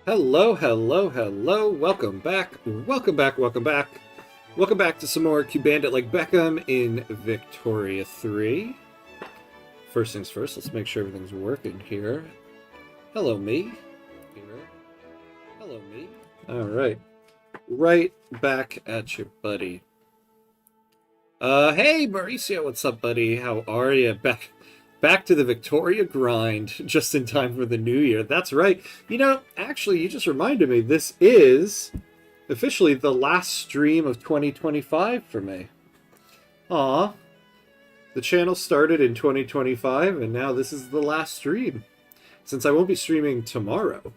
Hello, hello, hello. Welcome back. Welcome back. Welcome back. Welcome back to some more Cuband like Beckham in Victoria 3. First things first, let's make sure everything's working here. Hello, me. Here. Hello, me. All right. Right back at you, buddy. Hey, Mauricio, what's up, buddy? How are you? Back to the Victoria grind, just in time for the new year. That's right. You know, actually, you just reminded me, this is officially the last stream of 2025 for me. Aw. The channel started in 2025, and now this is the last stream. Since I won't be streaming tomorrow.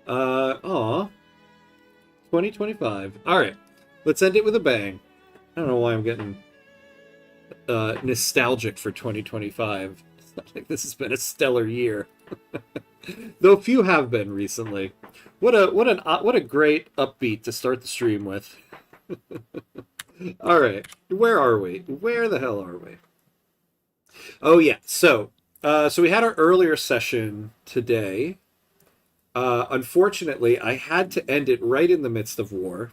Aw. 2025. Alright. Let's end it with a bang. I don't know why I'm getting nostalgic for 2025. It's not like this has been a stellar year. Though few have been recently. What a great upbeat to start the stream with. All right, where are we? Where the hell are we? Oh yeah, so we had our earlier session today. Unfortunately, I had to end it right in the midst of war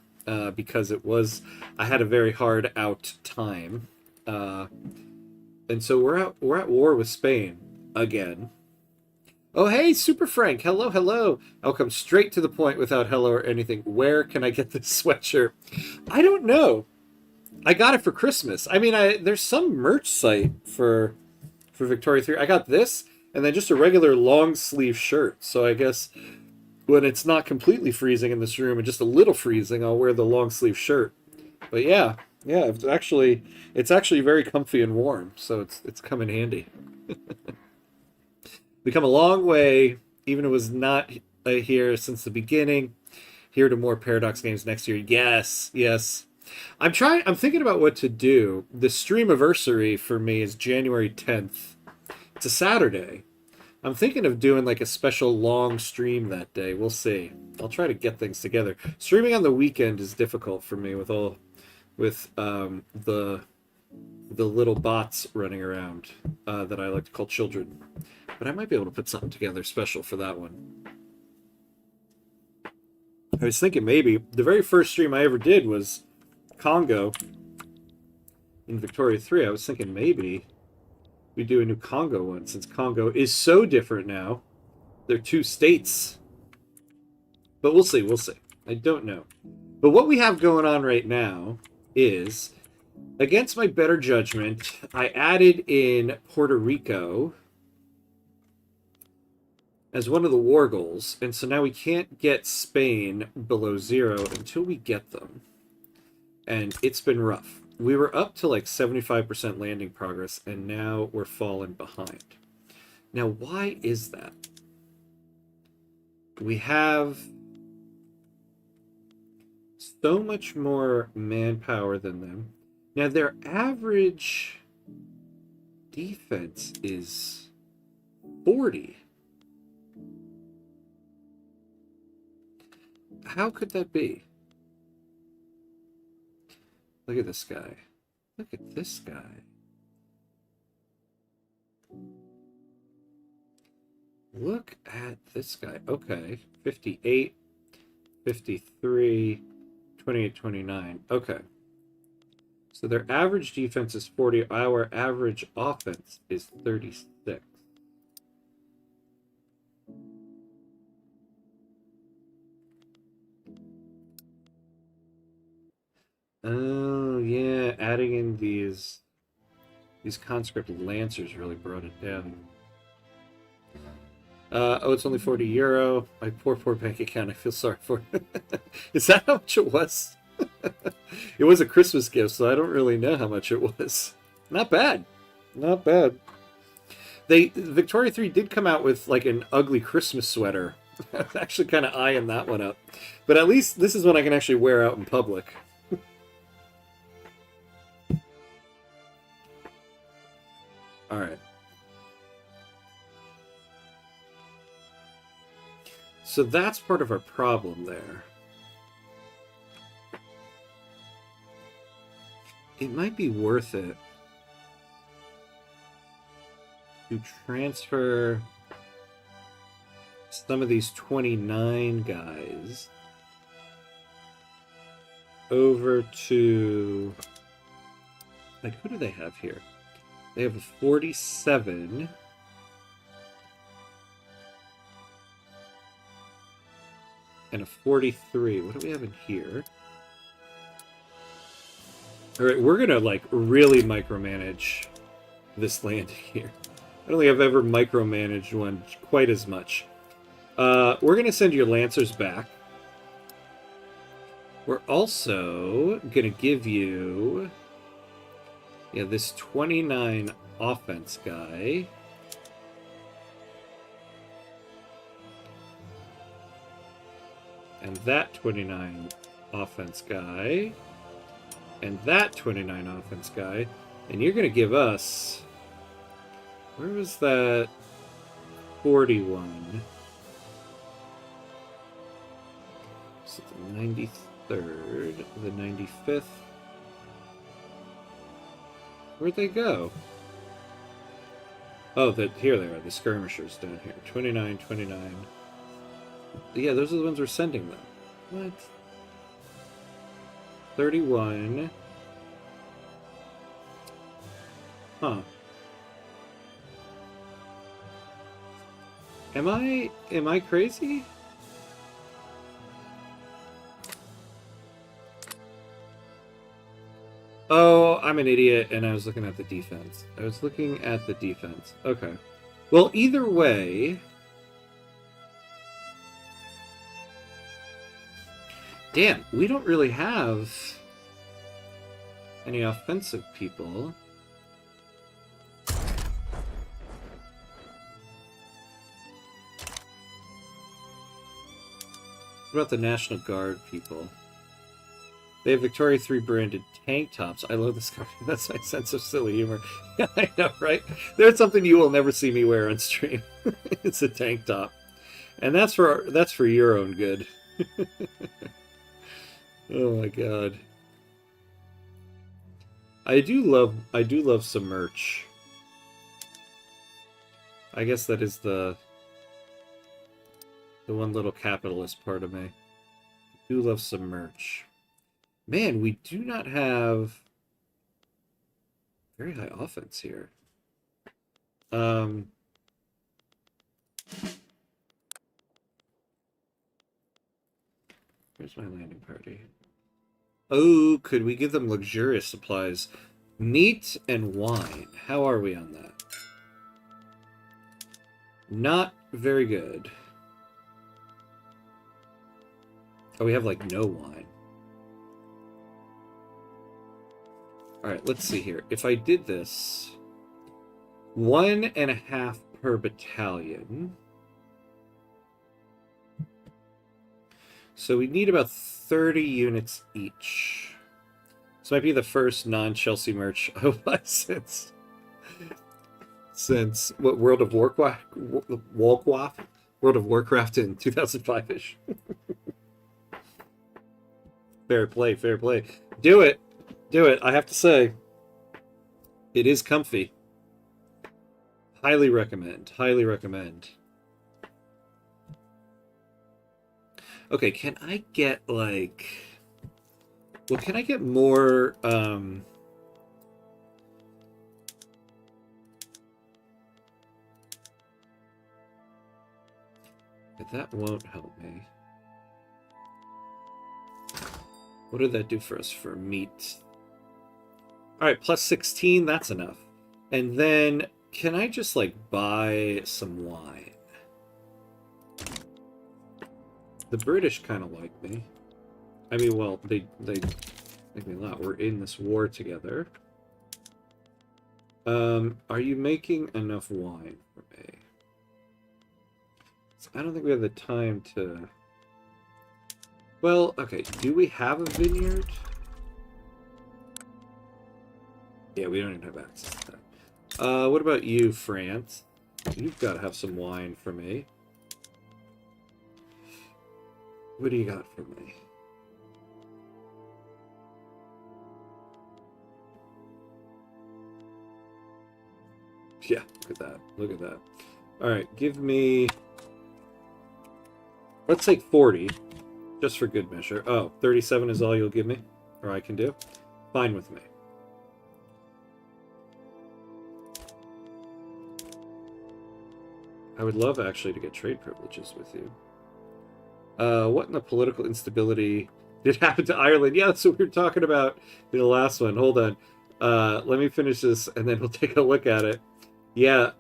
because I had a very hard out time. And so we're at war with Spain again. Oh, hey, Super Frank. Hello, hello. I'll come straight to the point without hello or anything. Where can I get this sweatshirt? I don't know. I got it for Christmas. I mean, there's some merch site for Victoria 3. I got this and then just a regular long sleeve shirt. So I guess when it's not completely freezing in this room and just a little freezing, I'll wear the long sleeve shirt. But yeah, it's actually very comfy and warm, so it's come in handy. We come a long way, even if it was not here since the beginning. Here to more Paradox games next year. Yes. I'm thinking about what to do. The streamiversary for me is January 10th. It's a Saturday. I'm thinking of doing like a special long stream that day. We'll see. I'll try to get things together. Streaming on the weekend is difficult for me with the little bots running around that I like to call children. But I might be able to put something together special for that one. I was thinking maybe the very first stream I ever did was Congo in Victoria 3. I was thinking maybe we do a new Congo one, since Congo is so different now. They're two states. But we'll see. I don't know. But what we have going on right now is, against my better judgment, I added in Puerto Rico as one of the war goals, and so now we can't get Spain below 0 until we get them. And it's been rough. We were up to like 75% landing progress, and now we're falling behind. Now, why is that? We have so much more manpower than them. Now, their average defense is 40. How could that be? Look at this guy. Look at this guy. Look at this guy. Okay. 58, 53, 28, 29. Okay. So their average defense is 40. Our average offense is 36. Oh, yeah. Adding in these conscript lancers really brought it down. Oh, it's only €40. My poor bank account. I feel sorry for it. Is that how much it was? It was a Christmas gift, so I don't really know how much it was. Not bad. Not bad. Victoria 3 did come out with like an ugly Christmas sweater. I was actually kind of eyeing that one up. But at least this is one I can actually wear out in public. All right. So that's part of our problem there. It might be worth it to transfer some of these 29 guys over to... Like, who do they have here? They have a 47... and a 43. What do we have in here? All right, we're gonna like really micromanage this land here. I don't think I've ever micromanaged one quite as much. We're gonna send your Lancers back. We're also gonna give you, yeah, this 29 offense guy. And that 29 offense guy. And that 29 offense guy. And you're going to give us... Where was that 41? So the 93rd, the 95th. Where'd they go? Oh, here they are, the skirmishers down here. 29, 29. Yeah, those are the ones we're sending them. What? 31. Huh. Am I crazy? Oh, I'm an idiot, and I was looking at the defense. I was looking at the defense. Okay. Well, either way... Damn, we don't really have any offensive people. What about the National Guard people? They have Victoria 3 branded tank tops. I love this guy. That's my sense of silly humor. Yeah, I know, right? There's something you will never see me wear on stream. It's a tank top. And that's for your own good. Oh my god. I do love some merch. I guess that is the one little capitalist part of me. I do love some merch. Man, we do not have very high offense here. Where's my landing party? Oh, could we give them luxurious supplies? Meat and wine. How are we on that? Not very good. Oh, we have like no wine. Alright, let's see here. If I did this, 1.5 per battalion. So we need about 30 units each. This might be the first non-Chelsea merch I've bought since what, World of Warcraft in 2005-ish. Fair play, fair play. Do it. Do it. I have to say, it is comfy. Highly recommend. Highly recommend. Okay, can I get, like... Well, can I get more, But that won't help me. What did that do for us for meat? Alright, plus 16, that's enough. And then, can I just, like, buy some wine? The British kind of like me. I mean, well, they like me a lot. We're in this war together. Are you making enough wine for me? So I don't think we have the time to... Well, okay, do we have a vineyard? Yeah, we don't even have access to that. What about you, France? You've got to have some wine for me. What do you got for me? Yeah, look at that. Look at that. Alright, give me Let's take 40, just for good measure. Oh, 37 is all you'll give me? Or I can do? Fine with me. I would love, actually, to get trade privileges with you. What in the political instability did happen to Ireland? Yeah, that's what we were talking about in the last one. Hold on. Let me finish this, and then we'll take a look at it. Yeah,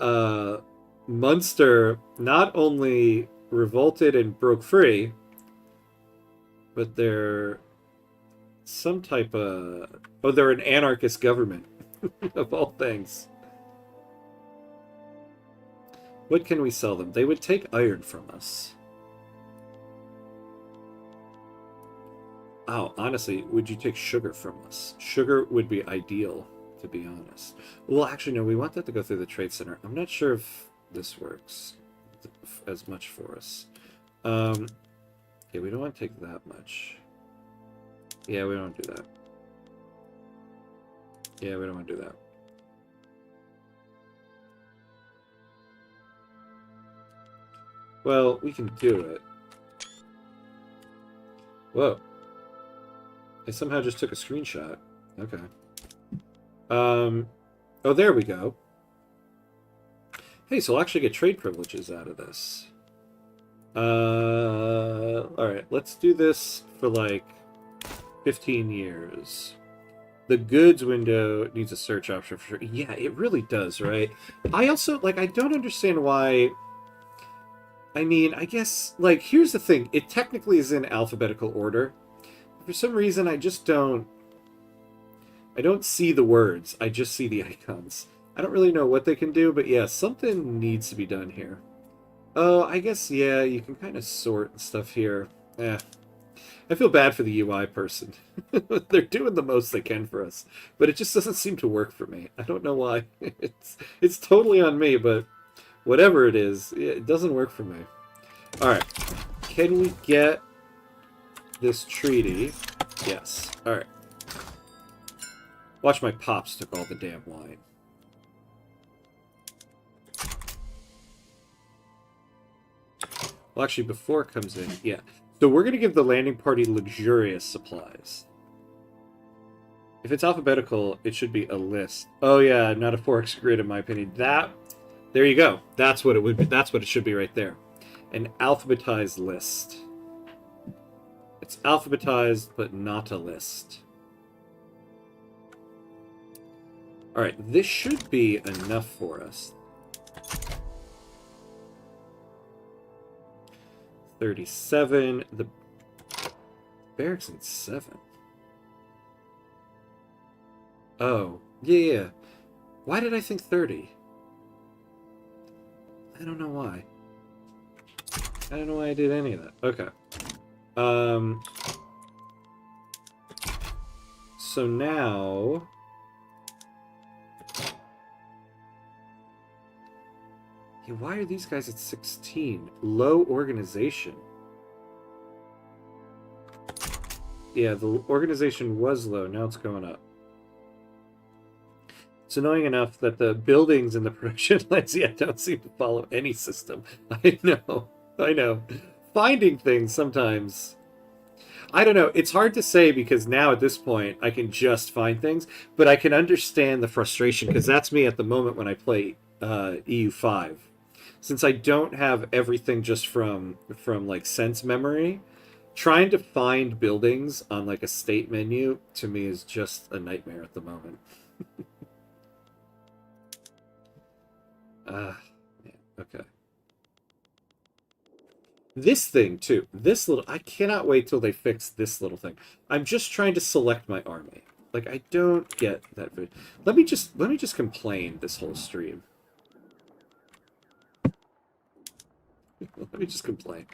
Munster not only revolted and broke free, but they're some type of... Oh, they're an anarchist government, of all things. What can we sell them? They would take iron from us. Oh, honestly, would you take sugar from us? Sugar would be ideal, to be honest. Well, actually, no, we want that to go through the trade center. I'm not sure if this works as much for us. Yeah, we don't want to take that much. Yeah, we don't want to do that. Yeah, we don't want to do that. Well, we can do it. Whoa. I somehow just took a screenshot. Okay. Oh, there we go. Hey, so I'll actually get trade privileges out of this. Alright, let's do this for like 15 years. The goods window needs a search option for sure. Yeah, it really does, right? I also, like, I don't understand why... I mean, I guess, like, here's the thing. It technically is in alphabetical order. For some reason, I just don't... I don't see the words. I just see the icons. I don't really know what they can do, but yeah, something needs to be done here. Oh, I guess, yeah, you can kind of sort stuff here. Eh. I feel bad for the UI person. They're doing the most they can for us, but it just doesn't seem to work for me. I don't know why. It's totally on me, but whatever it is, it doesn't work for me. Alright. Can we get this treaty? Yes. Alright. Watch my pops took all the damn wine. Well, actually, before it comes in, yeah. So we're going to give the landing party luxurious supplies. If it's alphabetical, it should be a list. Oh, yeah, not a forex grid, in my opinion. There you go. That's what it would be. That's what it should be right there. An alphabetized list. It's alphabetized, but not a list. Alright, this should be enough for us. 37. The barracks in 7. Oh, yeah. Why did I think 30? I don't know why. I don't know why I did any of that. Okay. So now... Yeah, why are these guys at 16? Low organization. Yeah, the organization was low. Now it's going up. It's annoying enough that the buildings in the production lines yet don't seem to follow any system. I know. I know. Finding things sometimes... I don't know. It's hard to say because now at this point I can just find things, but I can understand the frustration because that's me at the moment when I play EU5. Since I don't have everything just from like sense memory, trying to find buildings on like a state menu to me is just a nightmare at the moment. Yeah, okay. This thing too. This little I cannot wait till they fix this little thing. I'm just trying to select my army. Like I don't get that. Let me just complain this whole stream. Let me just complain.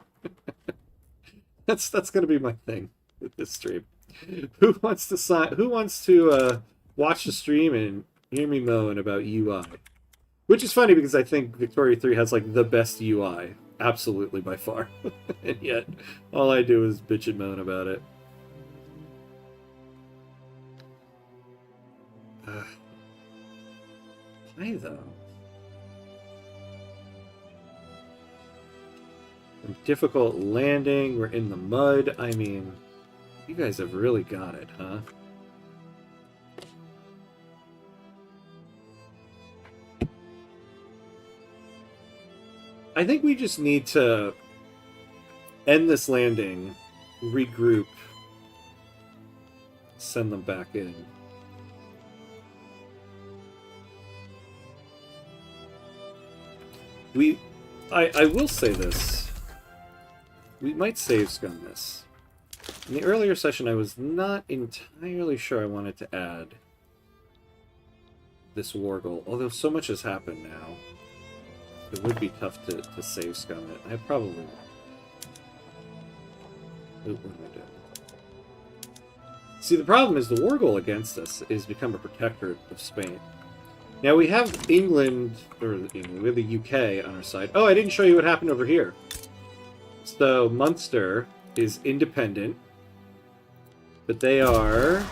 That's gonna be my thing with this stream. Who wants to watch the stream and hear me moan about UI? Which is funny because I think Victoria 3 has like the best UI, absolutely by far. And yet all I do is bitch and moan about it. Why though? Difficult landing. We're in the mud. I mean, you guys have really got it, huh? I think we just need to end this landing, regroup, send them back in. I will say this. We might save scum this. In the earlier session, I was not entirely sure I wanted to add this war goal, although so much has happened now. It would be tough to save scum it. I probably won't. What am I doing? See, the problem is the war goal against us is become a protectorate of Spain. Now we have England, or England, we have the UK on our side. Oh, I didn't show you what happened over here. So Munster is independent, but they are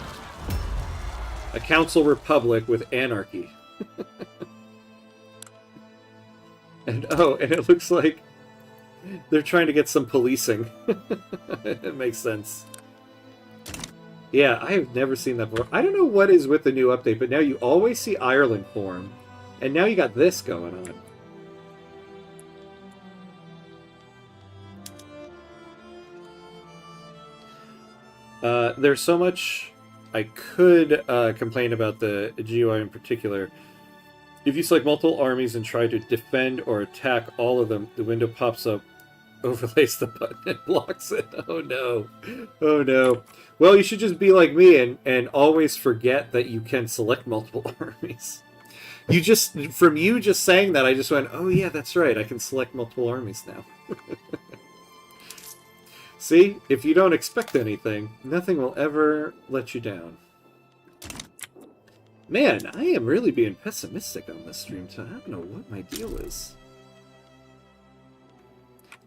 a council republic with anarchy. And it looks like they're trying to get some policing. It makes sense. Yeah, I have never seen that before. I don't know what is with the new update, but now you always see Ireland form, and now you got this going on. There's so much I could complain about the GUI in particular. If you select multiple armies and try to defend or attack all of them, the window pops up, overlays the button, and blocks it. Oh no. Oh no. Well, you should just be like me and always forget that you can select multiple armies. From you just saying that, I just went, oh yeah, that's right, I can select multiple armies now. See, if you don't expect anything, nothing will ever let you down. Man, I am really being pessimistic on this stream, so I don't know what my deal is.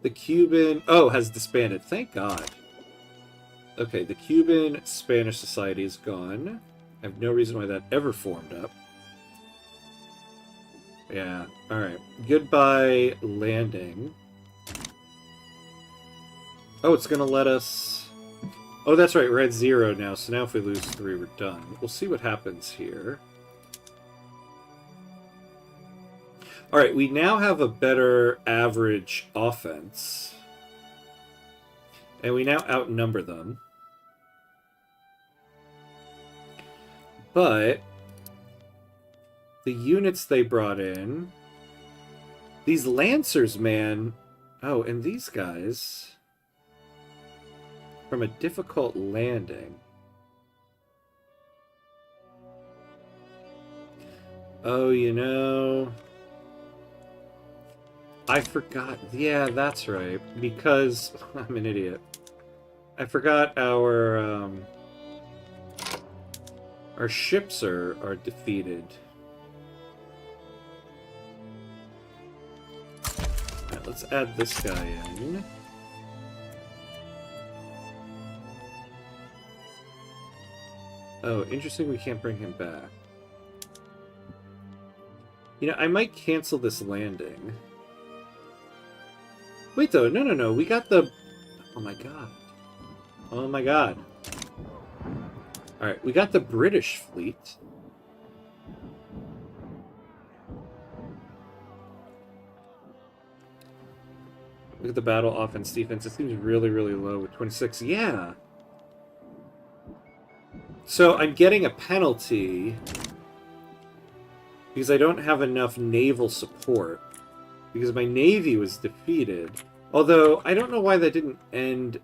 The Cuban... Oh, has disbanded. Thank God. Okay, the Cuban Spanish Society is gone. I have no reason why that ever formed up. Yeah, alright. Goodbye, landing. Oh, it's gonna let us... Oh, that's right, we're at 0 now, so now if we lose 3, we're done. We'll see what happens here. Alright, we now have a better average offense. And we now outnumber them. But the units they brought in... These Lancers, man... Oh, and these guys... From a difficult landing. Oh, you know... I forgot. Yeah, that's right. Because... I'm an idiot. I forgot our ships are defeated. Alright, let's add this guy in. Oh, interesting we can't bring him back. You know, I might cancel this landing. Wait, though. No. We got the... Oh, my God. Oh, my God. Alright, we got the British fleet. Look at the battle offense defense. It seems really, really low with 26. Yeah! So I'm getting a penalty because I don't have enough naval support because my navy was defeated. Although I don't know why that didn't end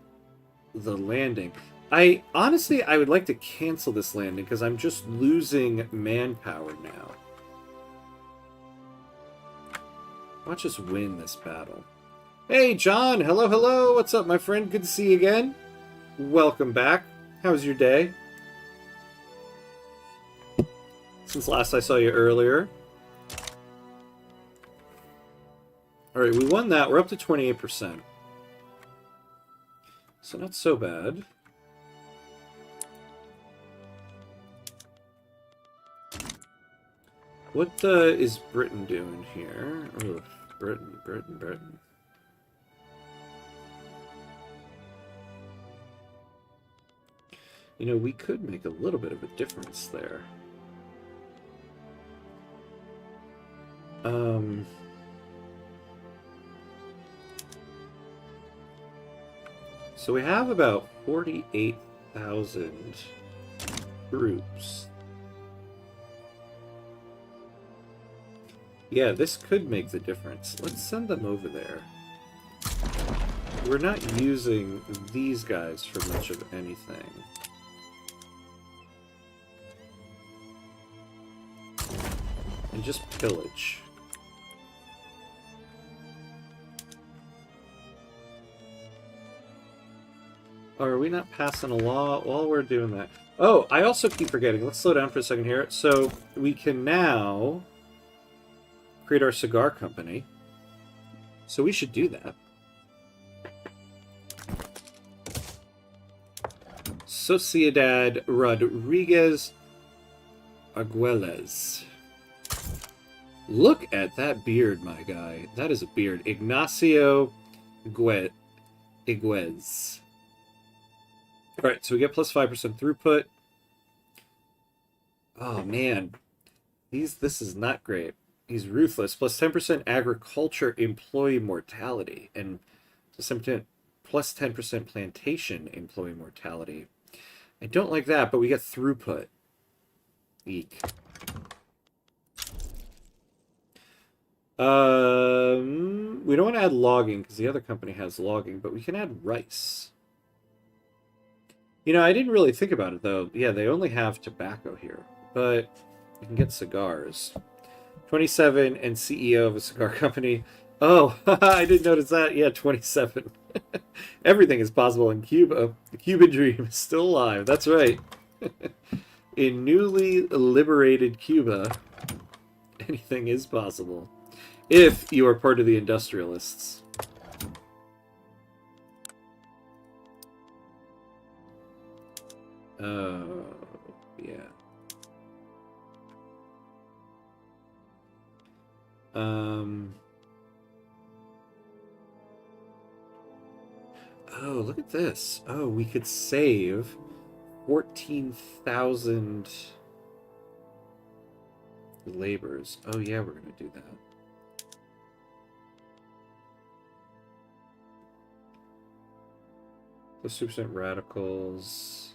the landing. Honestly, I would like to cancel this landing because I'm just losing manpower now. Watch us win this battle. Hey, John! Hello, hello! What's up, my friend? Good to see you again. Welcome back. How was your day? Since last I saw you earlier. Alright, we won that. We're up to 28%. So not so bad. What is Britain doing here? Ugh, Britain. You know, we could make a little bit of a difference there. So we have about 48,000 troops. Yeah, this could make the difference. Let's send them over there. We're not using these guys for much of anything. And just pillage. Oh, are we not passing a law while we're doing that? Oh, I also keep forgetting. Let's slow down for a second here. So we can now create our cigar company. So we should do that. Sociedad Rodriguez Arguelles. Look at that beard, my guy. That is a beard. Ignacio Iguez. Alright, so we get plus 5% throughput. Oh, man. This is not great. He's ruthless. Plus 10% agriculture employee mortality. And plus 10% plantation employee mortality. I don't like that, but we get throughput. Eek. We don't want to add logging because the other company has logging, but we can add rice. You know, I didn't really think about it, though. Yeah, they only have tobacco here, but you can get cigars. 27 and CEO of a cigar company. Oh, I didn't notice that. Yeah, 27. Everything is possible in Cuba. The Cuban dream is still alive. That's right. In newly liberated Cuba, anything is possible. If you are part of the industrialists. Oh, yeah. Oh, look at this. Oh, we could save 14,000 labors. Oh, yeah, we're going to do that. The 2% radicals.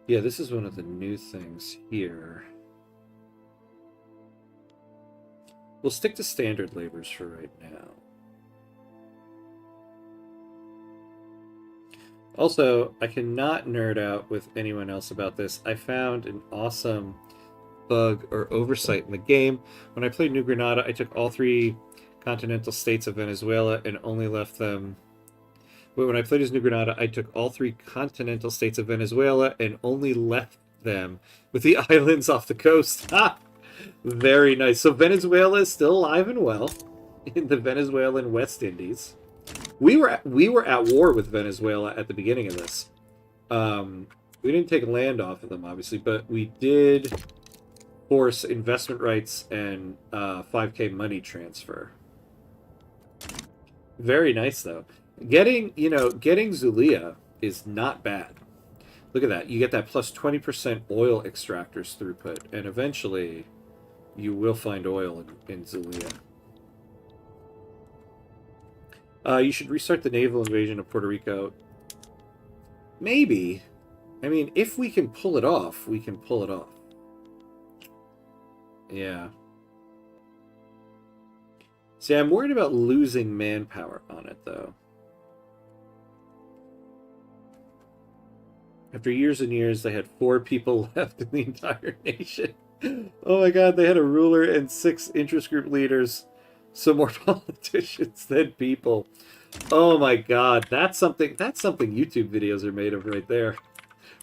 Yeah, this is one of the new things here. We'll stick to standard labors for right now. Also, I cannot nerd out with anyone else about this. I found an awesome bug or oversight in the game. When I played New Granada, I took all 3 continental states of Venezuela and only left them... Wait, when I played as New Granada, I took all 3 continental states of Venezuela and only left them with the islands off the coast. Ha! Very nice. So Venezuela is still alive and well in the Venezuelan West Indies. We were at war with Venezuela at the beginning of this. We didn't take land off of them, obviously, but we did force investment rights and 5K money transfer. Very nice, though. Getting Zulia is not bad. Look at that. You get that plus 20% oil extractors throughput, and eventually you will find oil in Zulia. You should restart the naval invasion of Puerto Rico. Maybe. I mean, if we can pull it off, we can pull it off. Yeah. See, I'm worried about losing manpower on it, though. After years and years, they had 4 people left in the entire nation. Oh my god, they had a ruler and 6 interest group leaders. So more politicians than people. Oh my god, that's something YouTube videos are made of right there.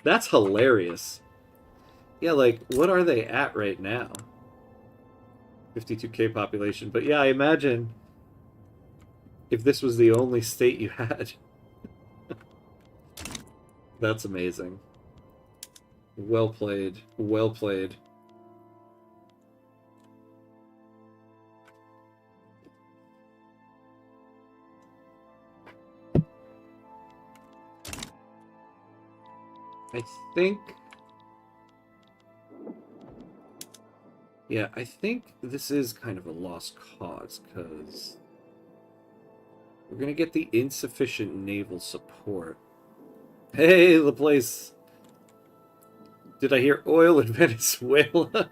That's hilarious. Yeah, like, what are they at right now? 52K population. But yeah, I imagine if this was the only state you had. That's amazing. Well played. Well played. I think... Yeah, I think this is kind of a lost cause, because we're going to get the insufficient naval support. Hey, Laplace! Did I hear oil in Venezuela?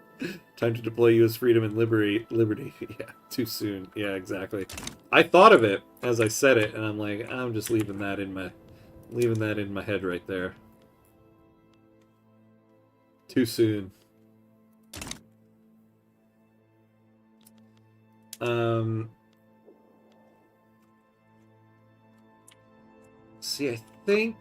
Time to deploy U.S. freedom and liberty. Yeah, too soon. Yeah, exactly. I thought of it as I said it, and I'm like, I'm just leaving that in my head right there. Too soon. See, I think...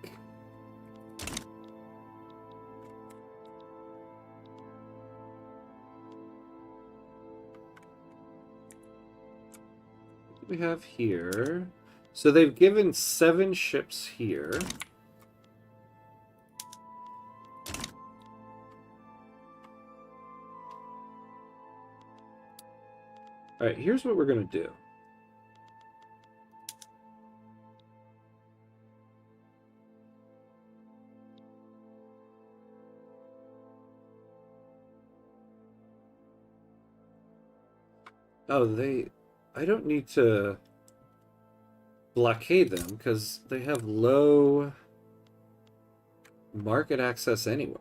What do we have here? So they've given 7 ships here. Alright, here's what we're going to do. Oh, I don't need to blockade them, because they have low market access anyway.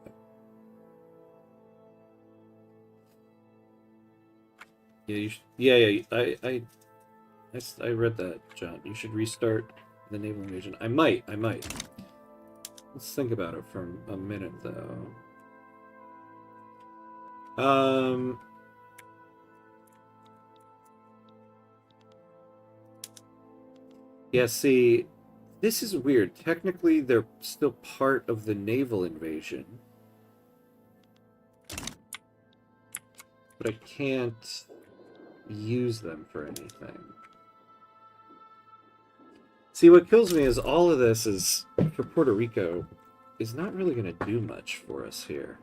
Yeah, I read that, John. You should restart the naval invasion. I might. Let's think about it for a minute, though. Yeah, see, this is weird. Technically, they're still part of the naval invasion. But I can't use them for anything. See, what kills me is all of this is, for Puerto Rico, is not really going to do much for us here.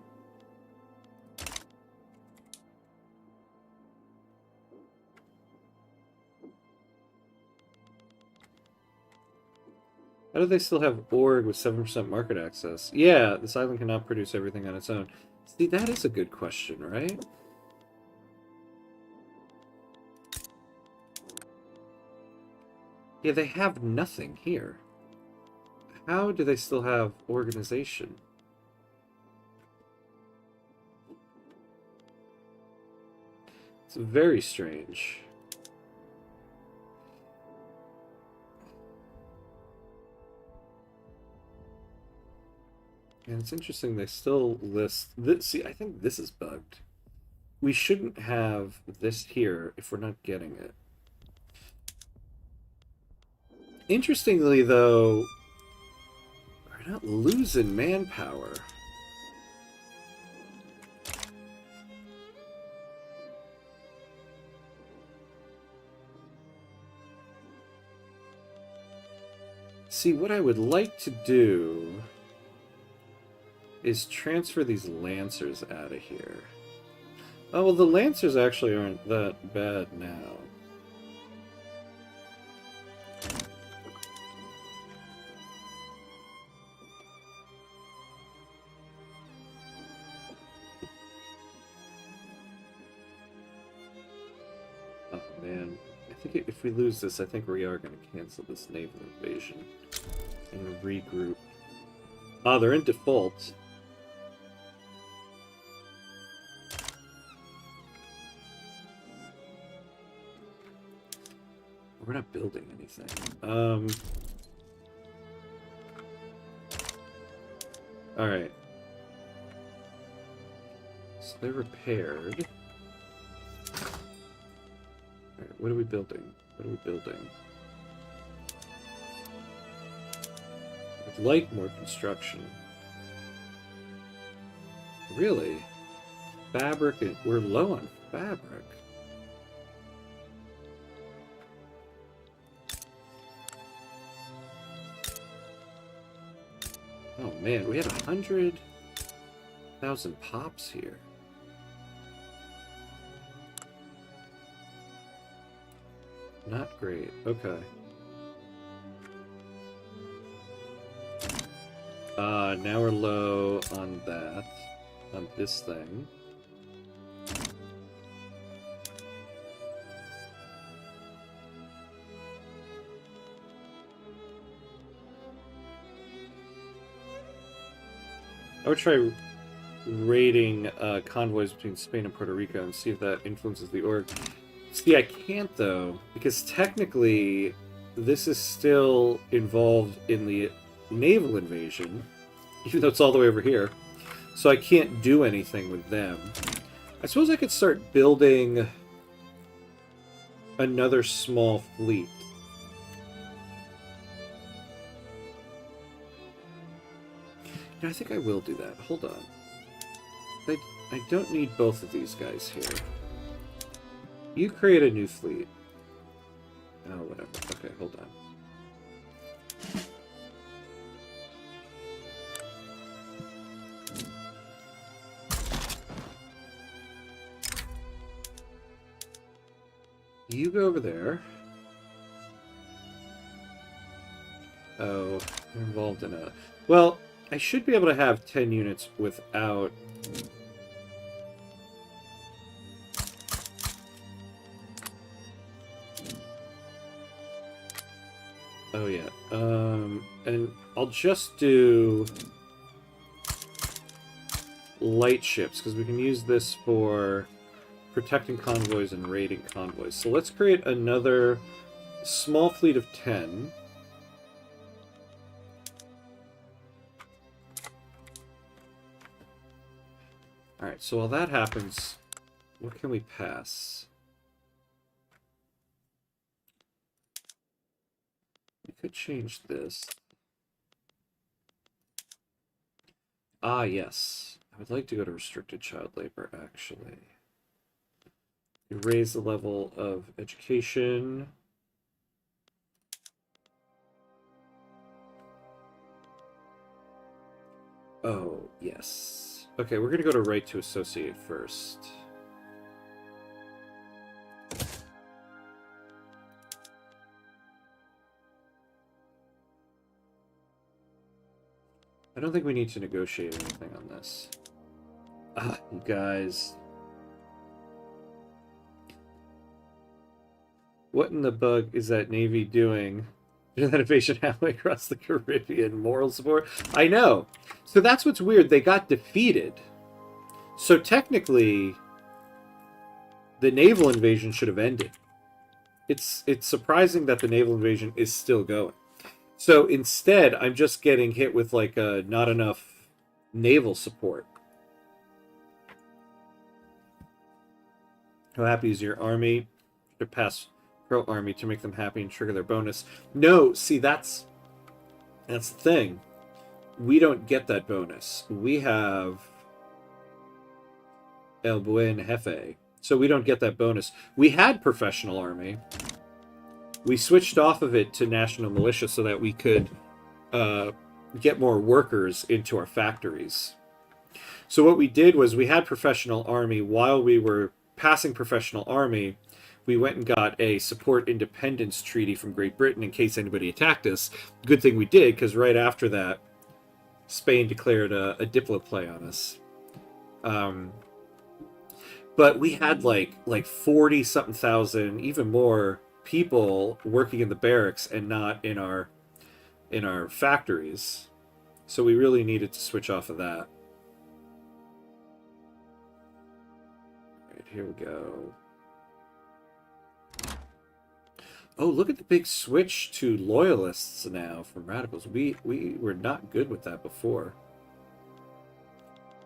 How do they still have org with 7% market access? Yeah, this island cannot produce everything on its own. See, that is a good question, right? Yeah, they have nothing here. How do they still have organization? It's very strange. And it's interesting they still list this. See, I think this is bugged. We shouldn't have this here if we're not getting it. Interestingly, though, we're not losing manpower. See, what I would like to do is transfer these Lancers out of here. Oh, well, the Lancers actually aren't that bad now. Oh, man. I think if we lose this, I think we are going to cancel this naval invasion and regroup. Ah, they're in default. We're not building anything. Alright. So they're repaired. Alright, what are we building? What are we building? I'd like more construction. Really? Fabric, we're low on fabric. Oh man, we had 100,000 pops here. Not great. Okay. Now we're low on that. On this thing. I would try raiding convoys between Spain and Puerto Rico and see if that influences the org. See, I can't, though, because technically this is still involved in the naval invasion, even though it's all the way over here. So I can't do anything with them. I suppose I could start building another small fleet. No, I think I will do that. Hold on. I don't need both of these guys here. You create a new fleet. Oh, whatever. Okay, hold on. You go over there. Oh, they're involved in a... Well, I should be able to have 10 units without... Oh, yeah. And I'll just do light ships, because we can use this for protecting convoys and raiding convoys. So let's create another small fleet of 10. Alright, so while that happens, what can we pass? We could change this. Ah, yes. I would like to go to restricted child labor, actually. You raise the level of education. Oh, yes. Okay, we're going to go to right to associate first. I don't think we need to negotiate anything on this. Ah, you guys. What in the bug is that Navy doing? That invasion halfway across the Caribbean. Moral support? I know. So that's what's weird. They got defeated. So technically, the naval invasion should have ended. It's surprising that the naval invasion is still going. So instead, I'm just getting hit with like not enough naval support. How happy is your army? To pass pro army to make them happy and trigger their bonus. No, see that's the thing. We don't get that bonus. We have El Buen Jefe, so we don't get that bonus. We had professional army. We switched off of it to national militia so that we could get more workers into our factories. So what we did was we had professional army. While we were passing professional army, we went and got a support independence treaty from Great Britain in case anybody attacked us. Good thing we did, because right after that, Spain declared a diploplay on us. But we had like 40-something thousand, even more people working in the barracks and not in our factories. So we really needed to switch off of that. All right, here we go. Oh, look at the big switch to loyalists now from radicals. We were not good with that before.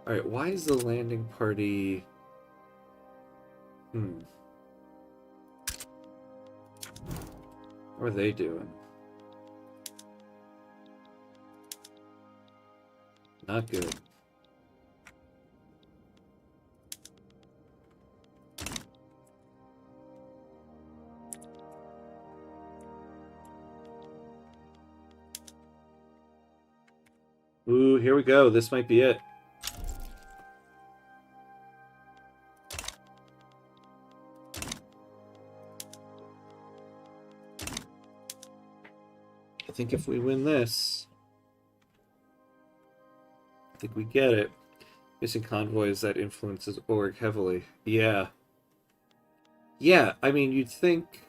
All right, why is the landing party... What are they doing? Not good. Ooh, here we go. This might be it. I think if we win this... think we get it. Missing convoys that influences org heavily. Yeah. Yeah, I mean, you'd think...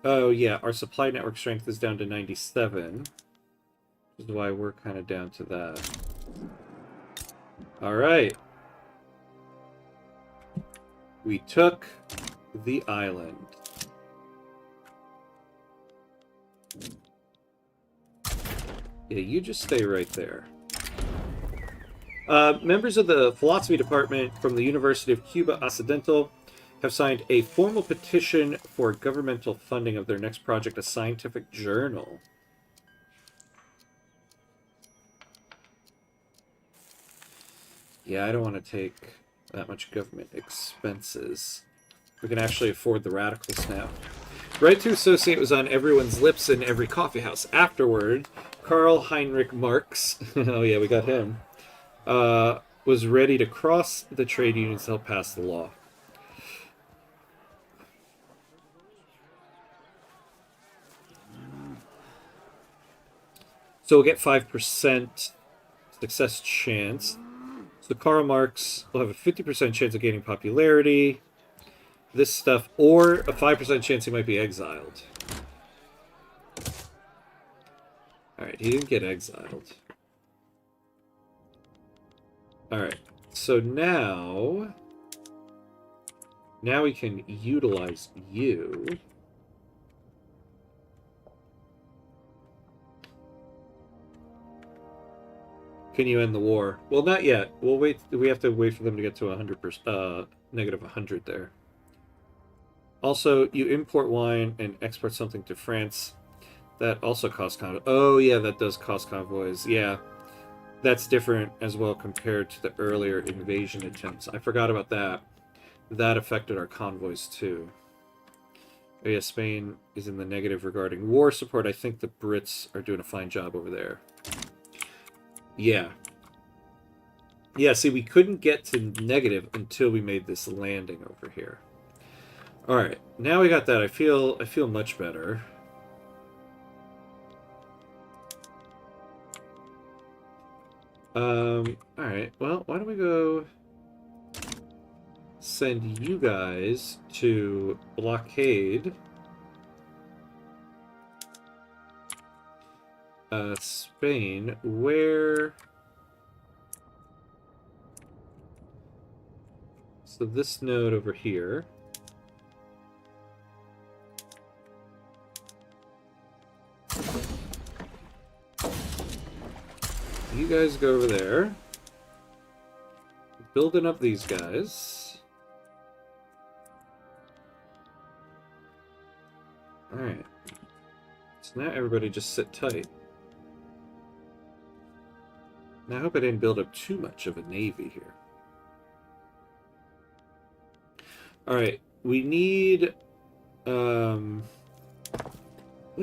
Oh, yeah, our supply network strength is down to 97. Which is why we're kind of down to that. Alright. We took the island. Yeah, you just stay right there. Members of the philosophy department from the University of Cuba Occidental have signed a formal petition for governmental funding of their next project, a scientific journal. Yeah, I don't want to take that much government expenses. We can actually afford the radicals now. Right to associate was on everyone's lips in every coffee house. Afterward, Karl Heinrich Marx, oh yeah, we got him, was ready to cross the trade unions to help pass the law. So we'll get 5% success chance. So Karl Marx will have a 50% chance of gaining popularity. This stuff, or a 5% chance he might be exiled. Alright, he didn't get exiled. Alright, so now we can utilize you. Can you end the war? Well, not yet. We'll wait. We have to wait for them to get to 100%, negative 100 there. Also, you import wine and export something to France. That also costs convoys. Oh, yeah, that does cost convoys. Yeah, that's different as well compared to the earlier invasion attempts. I forgot about that. That affected our convoys, too. Oh, yeah, Spain is in the negative regarding war support. I think the Brits are doing a fine job over there. Yeah. Yeah, see, we couldn't get to negative until we made this landing over here. Alright, now we got that. I feel much better. Alright, well, why don't we go send you guys to blockade Spain, where... So this node over here. You guys go over there. Building up these guys. Alright. So now everybody just sit tight. Now I hope I didn't build up too much of a navy here. Alright, we need... what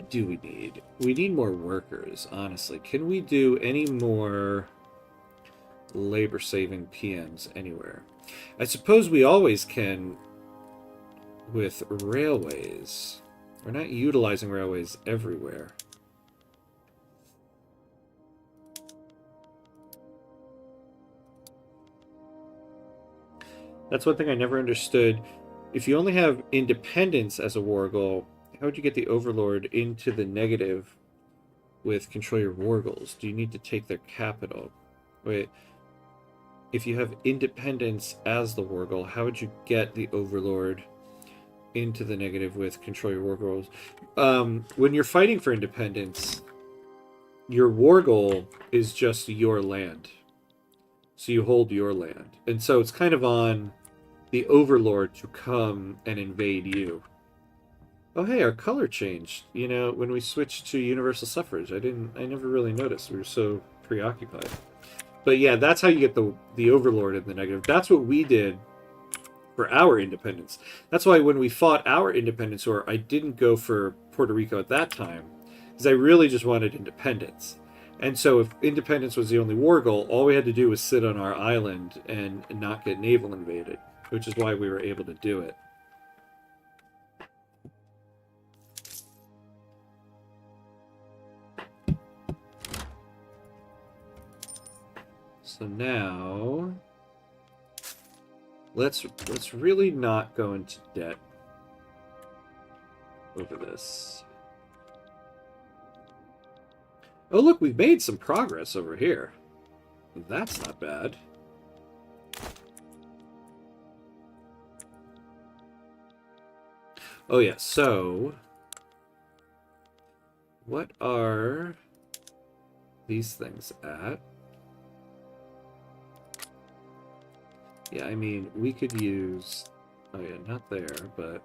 do we need? We need more workers, honestly. Can we do any more labor-saving PMs anywhere? I suppose we always can with railways. We're not utilizing railways everywhere. That's one thing I never understood. If you only have independence as a war goal, how would you get the Overlord into the negative with control your war goals? Do you need to take their capital? Wait, if you have independence as the war goal, how would you get the Overlord into the negative with control your war goals? When you're fighting for independence, your war goal is just your land. So you hold your land. And so it's kind of on the Overlord to come and invade you. Oh, hey, our color changed. You know, when we switched to universal suffrage, I never really noticed. We were so preoccupied. But yeah, that's how you get the Overlord in the negative. That's what we did for our independence. That's why when we fought our independence war, I didn't go for Puerto Rico at that time, because I really just wanted independence. And so if independence was the only war goal, all we had to do was sit on our island and not get naval invaded, which is why we were able to do it. So now let's really not go into debt over this. Oh look, we've made some progress over here. That's not bad. Oh yeah, so what are these things at? Yeah, I mean, we could use... Oh yeah, not there, but...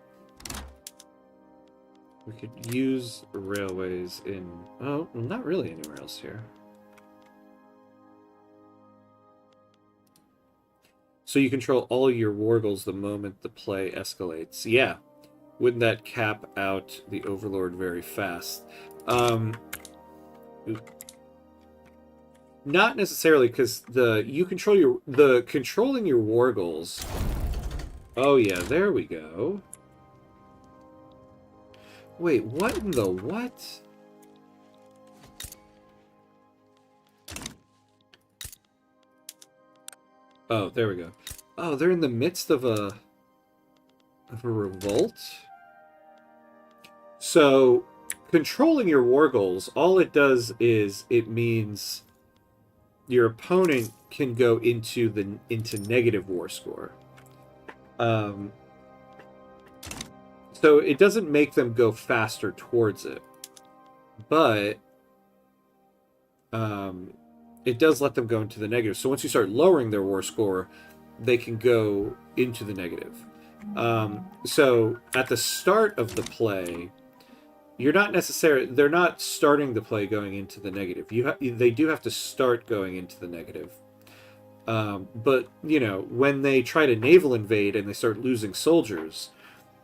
We could use railways in... Oh, not really anywhere else here. So you control all your wargles the moment the play escalates. Yeah. Wouldn't that cap out the Overlord very fast? Not necessarily, because controlling your wargles. Oh yeah, there we go. Wait, what in the what? Oh, there we go. Oh, they're in the midst of a revolt. So, controlling your wargles, all it does is it means your opponent can go into negative war score. So it doesn't make them go faster towards it, but it does let them go into the negative. So once you start lowering their war score, they can go into the negative. So at the start of the play, they're not starting the play going into the negative. They do have to start going into the negative. But, you know, when they try to naval invade and they start losing soldiers,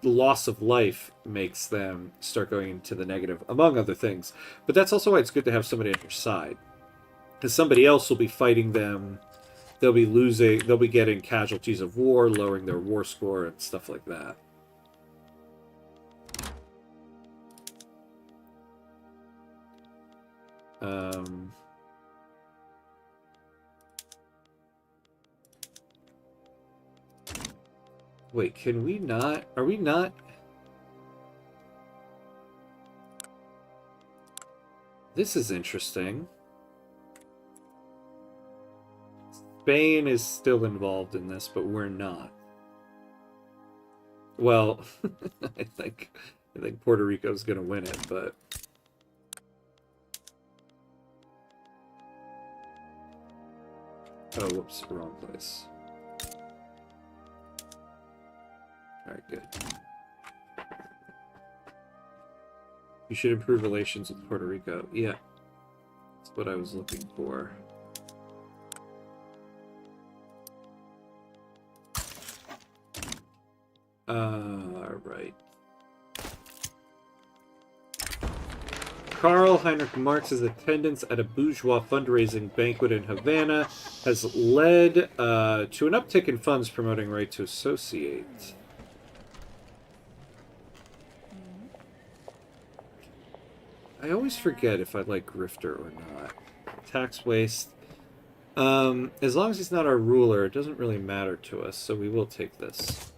the loss of life makes them start going into the negative, among other things. But that's also why it's good to have somebody on your side. Because somebody else will be fighting them. They'll be getting casualties of war, lowering their war score, and stuff like that. Wait, can we not... Are we not... This is interesting. Spain is still involved in this, but we're not. Well, I think Puerto Rico's going to win it, but... Oh, whoops, wrong place. Alright, good. You should improve relations with Puerto Rico. Yeah. That's what I was looking for. Right. Karl Heinrich Marx's attendance at a bourgeois fundraising banquet in Havana has led to an uptick in funds promoting right to associate. I always forget if I like Grifter or not. Tax waste. As long as he's not our ruler, it doesn't really matter to us, so we will take this.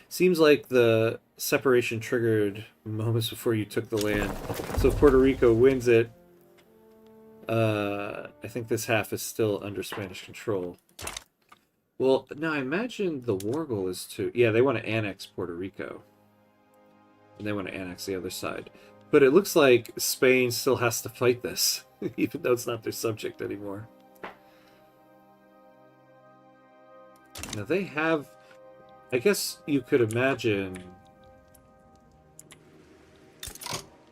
Seems like the separation triggered moments before you took the land. So if Puerto Rico wins it, I think this half is still under Spanish control. Well, no, I imagine the war goal is to... Yeah, they want to annex Puerto Rico. And they want to annex the other side. But it looks like Spain still has to fight this, even though it's not their subject anymore. Now they have... I guess you could imagine...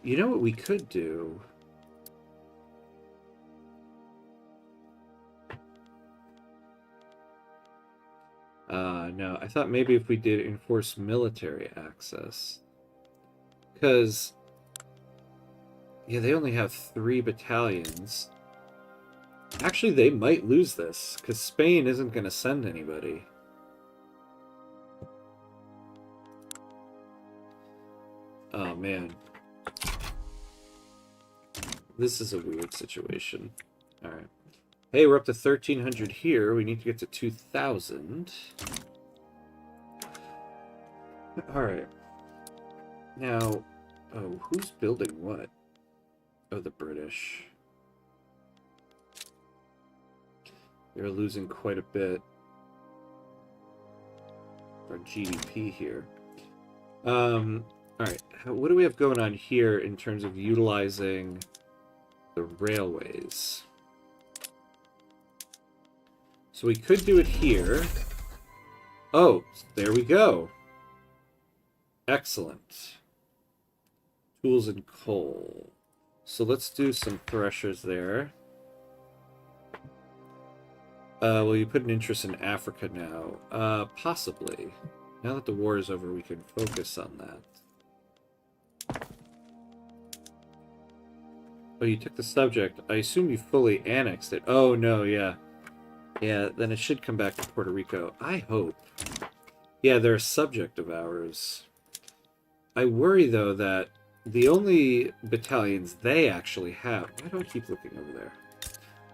You know what we could do? No, I thought maybe if we did enforce military access. Because... Yeah, they only have 3 battalions. Actually, they might lose this, because Spain isn't going to send anybody. Oh, man. This is a weird situation. Alright. Hey, we're up to 1,300 here. We need to get to 2,000. Alright. Now, oh, who's building what? Oh, the British. They're losing quite a bit. Our GDP here. Alright, what do we have going on here in terms of utilizing the railways? So we could do it here. Oh, there we go. Excellent. Tools and coal. So let's do some threshers there. Well, you put an interest in Africa now. Possibly. Now that the war is over, we can focus on that. Oh, you took the subject. I assume you fully annexed it. Oh, no, yeah. Yeah, then it should come back to Puerto Rico. I hope. Yeah, they're a subject of ours. I worry, though, that the only battalions they actually have... Why do I keep looking over there?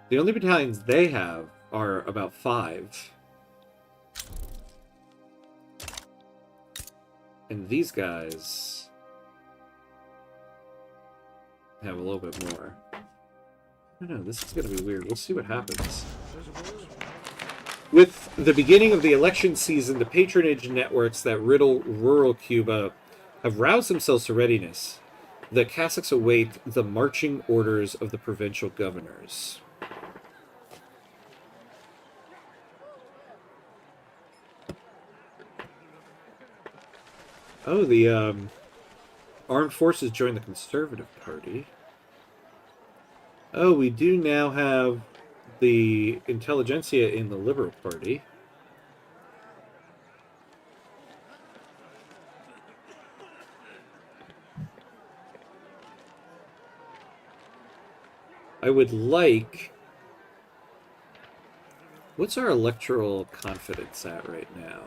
The only battalions they have are about 5. And these guys have a little bit more. I don't know, this is going to be weird. We'll see what happens. With the beginning of the election season, the patronage networks that riddle rural Cuba have roused themselves to readiness. The Catholics await the marching orders of the provincial governors. Oh, the armed forces joined the Conservative Party. Oh, we do now have the intelligentsia in the Liberal Party. I would like... What's our electoral confidence at right now?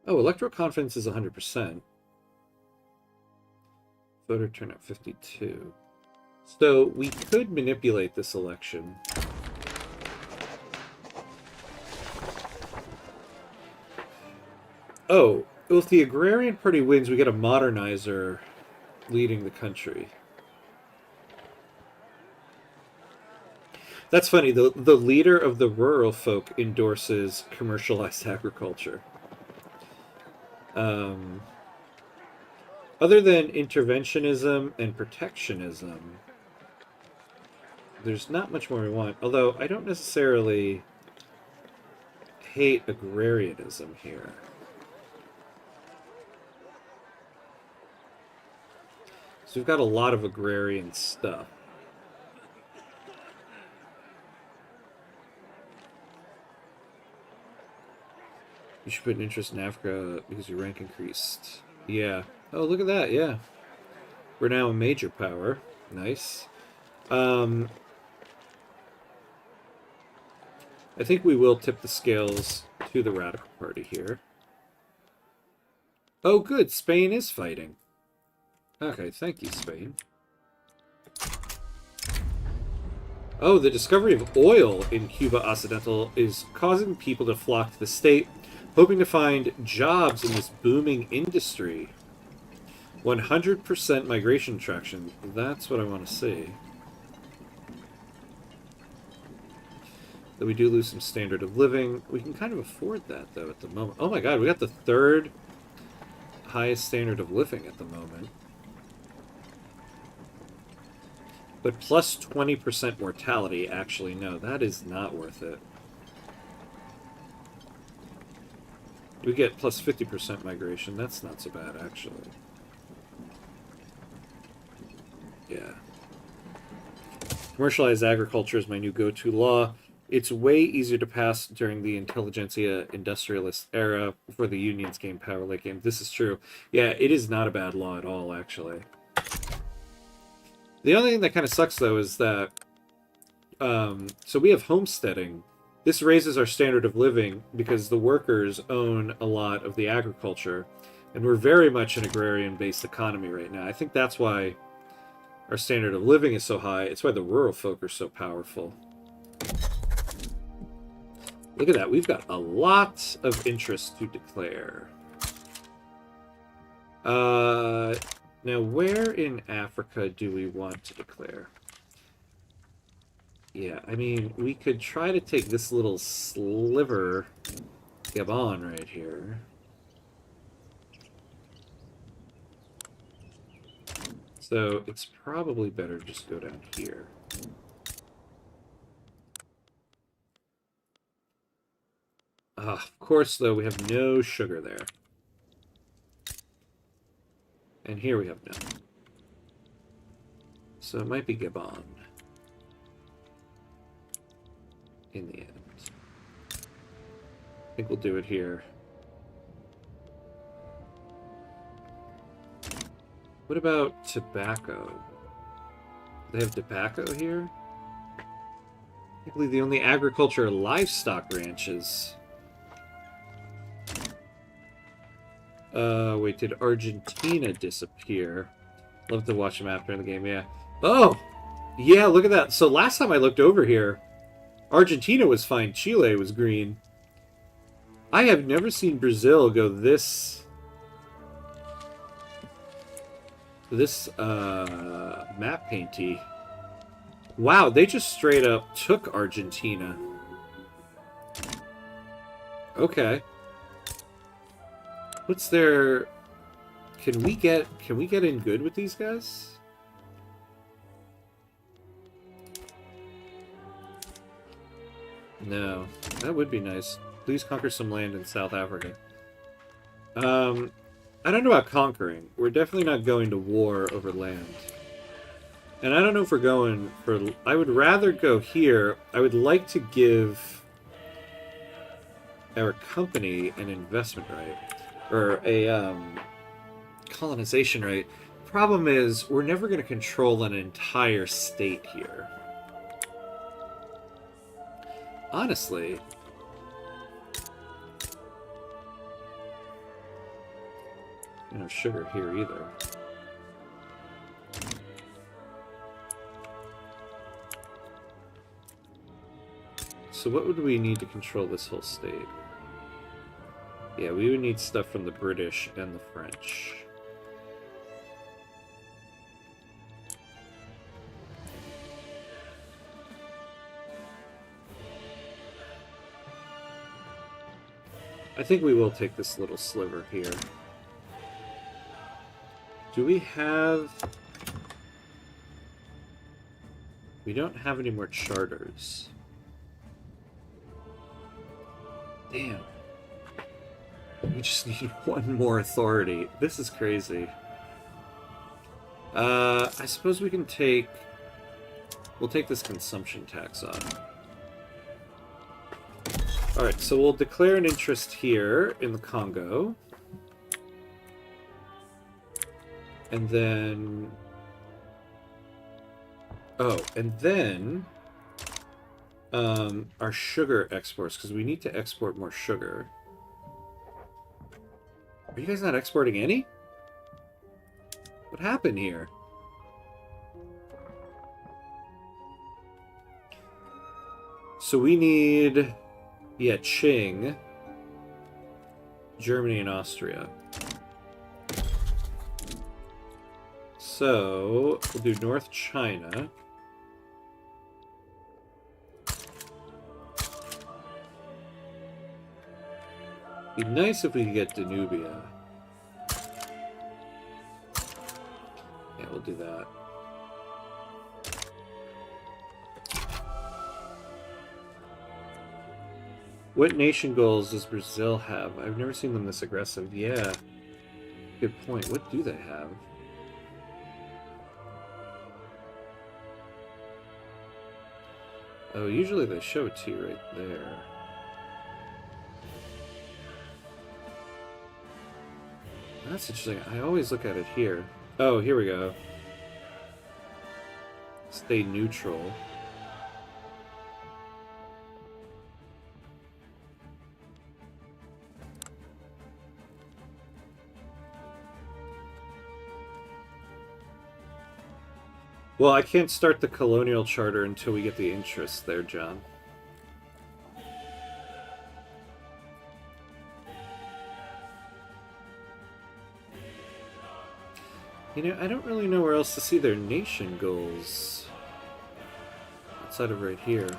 Oh, electoral confidence is 100%. Voter turnout 52. So we could manipulate this election. Oh, well, if the Agrarian Party wins, we get a modernizer leading the country. That's funny. The leader of the rural folk endorses commercialized agriculture. Other than interventionism and protectionism, there's not much more we want. Although, I don't necessarily hate agrarianism here. So we've got a lot of agrarian stuff. You should put an interest in Africa because your rank increased. Yeah. Oh, look at that, yeah. We're now a major power. Nice. I think we will tip the scales to the Radical Party here. Oh, good. Spain is fighting. Okay, thank you, Spain. Oh, the discovery of oil in Cuba Occidental is causing people to flock to the state, hoping to find jobs in this booming industry. 100% migration traction. That's what I want to see. Though we do lose some standard of living. We can kind of afford that, though, at the moment. Oh my god, we got the 3rd highest standard of living at the moment. But plus 20% mortality, actually, no, that is not worth it. We get plus 50% migration. That's not so bad, actually. Yeah. Commercialized agriculture is my new go-to law. It's way easier to pass during the intelligentsia industrialist era before the unions gained power late game. This is true. Yeah, it is not a bad law at all, actually. The only thing that kind of sucks, though, is that... so we have homesteading. This raises our standard of living because the workers own a lot of the agriculture. And we're very much an agrarian-based economy right now. I think that's why our standard of living is so high. It's why the rural folk are so powerful. Look at that. We've got a lot of interest to declare. Now, where in Africa do we want to declare? Yeah, I mean, we could try to take this little sliver, Gabon, right here. So it's probably better to just go down here. Of course, though, we have no sugar there. And here we have none. So it might be Gabon. In the end. I think we'll do it here. What about tobacco? They have tobacco here? I believe the only agriculture are livestock ranches. Wait, did Argentina disappear? Love to watch a map during the game, yeah. Oh! Yeah, look at that. So last time I looked over here, Argentina was fine, Chile was green. I have never seen Brazil go this map painty. Wow, they just straight up took Argentina. Okay. What's their... Can we get in good with these guys? No. That would be nice. Please conquer some land in South Africa. I don't know about conquering. We're definitely not going to war over land. And I don't know if we're going for... I would rather go here. I would like to give our company an investment right. Or a colonization right. Problem is, we're never going to control an entire state here. Honestly... No sugar here either. So what would we need to control this whole state? Yeah, we would need stuff from the British and the French. I think we will take this little sliver here. Do we have... We don't have any more charters. Damn. We just need one more authority. This is crazy. I suppose we can take... We'll take this consumption tax off. Alright, so we'll declare an interest here in the Congo. And then... Oh, and then... our sugar exports, because we need to export more sugar. Are you guys not exporting any? What happened here? So we need... Yeah, Qing, Germany, and Austria. So, we'll do North China. Be nice if we could get Danubia. Yeah, we'll do that. What nation goals does Brazil have? I've never seen them this aggressive. Yeah. Good point. What do they have? Oh, usually they show it to you right there. That's interesting. I always look at it here. Oh, here we go. Stay neutral. Well, I can't start the colonial charter until we get the interest there, John. You know, I don't really know where else to see their nation goals. Outside of right here.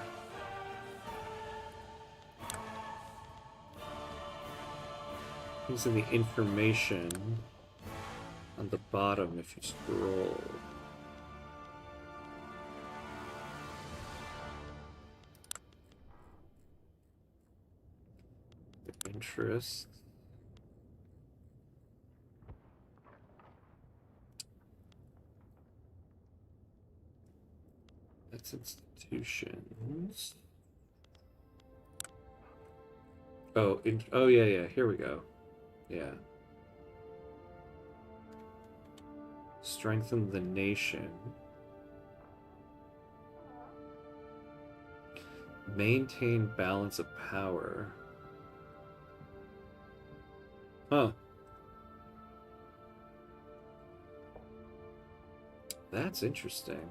Things in the information on the bottom if you scroll. The interest. That's institutions. Oh, oh yeah, here we go. Yeah. Strengthen the nation. Maintain balance of power. Huh. That's interesting.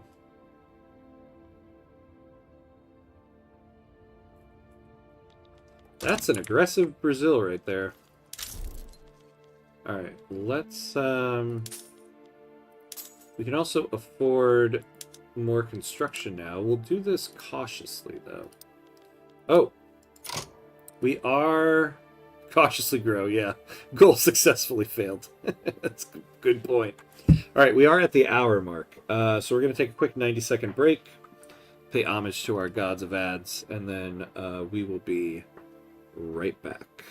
That's an aggressive Brazil right there. Alright, let's, we can also afford more construction now. We'll do this cautiously, though. Oh! We are... Cautiously grow, yeah. Goal successfully failed. That's a good point. Alright, we are at the hour mark. So we're going to take a quick 90-second break, pay homage to our gods of ads, and then we will be right back.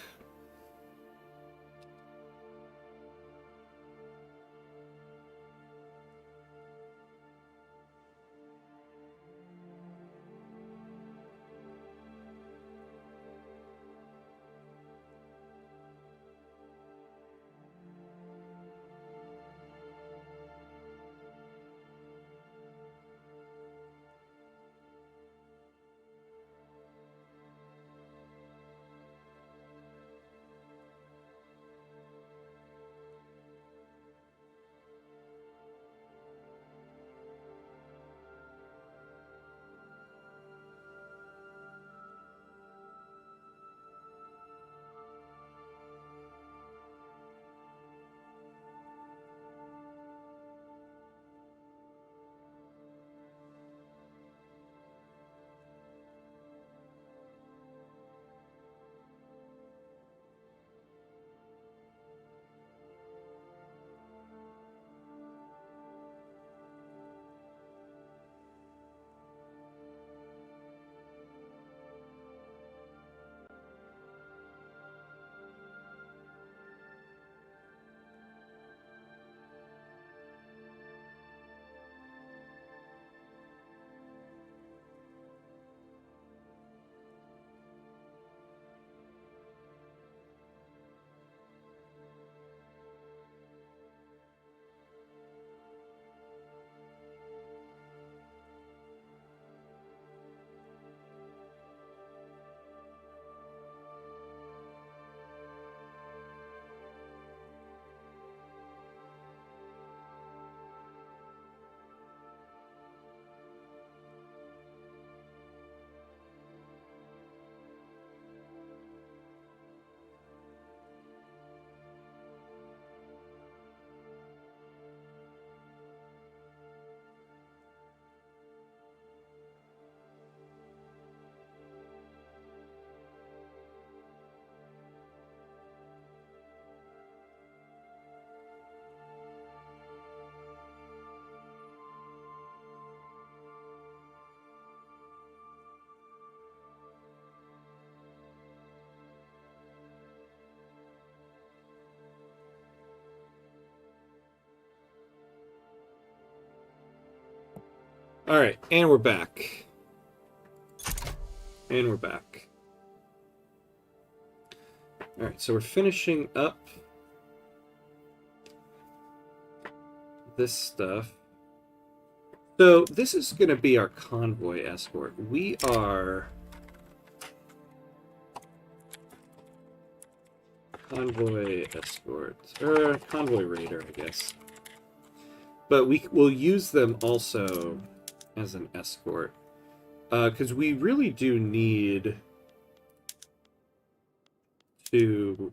Alright, and we're back. And we're back. Alright, so we're finishing up this stuff. So this is going to be our convoy escort. We are... Convoy escort. Or convoy raider, I guess. But we'll use them also as an escort. Because we really do need to...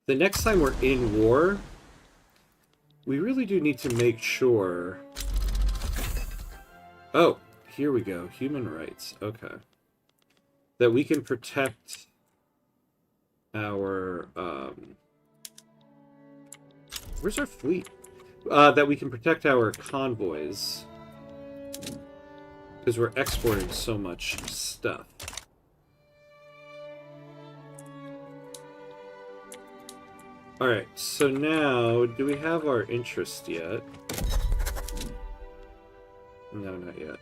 the next time we're in war, we really do need to make sure... Oh, here we go. Human rights. Okay. That we can protect our... where's our fleet? That we can protect our convoys. Because we're exporting so much stuff. Alright, so now, do we have our interest yet? No, not yet.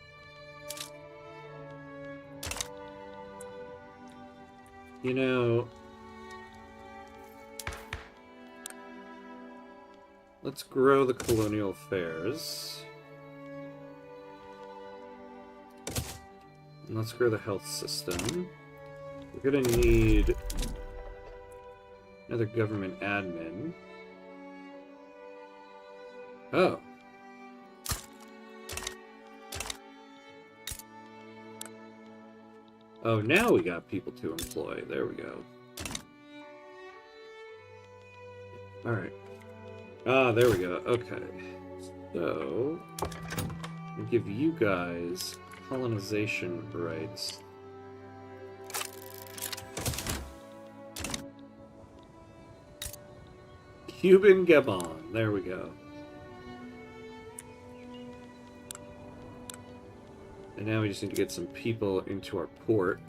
You know... let's grow the colonial affairs. And let's grow the health system. We're gonna need another government admin. Oh. Oh, now we got people to employ. There we go. Alright. Ah, there we go. Okay. So, we'll give you guys colonization rights. Cuban Gabon. There we go. And now we just need to get some people into our port.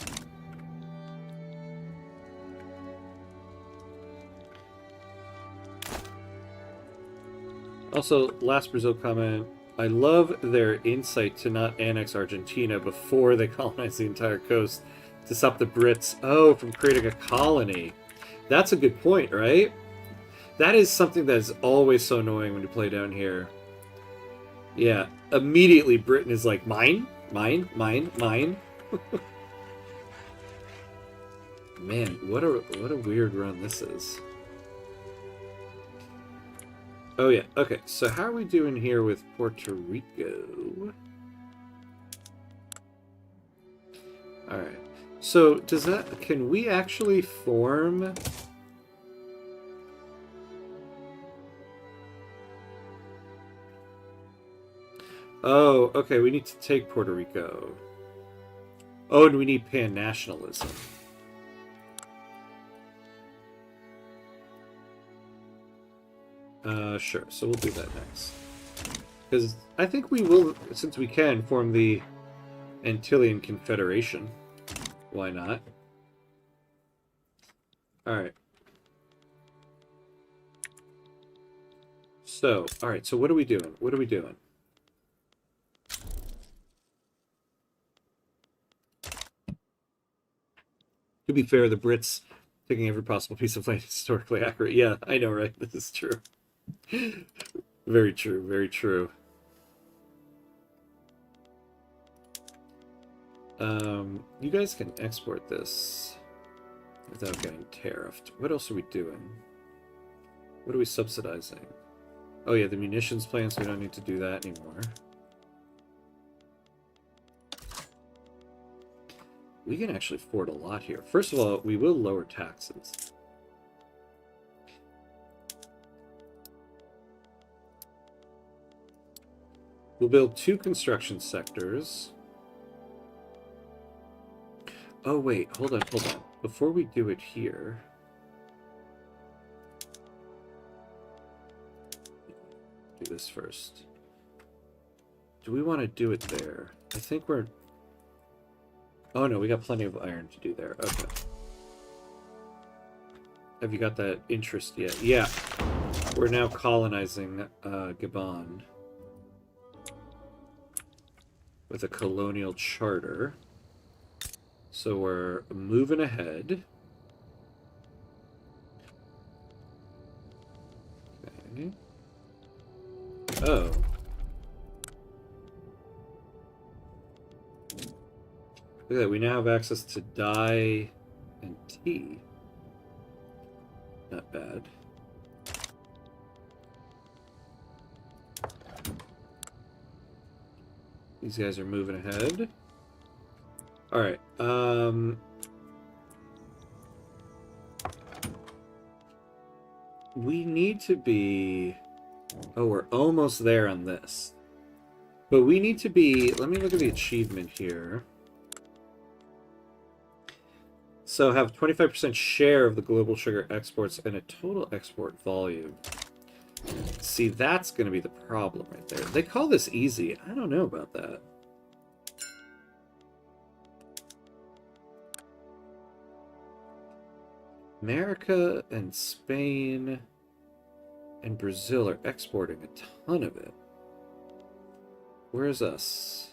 Also, last Brazil comment, I love their insight to not annex Argentina before they colonize the entire coast to stop the Brits, from creating a colony. That's a good point, right? That is something that is always so annoying when you play down here. Yeah, immediately Britain is like, mine, mine, mine, mine. Man, what a weird run this is. Oh yeah, okay, so how are we doing here with Puerto Rico? Alright, so can we actually form... Oh, okay, we need to take Puerto Rico. Oh, and we need pan-nationalism. Sure, so we'll do that next. Because I think we will, since we can, form the Antillean Confederation. Why not? Alright. So, alright, so what are we doing? What are we doing? To be fair, the Brits taking every possible piece of land is historically accurate. Yeah, I know, right? This is true. Very true, very true. You guys can export this without getting tariffed. What else are we doing? What are we subsidizing? Oh yeah, the munitions plants, we don't need to do that anymore. We can actually afford a lot here. First of all, we will lower taxes. We'll build 2 construction sectors. Oh wait, hold on, hold on. Before we do it here... do this first. Do we want to do it there? I think we're... Oh no, we got plenty of iron to do there. Okay. Have you got that interest yet? Yeah. We're now colonizing Gabon with a colonial charter. So we're moving ahead. Okay. Oh. Look at that, we now have access to dye and tea. Not bad. These guys are moving ahead. All right. We need to be... Oh, we're almost there on this. But we need to be... Let me look at the achievement here. So have 25% share of the global sugar exports and a total export volume. See, that's going to be the problem right there. They call this easy. I don't know about that. America and Spain and Brazil are exporting a ton of it. Where's us?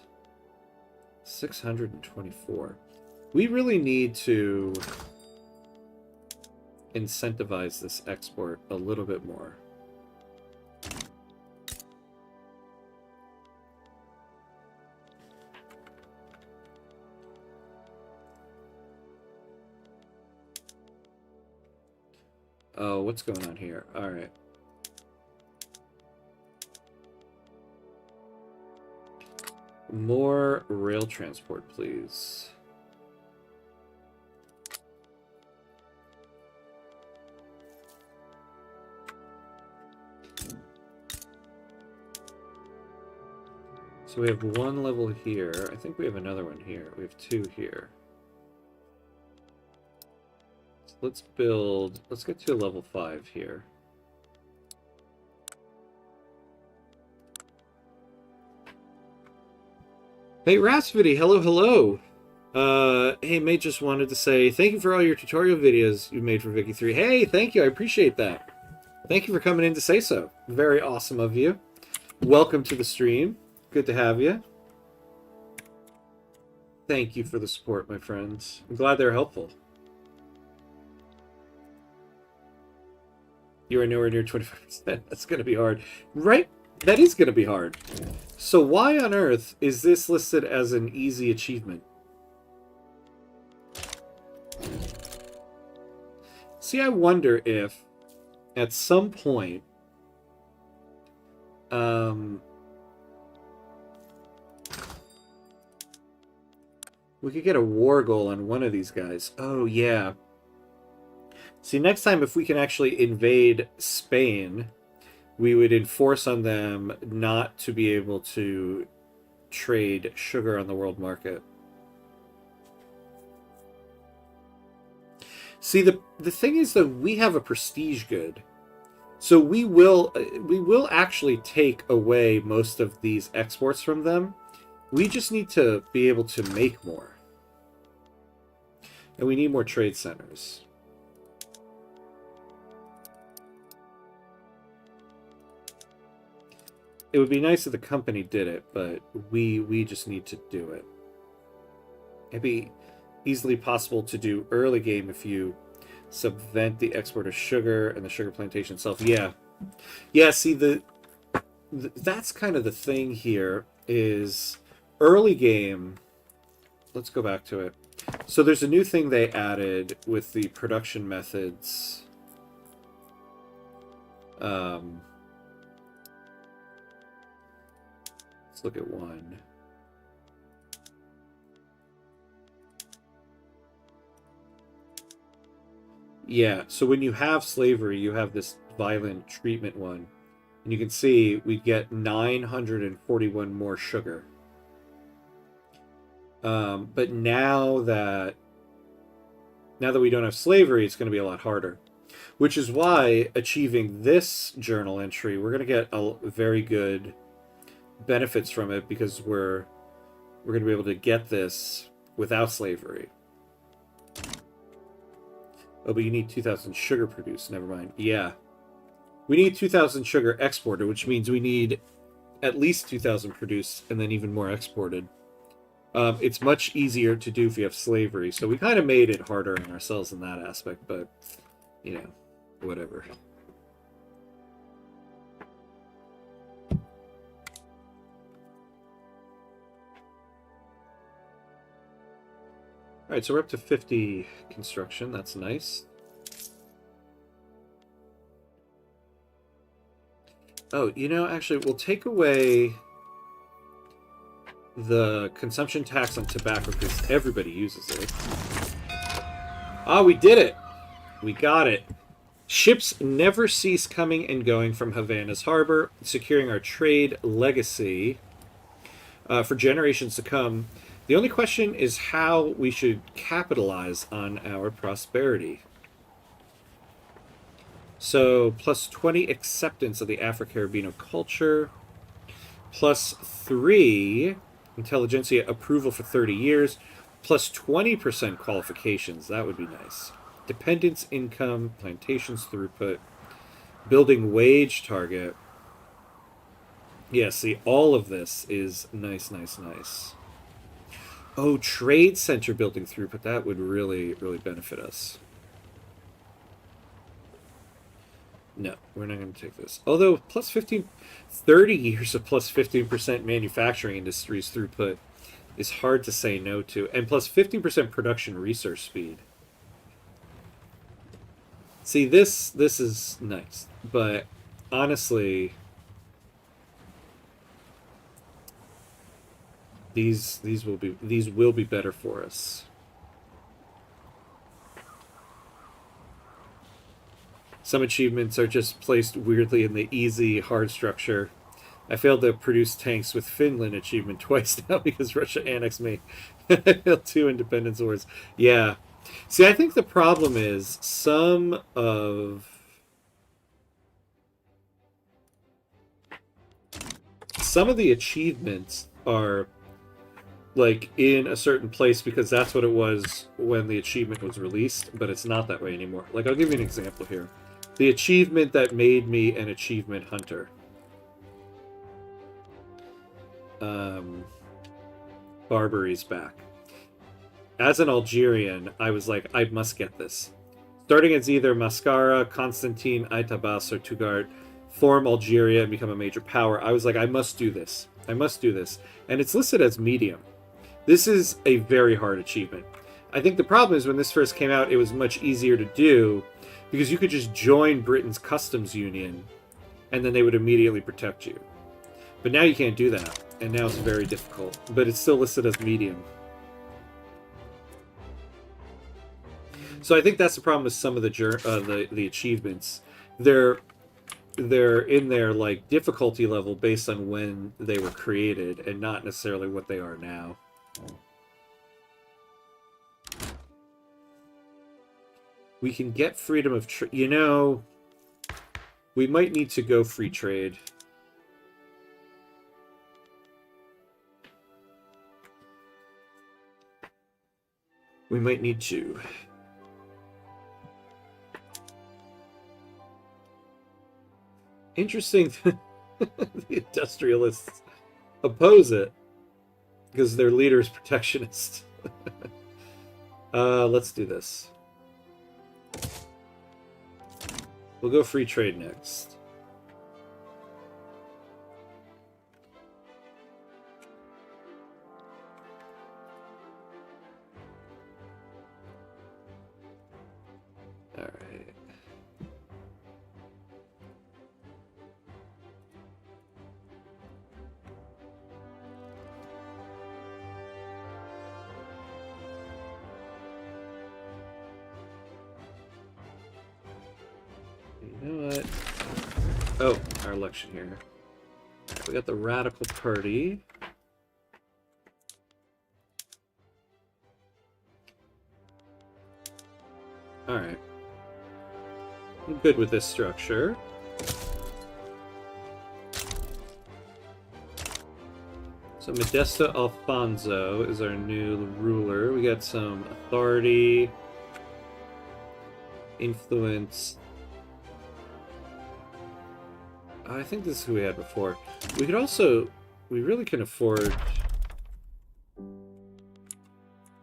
624. We really need to incentivize this export a little bit more. Oh, what's going on here? All right. More rail transport, please. So we have one level here. I think we have another one here. We have two here. So let's build... Let's get to a level 5 here. Hey, Rasvity, hello, hello. Hey, mate, just wanted to say thank you for all your tutorial videos you made for Vicky 3. Hey, thank you, I appreciate that. Thank you for coming in to say so. Very awesome of you. Welcome to the stream. Good to have you. Thank you for the support, my friends. I'm glad they're helpful. You are nowhere near 25%. That's going to be hard. Right? That is going to be hard. So why on earth is this listed as an easy achievement? See, I wonder if at some point we could get a war goal on one of these guys. Oh, yeah. See, next time if we can actually invade Spain, we would enforce on them not to be able to trade sugar on the world market. See, the thing is that we have a prestige good. So we will actually take away most of these exports from them. We just need to be able to make more. And we need more trade centers. It would be nice if the company did it, but we just need to do it. It'd be easily possible to do early game if you subvent the export of sugar and the sugar plantation itself. Yeah. Yeah, see, that's kind of the thing here is early game. Let's go back to it. So there's a new thing they added with the production methods. Let's look at one. Yeah, so when you have slavery, you have this violent treatment one. And you can see we get 941 more sugar. But now that we don't have slavery, it's going to be a lot harder. Which is why achieving this journal entry, we're going to get a very good benefits from it because we're going to be able to get this without slavery. Oh, but you need 2,000 sugar produced. Never mind. Yeah. We need 2,000 sugar exported, which means we need at least 2,000 produced and then even more exported. It's much easier to do if you have slavery, so we kind of made it harder on ourselves in that aspect, but, you know, whatever. Alright, so we're up to 50 construction. That's nice. Oh, you know, actually, we'll take away... the consumption tax on tobacco because everybody uses it. Ah, we did it! We got it. Ships never cease coming and going from Havana's harbor, securing our trade legacy for generations to come. The only question is how we should capitalize on our prosperity. So, plus 20 acceptance of the Afro-Caribbean culture, plus 3 intelligentsia approval for 30 years, plus 20% qualifications. That would be nice. Dependence income, plantations throughput, building wage target. Yeah, see, all of this is nice, nice, nice. Oh, trade center building throughput. That would really, really benefit us. No, we're not going to take this. Although, plus 15, 30 years of plus 15% manufacturing industries throughput is hard to say no to. And plus 15% production research speed. See, this is nice. But, honestly, these will be better for us. Some achievements are just placed weirdly in the easy, hard structure. I failed to produce tanks with Finland achievement twice now because Russia annexed me. I failed 2 independence wars. Yeah. See, I think the problem is some of the achievements are like in a certain place because that's what it was when the achievement was released, but it's not that way anymore. Like, I'll give you an example here. The achievement that made me an achievement hunter. Barbari's back. As an Algerian, I was like, I must get this. Starting as either Mascara, Constantine, Aitabas, or Tugart, form Algeria and become a major power. I was like, I must do this. I must do this. And it's listed as medium. This is a very hard achievement. I think the problem is when this first came out, it was much easier to do because you could just join Britain's customs union and then they would immediately protect you. But now you can't do that, and now it's very difficult. But it's still listed as medium. So I think that's the problem with some of the achievements. They're in their like difficulty level based on when they were created and not necessarily what they are now. We can get freedom of trade. You know, we might need to go free trade. We might need to. Interesting. The industrialists oppose it because their leader is protectionist. Let's do this. We'll go free trade next. All right. You know what? Oh, our election here. Right, we got the Radical Party. Alright. I'm good with this structure. So Modesta Alfonso is our new ruler. We got some authority, influence. I think this is who we had before. We could also... We really can afford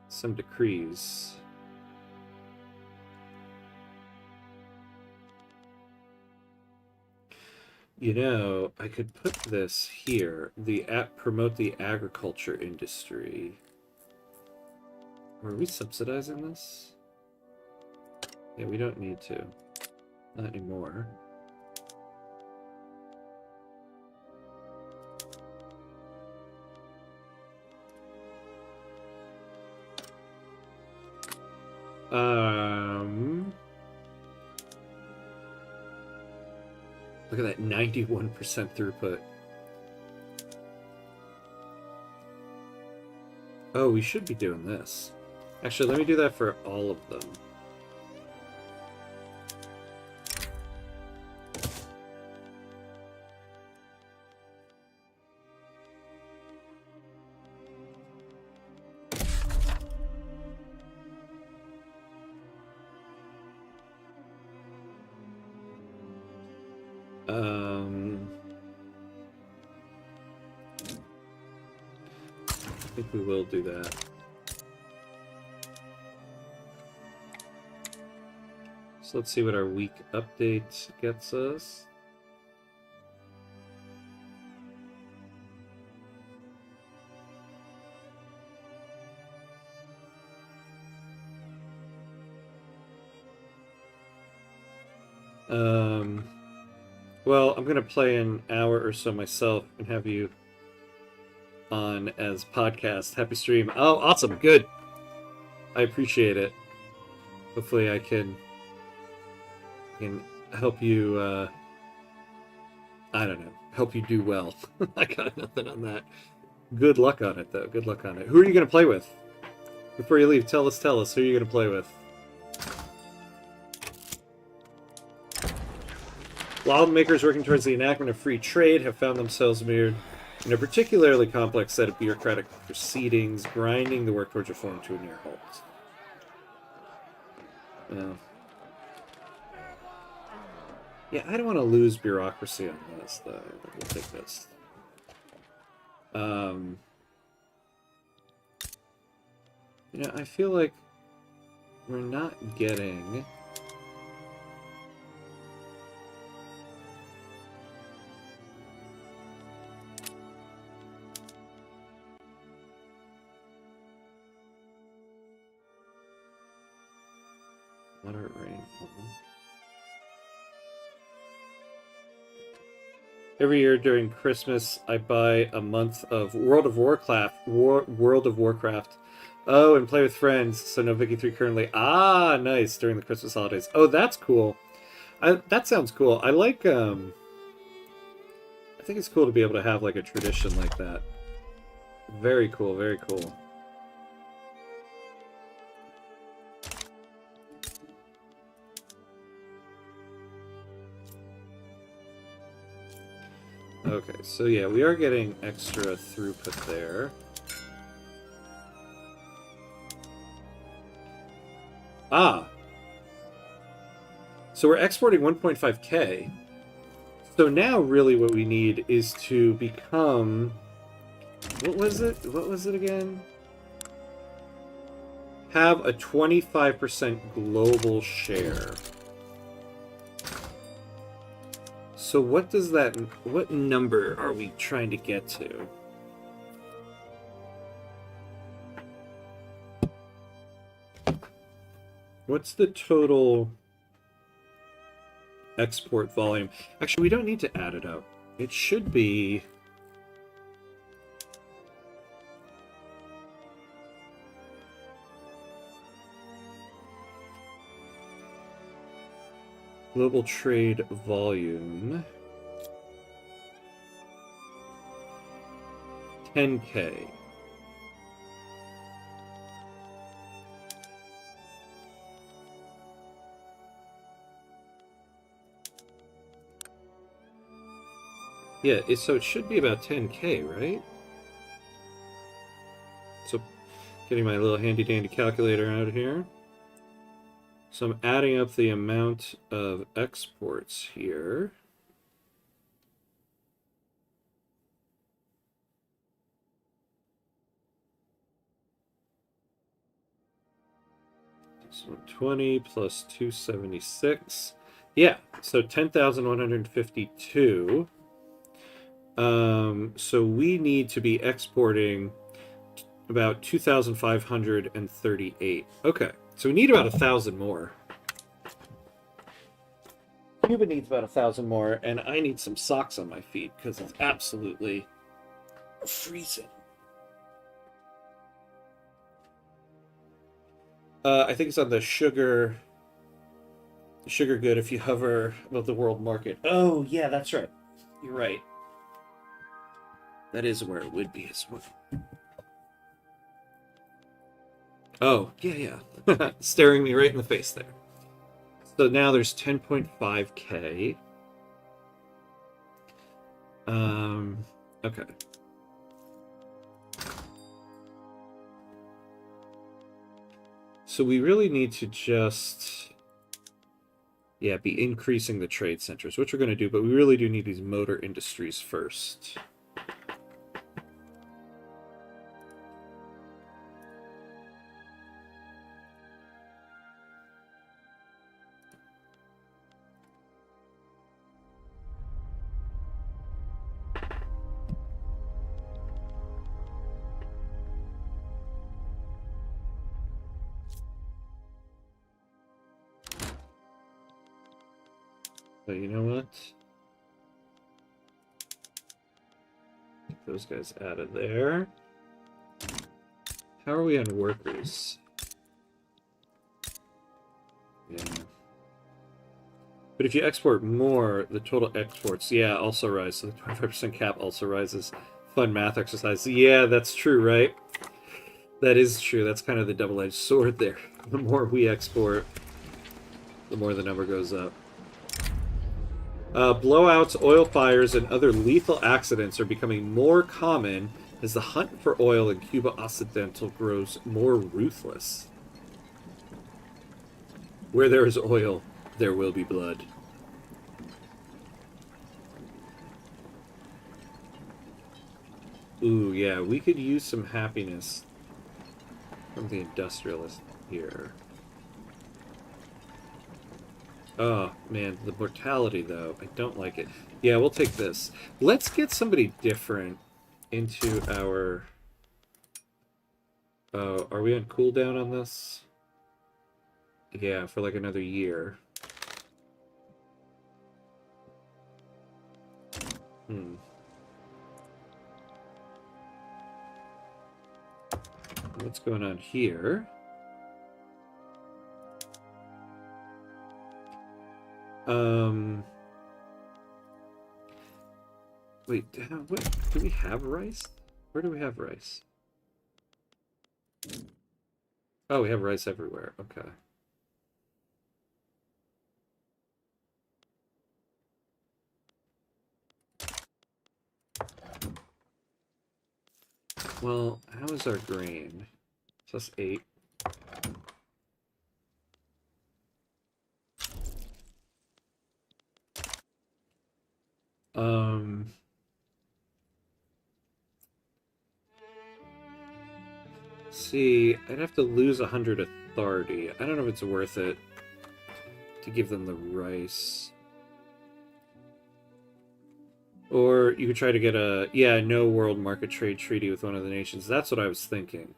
some decrees. You know, I could put this here. Promote the agriculture industry. Are we subsidizing this? Yeah, we don't need to. Not anymore. Look at that 91% throughput. Oh, we should be doing this. Actually, let me do that for all of them. I think we will do that. So let's see what our week update gets us. Well, I'm gonna play an hour or so myself and have you on as podcast. Happy stream. Oh, awesome. Good. I appreciate it. Hopefully I can help you, I don't know, help you do well. I got nothing on that. Good luck on it, though. Good luck on it. Who are you going to play with? Before you leave, tell us, who are you going to play with? Lawmakers working towards the enactment of free trade have found themselves mirrored in a particularly complex set of bureaucratic proceedings, grinding the work towards reform to a near halt. Yeah, I don't want to lose bureaucracy on this, though. We'll take this. You know, I feel like we're not getting... Moderate rainfall. Every year during Christmas, I buy a month of World of Warcraft. Oh, and play with friends. So no Vicky 3 currently. Ah, nice. During the Christmas holidays. Oh, that's cool. That sounds cool. I like, I think it's cool to be able to have, like, a tradition like that. Very cool, very cool. Okay, so yeah, we are getting extra throughput there. Ah! So we're exporting 1.5K. So now really what we need is to become... What was it? What was it again? Have a 25% global share. So what does that... What number are we trying to get to? What's the total export volume? Actually, we don't need to add it up. It should be... Global trade volume. 10K. Yeah, so it should be about 10K, right? So, getting my little handy-dandy calculator out here. So I'm adding up the amount of exports here. So 20 plus 276. Yeah, so 10,152. So we need to be exporting about 2,538. Okay, so we need about 1,000 more. Cuba needs about 1,000 more, and I need some socks on my feet because it's absolutely freezing. I think it's on the sugar good if you hover above the world market. Oh, yeah, that's right. You're right. That is where it would be as well. Oh, yeah, yeah. Staring me right in the face there. So now there's 10.5K. Okay. So we really need to just, yeah, be increasing the trade centers, which we're going to do, but we really do need these motor industries first. So you know what? Get those guys out of there. How are we on workers? Yeah. But if you export more, the total exports, yeah, also rise. So the 25% cap also rises. Fun math exercise. Yeah, that's true, right? That is true. That's kind of the double-edged sword there. The more we export, the more the number goes up. Blowouts, oil fires, and other lethal accidents are becoming more common as the hunt for oil in Cuba Occidental grows more ruthless. Where there is oil, there will be blood. Ooh, yeah, we could use some happiness from the industrialist here. Oh, man, the mortality, though. I don't like it. Yeah, we'll take this. Let's get somebody different into our... Oh, are we on cooldown on this? Yeah, for like another year. What's going on here? Wait, what? Do we have rice? Where do we have rice? Oh, we have rice everywhere. Okay. Well, how is our grain? Plus 8. See, I'd have to lose 100 authority. I don't know if it's worth it to give them the rice. Or you could try to get a, yeah, no world market trade treaty with one of the nations. That's what I was thinking.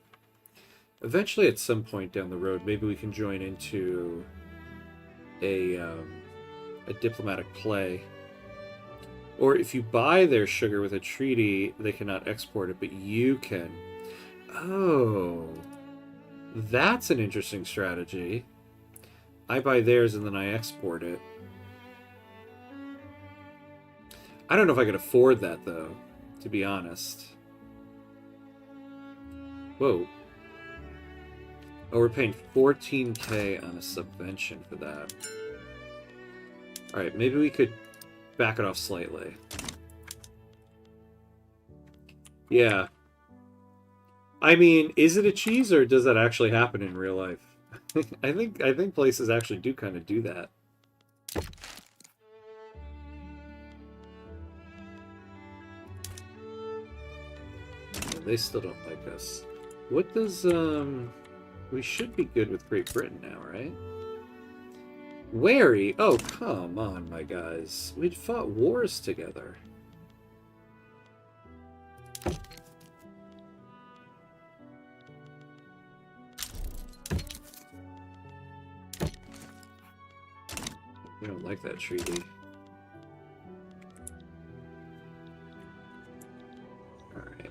Eventually, at some point down the road, maybe we can join into a diplomatic play. Or if you buy their sugar with a treaty, they cannot export it, but you can. Oh, that's an interesting strategy. I buy theirs and then I export it. I don't know if I could afford that, though, to be honest. Whoa. Oh, we're paying 14K on a subvention for that. Alright, maybe we could back it off slightly. Yeah. I mean, is it a cheese or does that actually happen in real life? I think places actually do kind of do that. Yeah, they still don't like us. What does we should be good with Great Britain now, right? Wary? Oh, come on, my guys. We'd fought wars together. We don't like that treaty. Alright.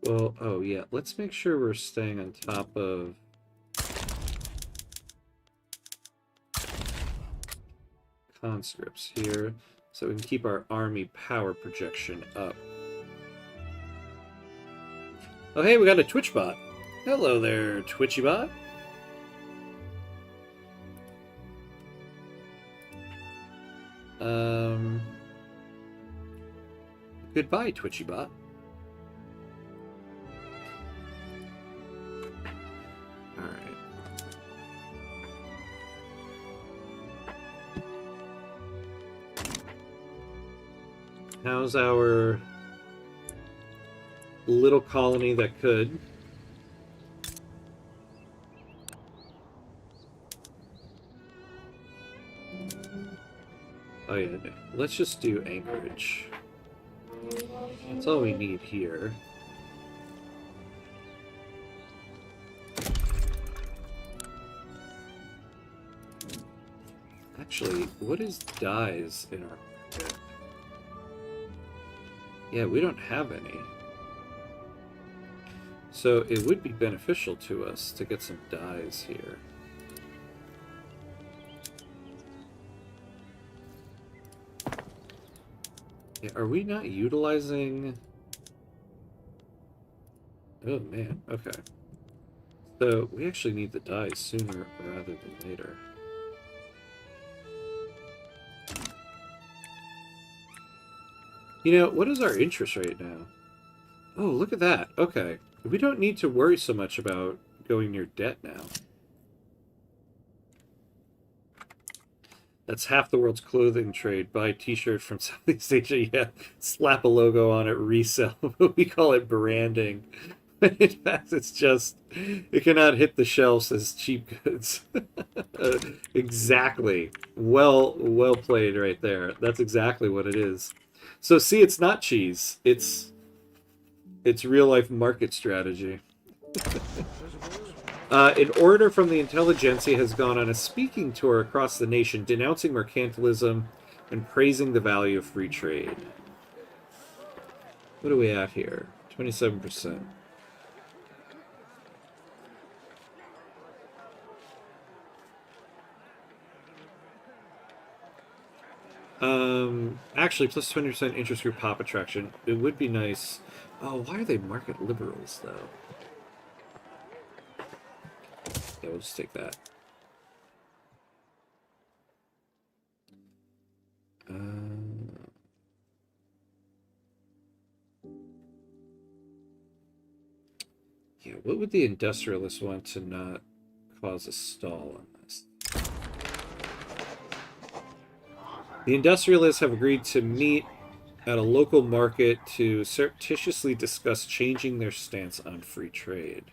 Well, oh yeah, let's make sure we're staying on top of conscripts here, so we can keep our army power projection up. Oh hey, we got a Twitch bot. Hello there, Twitchy bot. Goodbye, Twitchy bot. Alright. How's our little colony that could? Oh yeah, let's just do Anchorage. That's all we need here. Actually, what is dyes in our market? Yeah, we don't have any. So it would be beneficial to us to get some dyes here. Yeah, are we not utilizing... Oh man, okay. So we actually need the dyes sooner rather than later. You know, what is our interest rate now? Oh, look at that. Okay. We don't need to worry so much about going near debt now. That's half the world's clothing trade. Buy a t-shirt from Southeast Asia, yeah. Slap a logo on it, resell. We call it branding. But in fact, it's just, it cannot hit the shelves as cheap goods. Exactly. Well played right there. That's exactly what it is. So see, it's not cheese. It's real-life market strategy. An orator from the intelligentsia has gone on a speaking tour across the nation, denouncing mercantilism and praising the value of free trade. What are we at here? 27%. Actually, plus 20% interest group pop attraction. It would be nice. Oh, why are they market liberals, though? Yeah, we'll just take that. Yeah, what would the industrialists want to not cause a stall on this? The industrialists have agreed to meet at a local market to surreptitiously discuss changing their stance on free trade.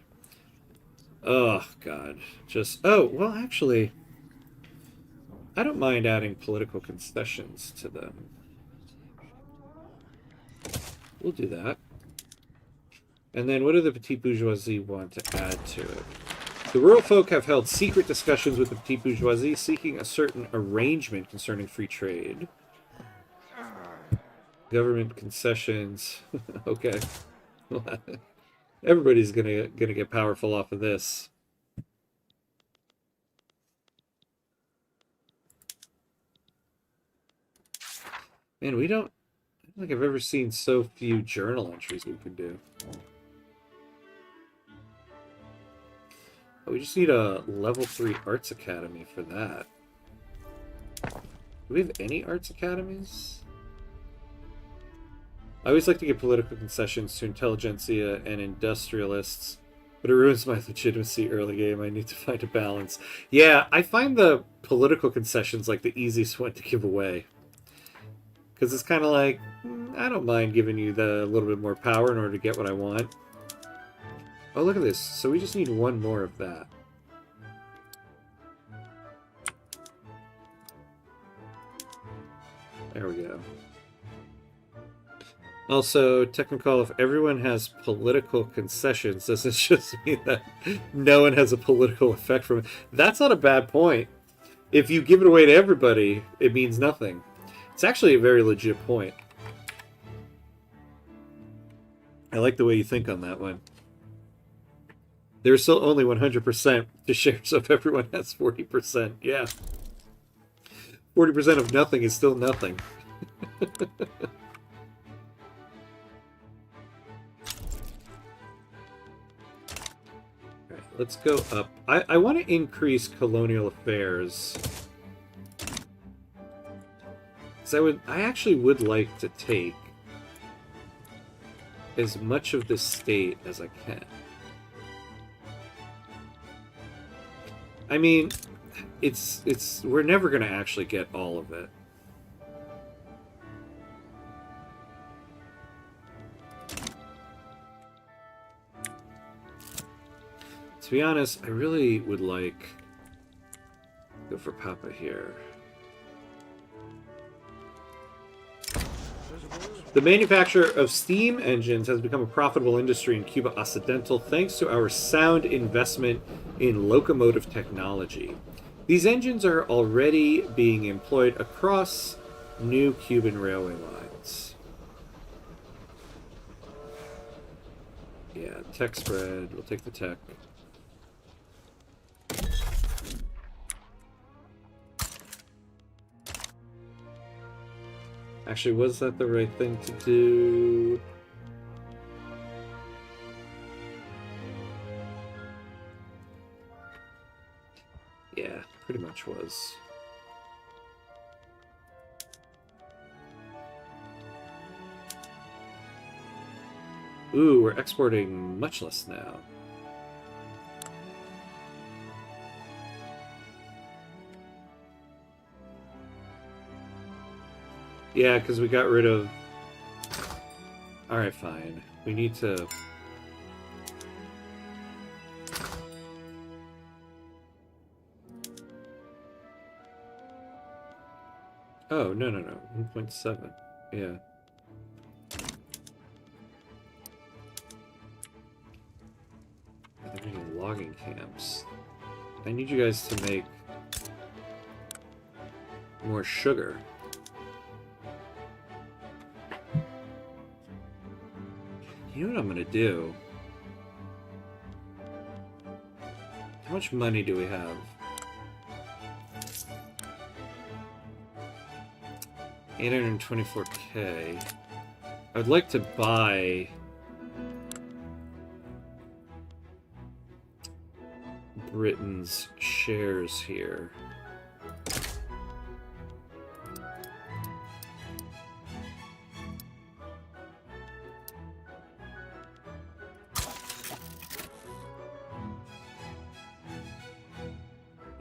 Oh, God. Just... Oh, well, actually... I don't mind adding political concessions to them. We'll do that. And then what do the petit bourgeoisie want to add to it? The rural folk have held secret discussions with the petit bourgeoisie, seeking a certain arrangement concerning free trade. Government concessions. Okay. Everybody's gonna get powerful off of this. Man, I don't think I've ever seen so few journal entries we can do. Oh, we just need a level 3 arts academy for that. Do we have any arts academies? I always like to give political concessions to intelligentsia and industrialists, but it ruins my legitimacy early game. I need to find a balance. Yeah, I find the political concessions like the easiest one to give away. Because it's kind of like, I don't mind giving you the little bit more power in order to get what I want. Oh, look at this. So we just need one more of that. There we go. Also, technical, if everyone has political concessions, does it just mean that no one has a political effect from it? That's not a bad point. If you give it away to everybody, it means nothing. It's actually a very legit point. I like the way you think on that one. There's still only 100% to share, so if everyone has 40%, yeah. 40% of nothing is still nothing. Alright, let's go up. I want to increase colonial affairs. Because I actually would like to take as much of this state as I can. I mean, we're never going to actually get all of it. To be honest, I really would like go for Papa here. The manufacture of steam engines has become a profitable industry in Cuba Occidental thanks to our sound investment in locomotive technology. These engines are already being employed across new Cuban railway lines. Yeah, tech spread. We'll take the tech. Actually, was that the right thing to do? Yeah, pretty much was. Ooh, we're exporting much less now. Yeah, because we got rid of... Alright, fine. We need to... Oh, no. 1.7. Yeah. They're making logging camps. I need you guys to make more sugar. You know what I'm gonna do? How much money do we have? 824k. I would like to buy Britain's shares here.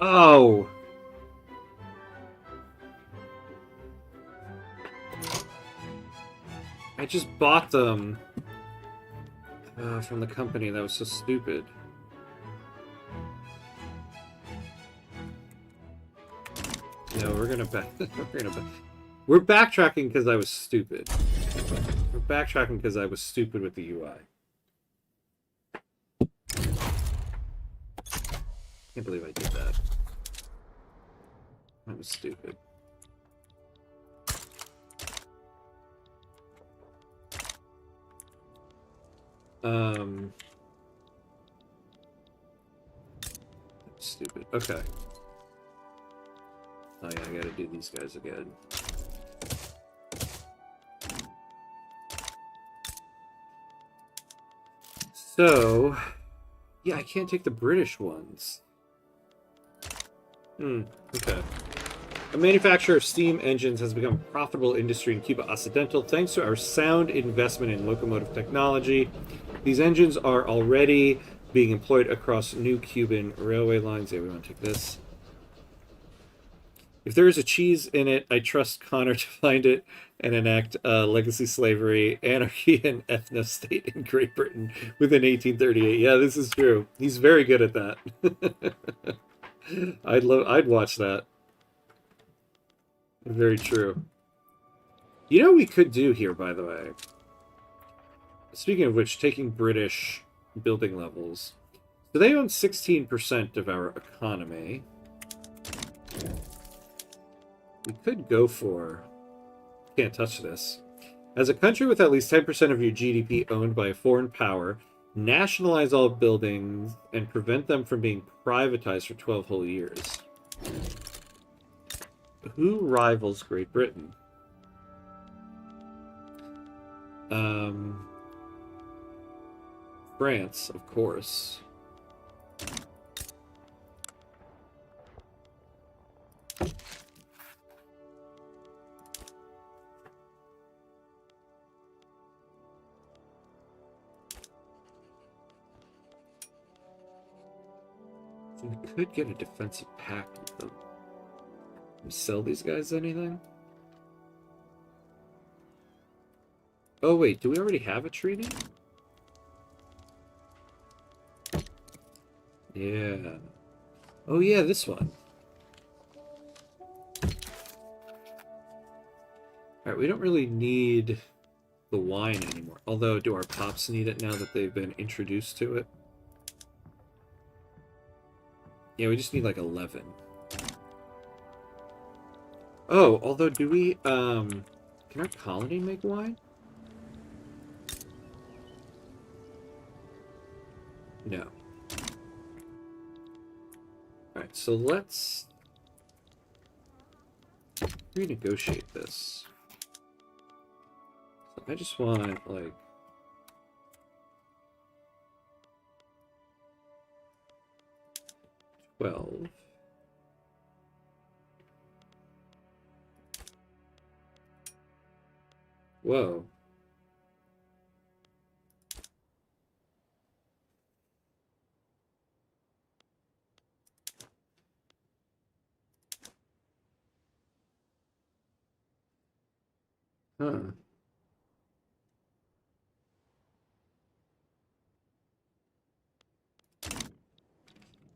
Oh! I just bought them from the company. That was so stupid. No, we're gonna back. We're backtracking because I was stupid. We're backtracking because I was stupid with the UI. Can't believe I did that. That was stupid. Stupid. Okay. Oh yeah, I gotta do these guys again. So, yeah, I can't take the British ones. Okay. A manufacturer of steam engines has become a profitable industry in Cuba Occidental thanks to our sound investment in locomotive technology. These engines are already being employed across new Cuban railway lines. Yeah, we want to take this. If there is a cheese in it, I trust Connor to find it and enact legacy slavery, anarchy, and ethno-state in Great Britain within 1838. Yeah, this is true. He's very good at that. I'd watch that. Very true. You know what we could do here, by the way? Speaking of which, taking British building levels. So they own 16% of our economy. We could go for... Can't touch this. As a country with at least 10% of your GDP owned by a foreign power, nationalize all buildings and prevent them from being privatized for 12 whole years. Who rivals Great Britain? France, of course. So we could get a defensive pact with them. Sell these guys anything? Oh wait, do we already have a treaty? Yeah. Oh yeah, this one. Alright, we don't really need the wine anymore. Although, do our pops need it now that they've been introduced to it? Yeah, we just need like 11. Oh, although do we, can our colony make wine? No. Alright, so let's renegotiate this. So I just want, like, $12. Whoa. Huh.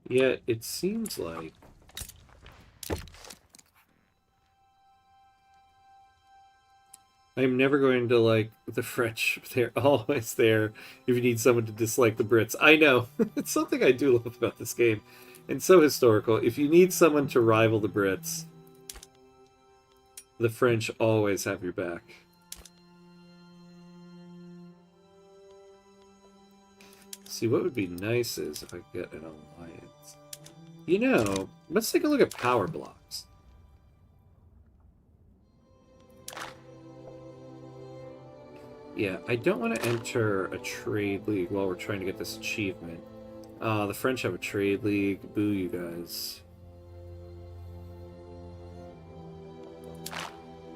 Yeah, it seems like I'm never going to like the French. They're always there if you need someone to dislike the Brits. I know. It's something I do love about this game. And so historical. If you need someone to rival the Brits, the French always have your back. See, what would be nice is if I get an alliance. You know, let's take a look at power blocks. Yeah, I don't want to enter a trade league while we're trying to get this achievement. The French have a trade league. Boo, you guys.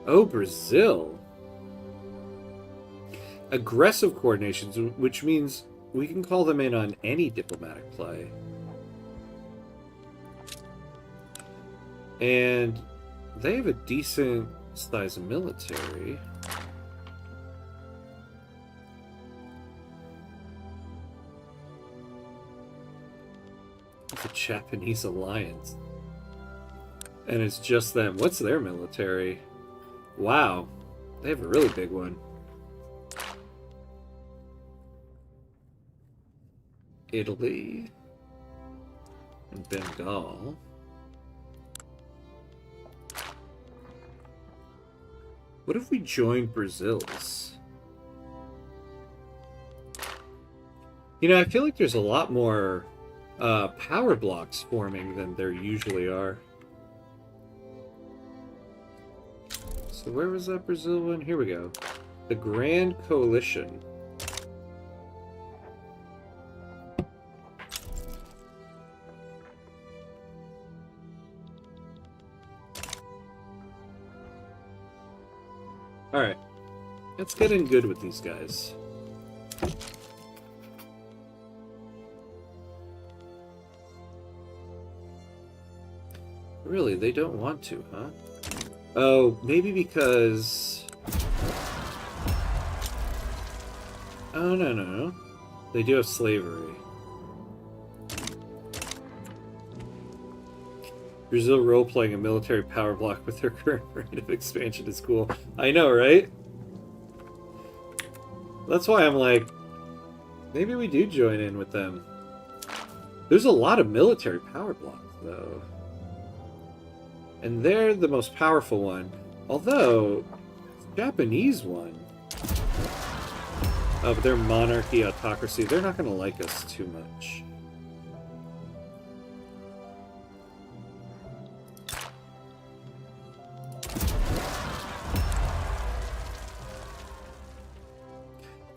Oh, Brazil. Aggressive coordinations, which means we can call them in on any diplomatic play. And they have a decent size military. It's a Japanese alliance. And it's just them. What's their military? Wow. They have a really big one. Italy. And Bengal. What if we joined Brazil's? You know, I feel like there's a lot more power blocks forming than there usually are. So where was that Brazil one? Here we go. The Grand Coalition. Alright. Let's get in good with these guys. Really, they don't want to, huh? Oh, maybe because... Oh, no. They do have slavery. Brazil role-playing a military power block with their current rate of expansion is cool. I know, right? That's why I'm like, maybe we do join in with them. There's a lot of military power blocks, though. And they're the most powerful one. Although, the Japanese one Oh, but they're monarchy, autocracy. They're not going to like us too much.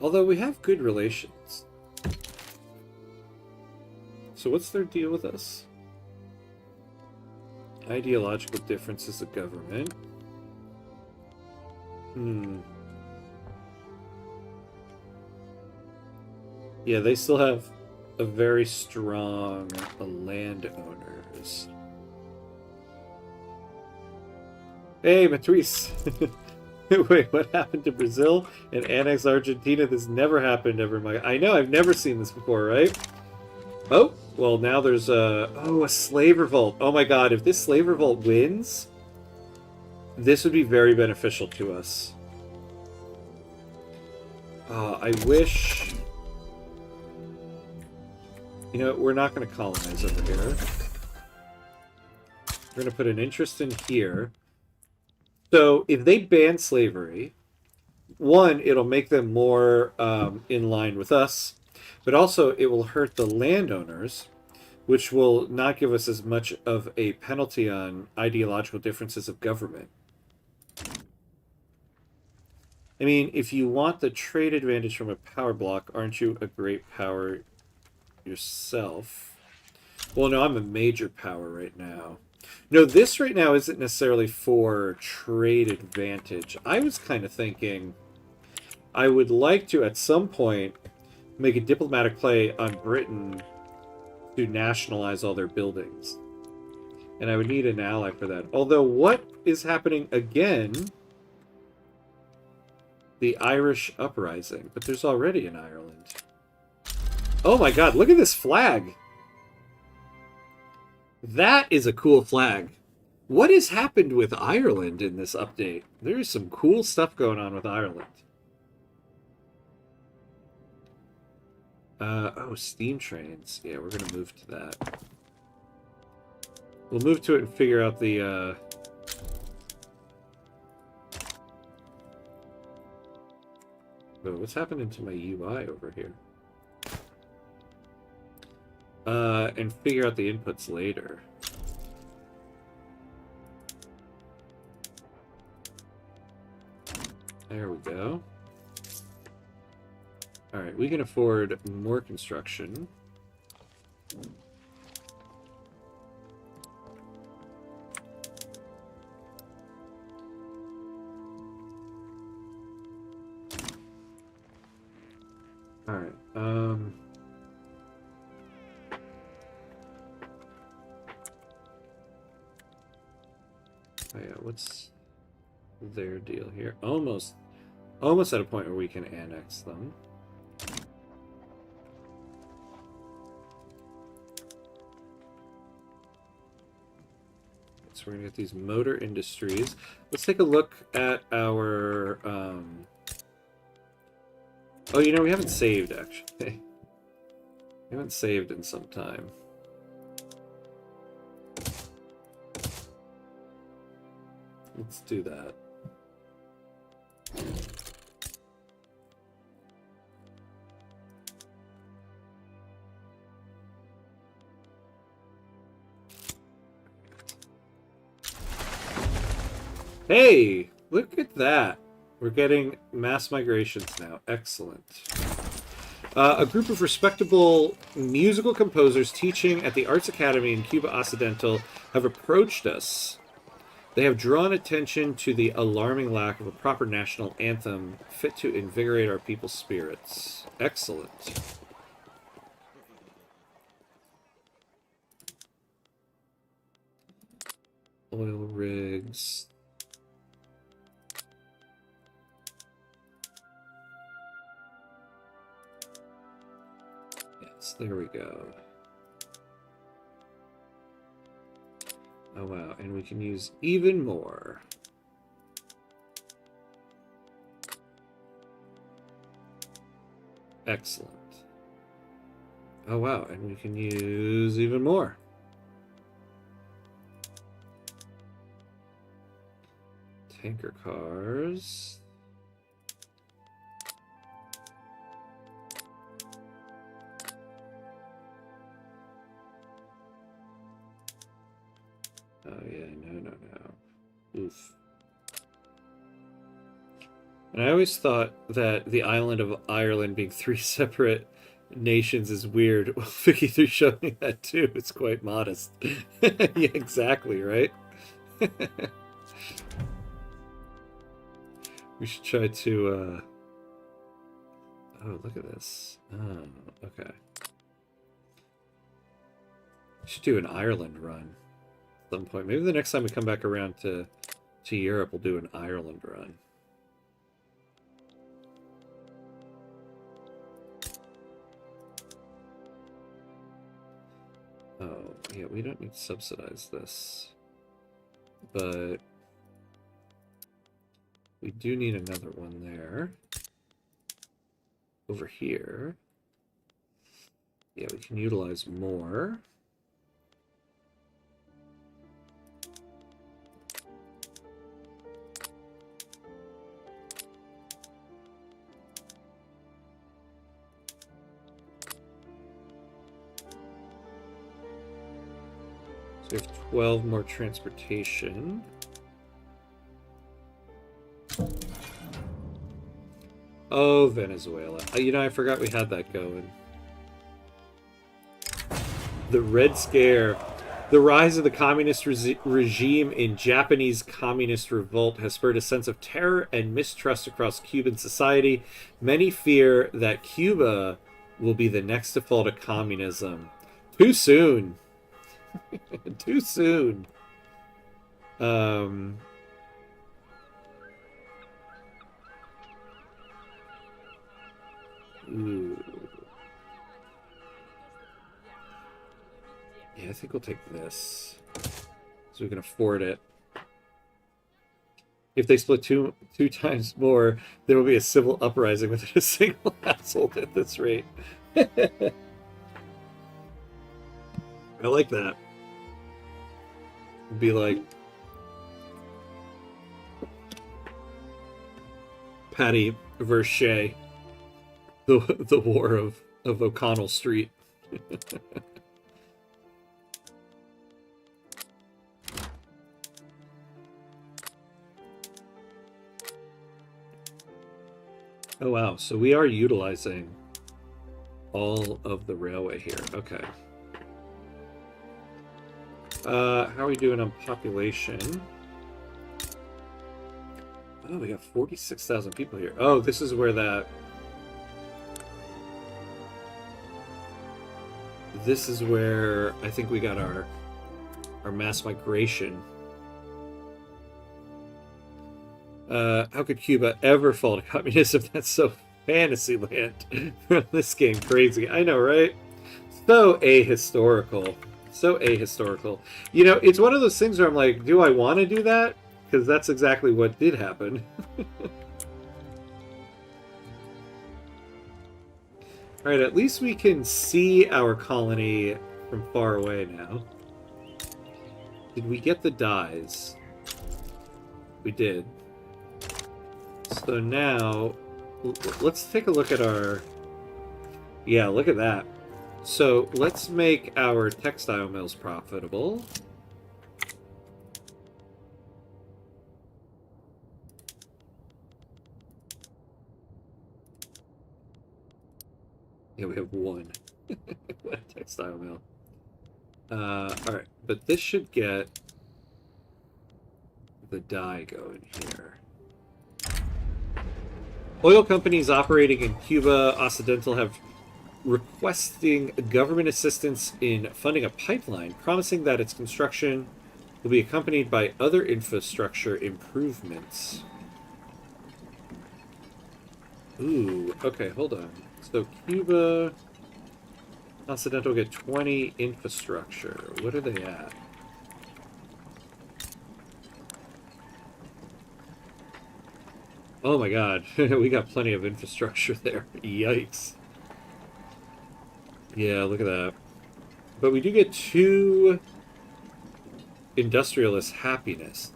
Although we have good relations. So what's their deal with us? Ideological differences of government. Yeah, they still have a very strong landowners. Hey, Matrice! Wait, what happened to Brazil and annexed Argentina? This never happened ever in my... I know, I've never seen this before, right? Oh, well now there's a... Oh, a slave revolt. Oh my god, if this slave revolt wins, this would be very beneficial to us. I wish... You know, we're not going to colonize over here. We're going to put an interest in here. So, if they ban slavery, one, it'll make them more in line with us, but also it will hurt the landowners, which will not give us as much of a penalty on ideological differences of government. I mean, if you want the trade advantage from a power block, aren't you a great power yourself? Well, no, I'm a major power right now. No, this right now isn't necessarily for trade advantage. I was kind of thinking I would like to, at some point, make a diplomatic play on Britain to nationalize all their buildings. And I would need an ally for that. Although, what is happening again? The Irish uprising. But there's already an Ireland. Oh my god, look at this flag! That is a cool flag. What has happened with Ireland in this update? There is some cool stuff going on with Ireland. Oh, steam trains. Yeah, we're going to move to that. We'll move to it and figure out the... Oh, what's happening to my UI over here? And figure out the inputs later. There we go. Alright, we can afford more construction. Alright, oh yeah, what's their deal here? Almost at a point where we can annex them. So we're gonna get these motor industries. Let's take a look at our oh, you know, we haven't saved actually. We haven't saved in some time. Let's do that. Hey, look at that. We're getting mass migrations now. Excellent. A group of respectable musical composers teaching at the Arts Academy in Cuba Occidental have approached us. They have drawn attention to the alarming lack of a proper national anthem fit to invigorate our people's spirits. Excellent. Oil rigs. Yes, there we go. Oh wow, and we can use even more. Excellent. Oh wow, and we can use even more. Tanker cars. yeah, no. Oof. And I always thought that the island of Ireland being 3 separate nations is weird. Well, 53 showed me that too. It's quite modest. Yeah, exactly, right? We should try to, oh, look at this. Oh, okay. We should do an Ireland run at some point. Maybe the next time we come back around to Europe, we'll do an Ireland run. Oh, yeah, we don't need to subsidize this. But we do need another one there. Over here. Yeah, we can utilize more. So we have 12 more transportation. Oh, Venezuela. You know, I forgot we had that going. The Red Scare. The rise of the communist regime in Japanese communist revolt has spurred a sense of terror and mistrust across Cuban society. Many fear that Cuba will be the next to fall to communism. Too soon. Too soon. Ooh. Yeah, I think we'll take this. So we can afford it. If they split two times more, there will be a civil uprising within a single household at this rate. I like that. It'd be like Patty versus Shay. The war of O'Connell Street. Oh wow, so we are utilizing all of the railway here. Okay. How are we doing on population? Oh, we got 46,000 people here. Oh, this is where that... This is where I think we got our mass migration. How could Cuba ever fall to communism? That's so fantasy land. This game crazy. I know, right? So ahistorical. So ahistorical. You know, it's one of those things where I'm like, do I want to do that? Because that's exactly what did happen. Alright, at least we can see our colony from far away now. Did we get the dyes? We did. So now, let's take a look at our... Yeah, look at that. So let's make our textile mills profitable. Yeah, we have one. One textile mill. Alright, but this should get the dye going here. Oil companies operating in Cuba Occidental have requesting government assistance in funding a pipeline, promising that its construction will be accompanied by other infrastructure improvements. Ooh, okay, hold on. So Cuba Occidental get 20 infrastructure. What are they at? Oh my god, we got plenty of infrastructure there. Yikes. Yeah, look at that. But we do get 2 industrialist happiness.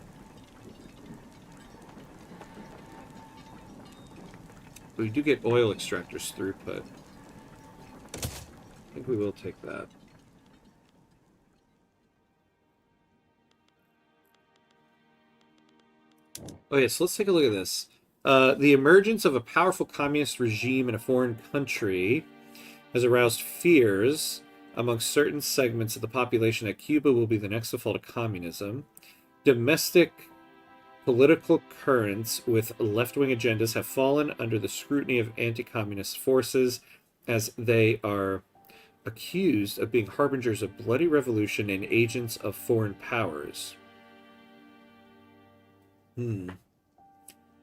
But we do get oil extractors throughput. I think we will take that. Okay, so let's take a look at this. The emergence of a powerful communist regime in a foreign country has aroused fears amongst certain segments of the population that Cuba will be the next to fall to communism. Domestic political currents with left-wing agendas have fallen under the scrutiny of anti-communist forces as they are accused of being harbingers of bloody revolution and agents of foreign powers.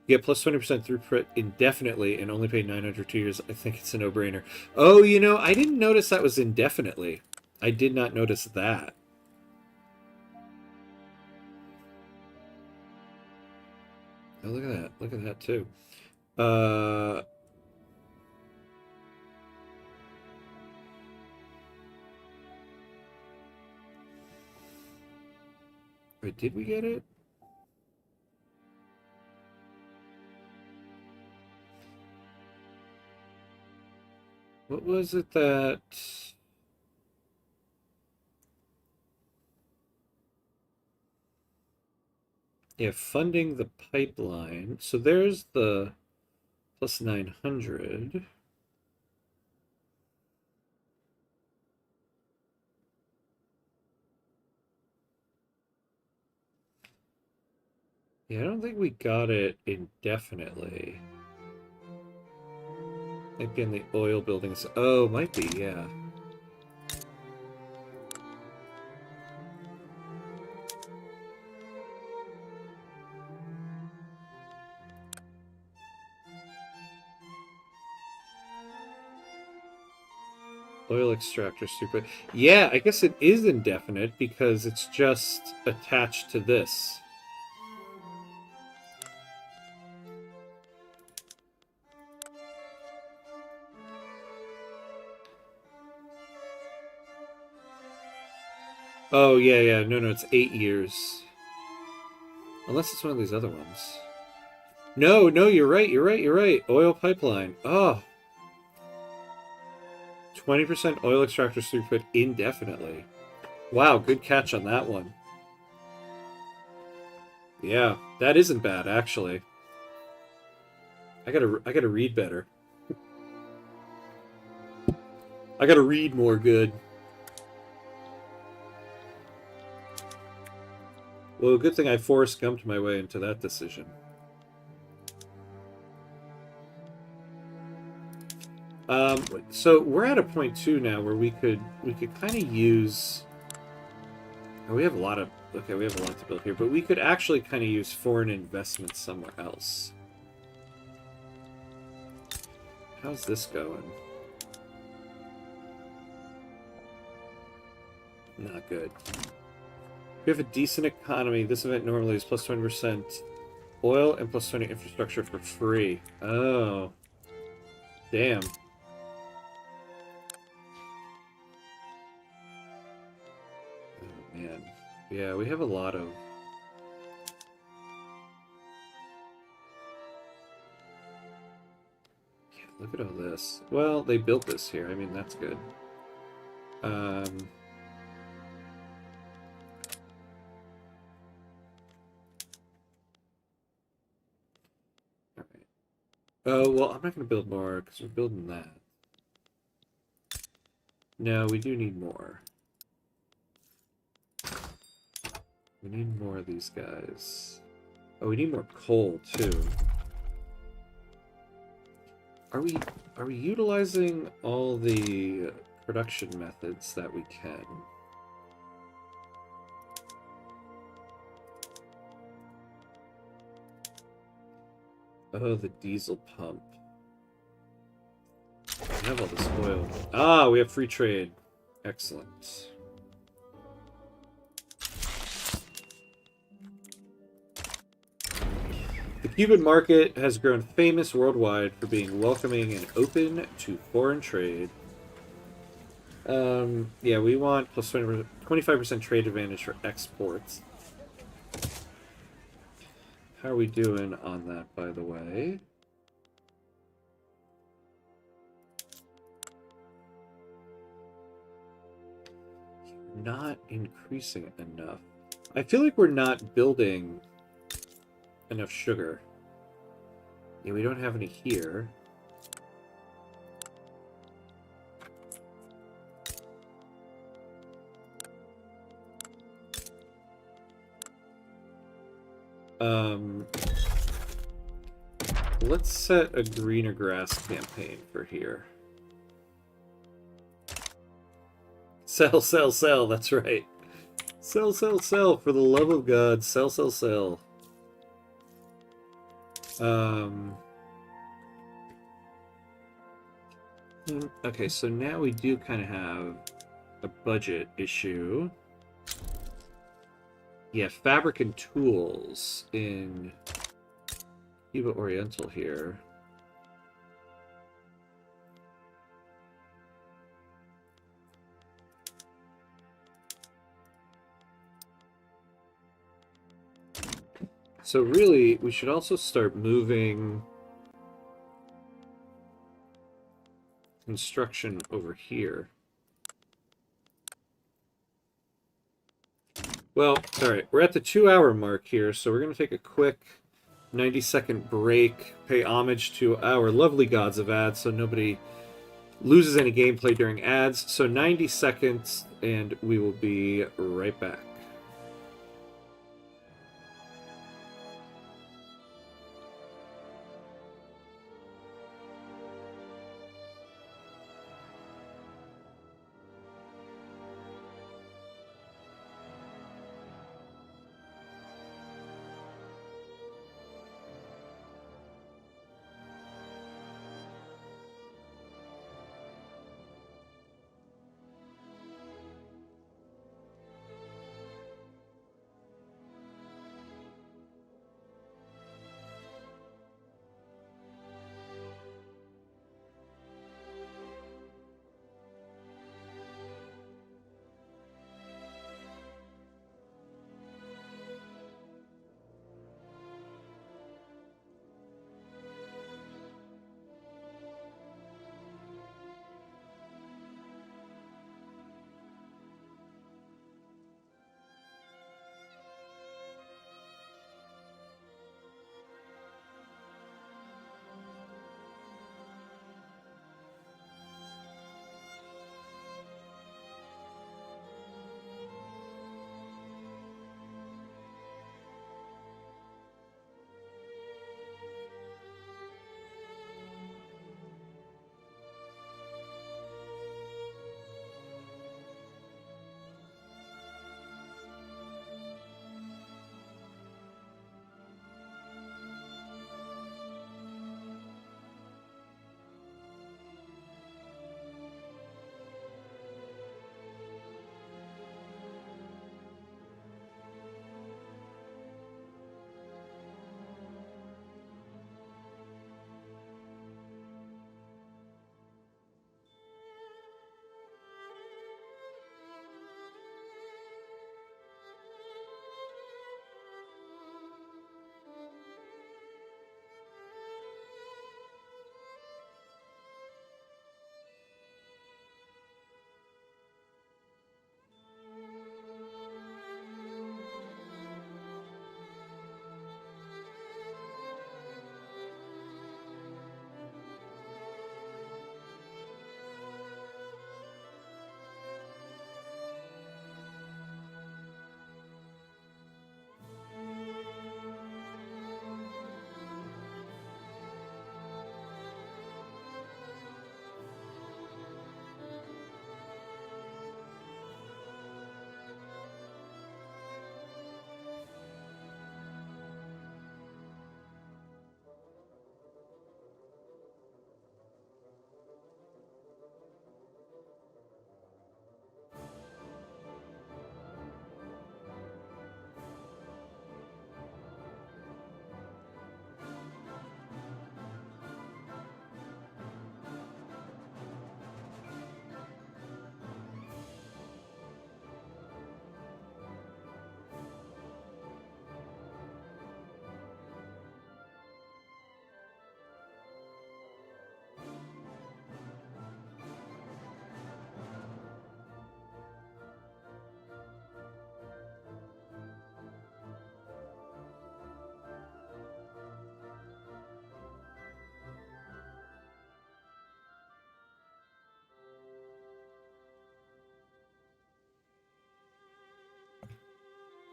Get plus 20% throughput indefinitely and only pay 900 years. I think it's a no-brainer. Oh, you know, I didn't notice that was indefinitely. I did not notice that. Oh, look at that. Look at that, too. Wait, did we get it? What was it that... Yeah, funding the pipeline. So there's the plus 900. Yeah, I don't think we got it indefinitely. Maybe in the oil buildings. Oh, might be, yeah. Oil extractor super. Yeah, I guess it is indefinite because it's just attached to this. Oh, yeah, yeah. No, no, it's 8 years. Unless it's one of these other ones. No, no, you're right, you're right, you're right. Oil pipeline. Oh. 20% oil extractor throughput indefinitely. Wow, good catch on that one. Yeah, that isn't bad, actually. I gotta read better. I gotta read more good. Well, good thing I Forrest Gumped my way into that decision. So we're at a point too now where we could kind of use. Oh, we have a lot of we have a lot to build here, but we could actually kind of use foreign investment somewhere else. How's this going? Not good. We have a decent economy. This event normally is plus 20% oil and plus 20 infrastructure for free. Oh, damn. Oh, man. Yeah, we have a lot of... Yeah, look at all this. Well, they built this here. I mean, that's good. Alright. Oh, well, I'm not going to build more because we're building that. No, we do need more. We need more of these guys. Oh, we need more coal, too. Are we utilizing all the production methods that we can? Oh, the diesel pump. We have all this oil. Ah, we have free trade. Excellent. The Cuban market has grown famous worldwide for being welcoming and open to foreign trade. Yeah, we want plus 25% trade advantage for exports. How are we doing on that, by the way? Not increasing enough. I feel like we're not building enough sugar. Yeah, we don't have any here. Let's set a greener grass campaign for here. Sell, sell, sell, that's right. Sell, sell, sell, for the love of God. Sell, sell, sell. Okay, so now we do kind of have a budget issue. Yeah, fabric and tools in Cuba Oriental here. So really, we should also start moving construction over here. Well, alright, we're at the 2-hour mark here, so we're going to take a quick 90-second break, pay homage to our lovely gods of ads so nobody loses any gameplay during ads. So 90 seconds, and we will be right back.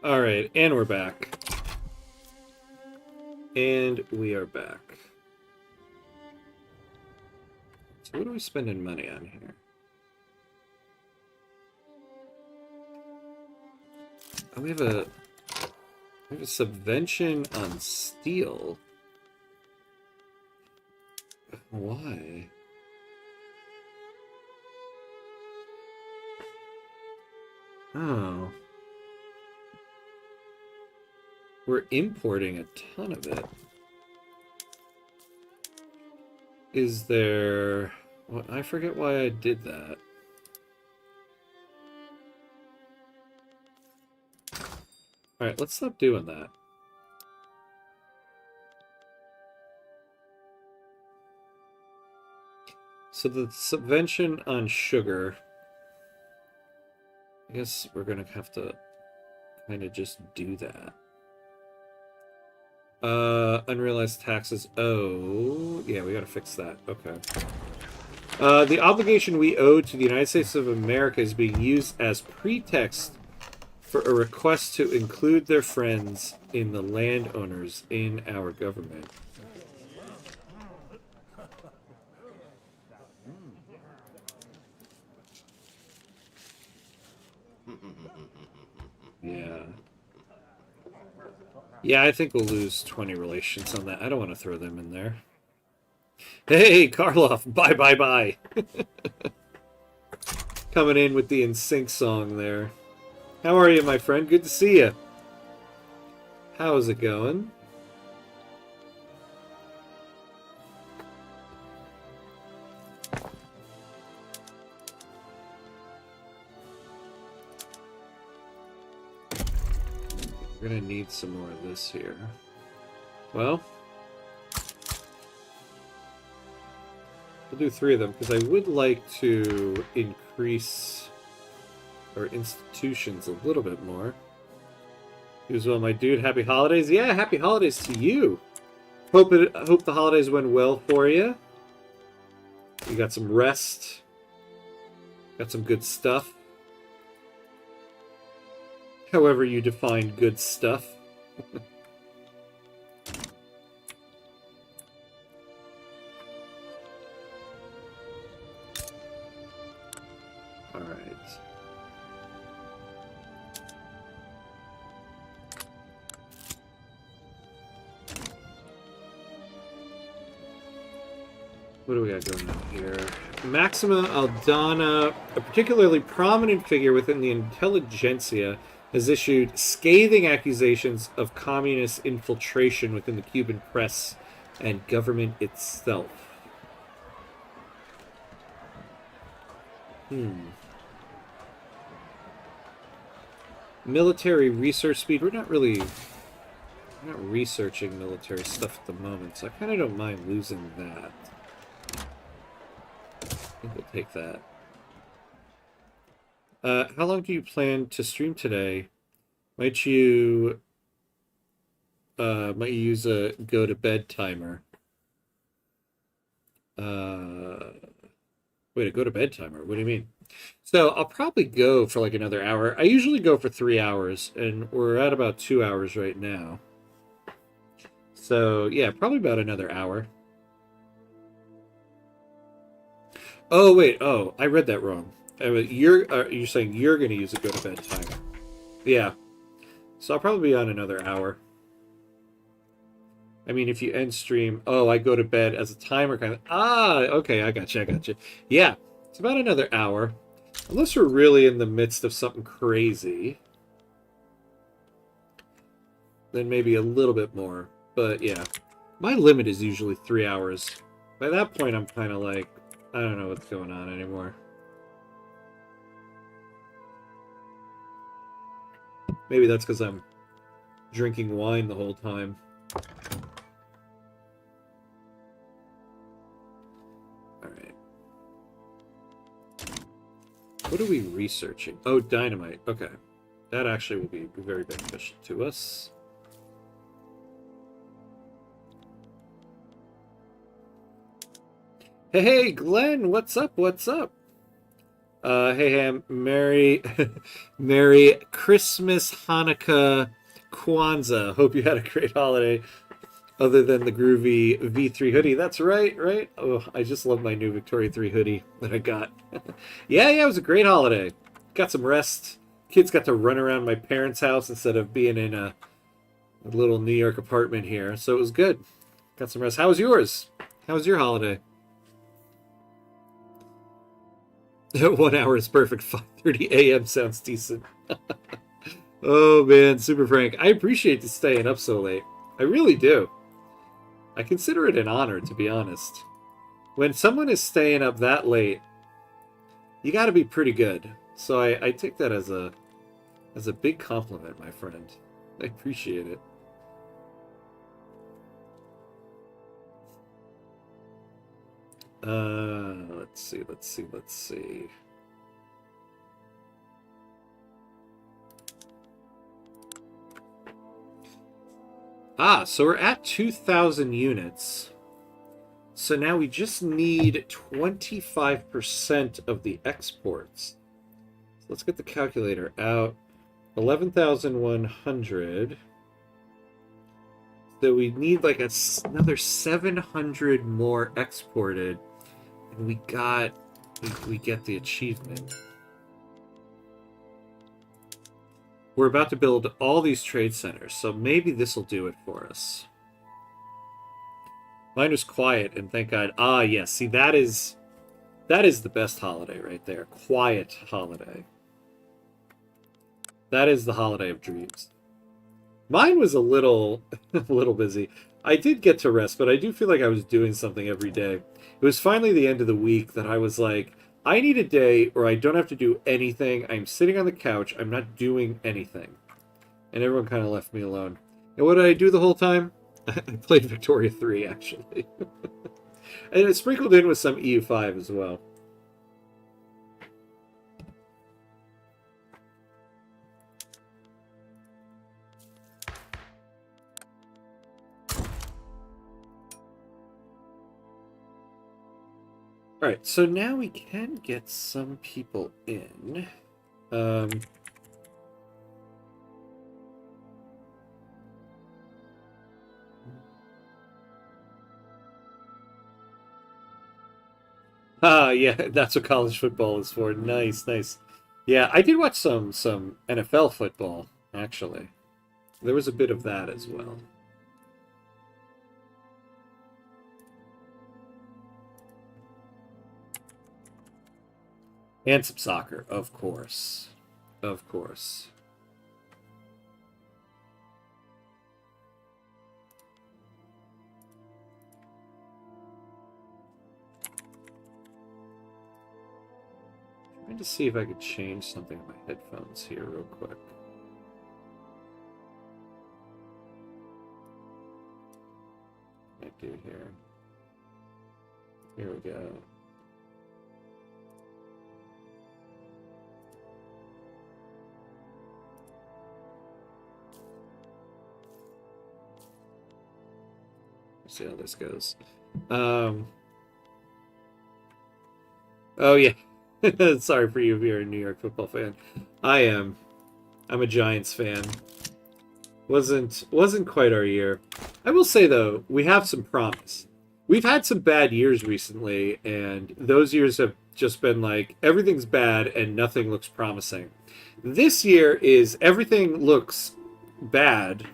Alright, and we're back. And we are back. So what are we spending money on here? Oh, we have a subvention on steel. Why? Oh. We're importing a ton of it. Is there... Well, I forget why I did that. Alright, let's stop doing that. So the subvention on sugar... I guess we're gonna have to kind of just do that. Unrealized taxes. Oh, yeah, we gotta fix that. Okay. The obligation we owe to the United States of America is being used as pretext for a request to include their friends in the landowners in our government. Yeah. Yeah, I think we'll lose 20 relations on that. I don't want to throw them in there. Hey, Karloff! Bye, bye, bye! Coming in with the NSYNC song there. How are you, my friend? Good to see you. How's it going? We're gonna need some more of this here. Well, we'll do 3 of them because I would like to increase our institutions a little bit more. Who's well, my dude? Happy holidays! Yeah, happy holidays to you. Hope the holidays went well for you. You got some rest. Got some good stuff. However you define good stuff. All right. What do we got going on here? Maxima Aldana, a particularly prominent figure within the intelligentsia, has issued scathing accusations of communist infiltration within the Cuban press and government itself. Military research speed. We're not researching military stuff at the moment, so I kind of don't mind losing that. I think we'll take that. How long do you plan to stream today? Might you use a go to bed timer? Wait, a go to bed timer? What do you mean? So I'll probably go for like another hour. I usually go for 3 hours, and we're at about 2 hours right now. So yeah, probably about another hour. Oh wait, oh, I read that wrong. You're saying you're going to use a go to bed timer. Yeah. So I'll probably be on another hour. I mean, if you end stream, oh, I go to bed as a timer kind of. Ah, okay, I got you. Yeah, it's about another hour. Unless we're really in the midst of something crazy. Then maybe a little bit more. But yeah, my limit is usually 3 hours. By that point, I'm kind of like, I don't know what's going on anymore. Maybe that's because I'm drinking wine the whole time. Alright. What are we researching? Oh, dynamite. Okay. That actually will be very beneficial to us. Hey, Glenn! What's up? What's up? Hey, Ham, Merry, Merry Christmas, Hanukkah, Kwanzaa. Hope you had a great holiday other than the groovy V3 hoodie. That's right, right? Oh, I just love my new Victoria 3 hoodie that I got. Yeah, it was a great holiday. Got some rest. Kids got to run around my parents' house instead of being in a little New York apartment here. So it was good. Got some rest. How was yours? How was your holiday? 1 hour is perfect. 5:30 a.m. sounds decent. Oh man, Super Frank. I appreciate you staying up so late. I really do. I consider it an honor, to be honest. When someone is staying up that late, you got to be pretty good. So I take that as a big compliment, my friend. I appreciate it. Let's see. So we're at 2,000 units. So now we just need 25% of the exports. So let's get the calculator out. 11,100. So we need like another 700 more exported. And we get the achievement. We're about to build all these trade centers, so maybe this will do it for us. Mine was quiet, and thank God. Ah, yes. See, that is the best holiday right there. Quiet holiday. That is the holiday of dreams. Mine was a little busy. I did get to rest, but I do feel like I was doing something every day. It was finally the end of the week that I was like, I need a day where I don't have to do anything. I'm sitting on the couch. I'm not doing anything. And everyone kind of left me alone. And what did I do the whole time? I played Victoria 3, actually. And it sprinkled in with some EU5 as well. Alright, so now we can get some people in. Yeah, that's what college football is for. Nice, nice. Yeah, I did watch some NFL football, actually. There was a bit of that as well. And some soccer, of course. Of course. Trying to see if I could change something on my headphones here real quick. What I do here. Here we go. See how this goes. Oh yeah. Sorry for you if you're a New York football fan. I am. I'm a Giants fan. Wasn't quite our year. I will say though, we have some promise. We've had some bad years recently, and those years have just been like everything's bad and nothing looks promising. This year is everything looks bad,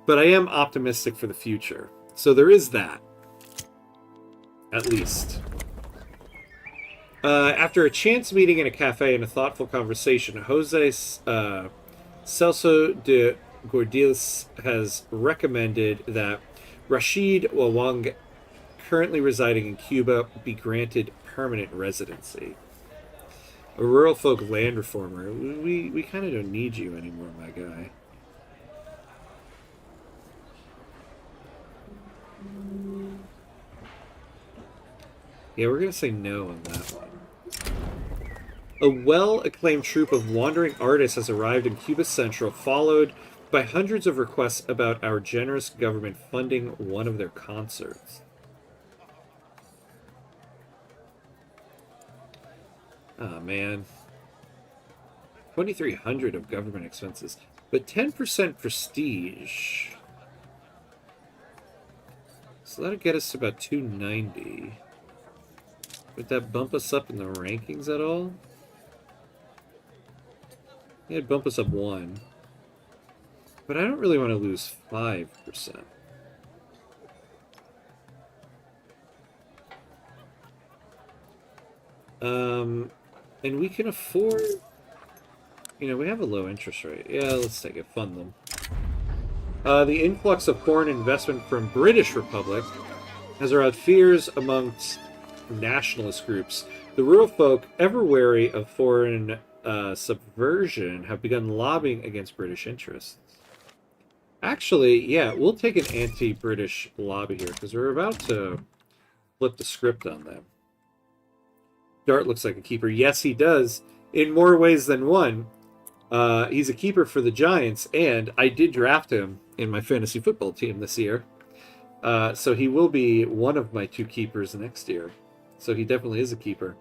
but I am optimistic for the future. So there is that. At least. After a chance meeting in a cafe and a thoughtful conversation, Jose Celso de Gordiles has recommended that Rashid Wawang, currently residing in Cuba, be granted permanent residency. A rural folk land reformer. We kind of don't need you anymore, my guy. Yeah, we're going to say no on that one. A well-acclaimed troupe of wandering artists has arrived in Cuba Central, followed by hundreds of requests about our generous government funding one of their concerts. Oh, man. 2,300 of government expenses. But 10% prestige. So that'll get us to about 290. Would that bump us up in the rankings at all? Yeah, it'd bump us up 1. But I don't really want to lose 5%. And we can afford... You know, we have a low interest rate. Yeah, let's take it. Fund them. The influx of foreign investment from British Republic has aroused fears amongst nationalist groups. The rural folk, ever wary of foreign subversion, have begun lobbying against British interests. Actually, yeah, we'll take an anti-British lobby here, because we're about to flip the script on them. Dart looks like a keeper. Yes, he does, in more ways than one. He's a keeper for the Giants, and I did draft him in my fantasy football team this year. So he will be one of my 2 keepers next year. So he definitely is a keeper.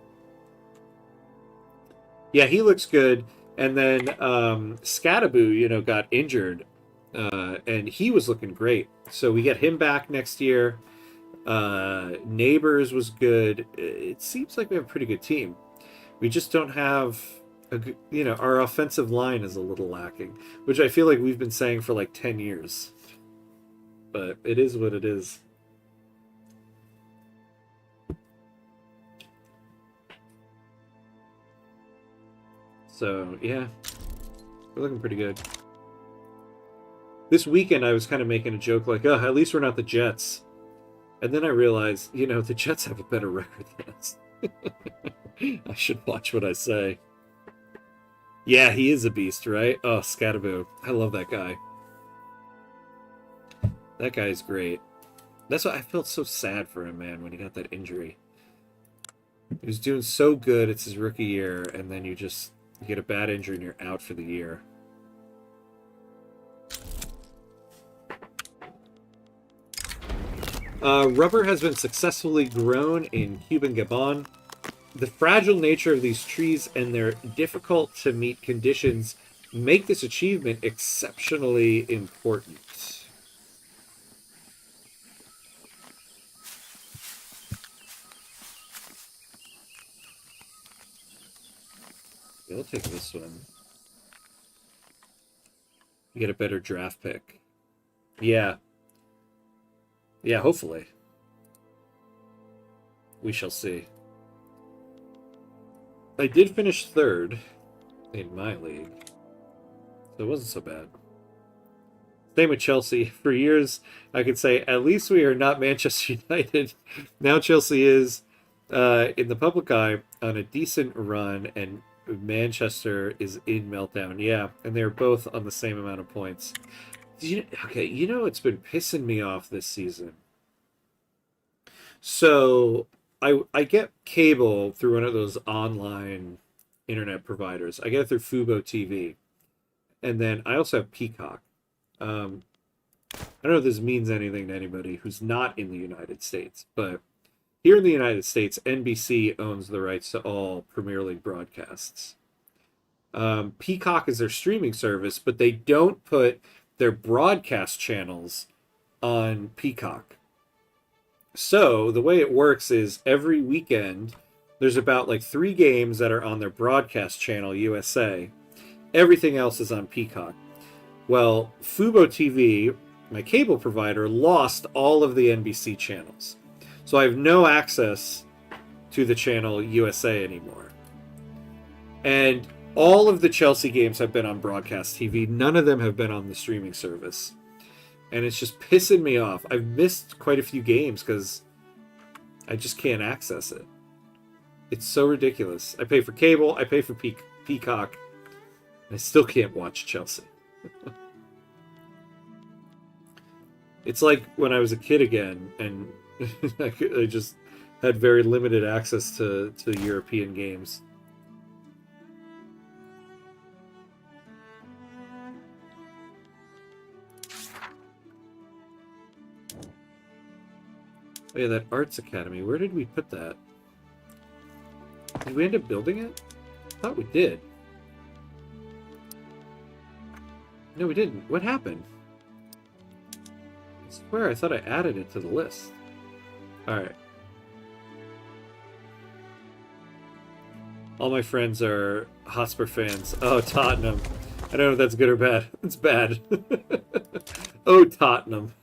Yeah, he looks good. And then Scataboo, you know, got injured. And he was looking great. So we get him back next year. Neighbors was good. It seems like we have a pretty good team. We just don't have... you know, our offensive line is a little lacking, which I feel like we've been saying for like 10 years. But it is what it is. So, yeah. We're looking pretty good. This weekend I was kind of making a joke like, oh, at least we're not the Jets. And then I realized, you know, the Jets have a better record than us. I should watch what I say. Yeah, he is a beast, right? Oh, Scataboo. I love that guy. That guy is great. That's why I felt so sad for him, man, when he got that injury. He was doing so good. It's his rookie year, and then you get a bad injury and you're out for the year. Rubber has been successfully grown in Cuban Gabon. The fragile nature of these trees and their difficult-to-meet conditions make this achievement exceptionally important. We'll take this one. You get a better draft pick. Yeah. Yeah, hopefully. We shall see. I did finish 3rd in my league, so it wasn't so bad. Same with Chelsea. For years, I could say, at least we are not Manchester United. Now Chelsea is, in the public eye, on a decent run, and Manchester is in meltdown. Yeah, and they're both on the same amount of points. Okay, you know it's been pissing me off this season. So I get cable through one of those online internet providers. I get it through Fubo TV, and then I also have Peacock. I don't know if this means anything to anybody who's not in the United States, but here in the United States, NBC owns the rights to all Premier League broadcasts. Peacock is their streaming service, but they don't put their broadcast channels on Peacock. So the way it works is every weekend there's about like 3 games that are on their broadcast channel, USA. Everything else is on Peacock. Well, Fubo TV, my cable provider, lost all of the NBC channels. So I have no access to the channel USA anymore. And all of the Chelsea games have been on broadcast TV. None of them have been on the streaming service. And it's just pissing me off. I've missed quite a few games because I just can't access it. It's so ridiculous. I pay for cable, I pay for Peacock, and I still can't watch Chelsea. It's like when I was a kid again, and I just had very limited access to European games. Oh yeah, that Arts Academy. Where did we put that? Did we end up building it? Thought we did. No, we didn't. What happened? I swear I thought I added it to the list. Alright. All my friends are Hotspur fans. Oh, Tottenham. I don't know if that's good or bad. It's bad. Oh, Tottenham.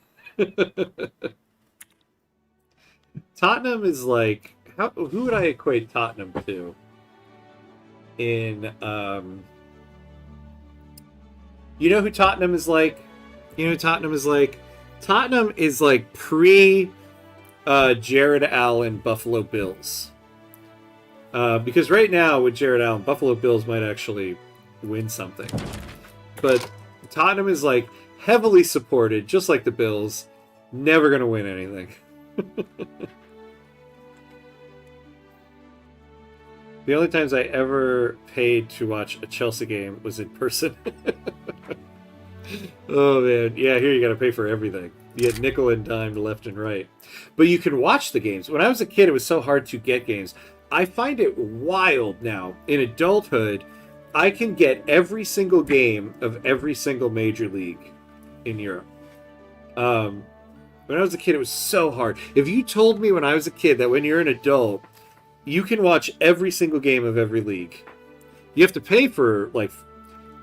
Tottenham is like... who would I equate Tottenham to? In, You know who Tottenham is like? You know who Tottenham is like? Tottenham is like pre Jared Allen Buffalo Bills. Because right now with Jared Allen, Buffalo Bills might actually win something. But Tottenham is like heavily supported, just like the Bills. Never going to win anything. The only times I ever paid to watch a Chelsea game was in person. Oh, man. Yeah, here you got to pay for everything. You get nickel and dime left and right. But you can watch the games. When I was a kid, it was so hard to get games. I find it wild now. In adulthood, I can get every single game of every single major league in Europe. When I was a kid, it was so hard. If you told me when I was a kid that when you're an adult, you can watch every single game of every league. You have to pay for like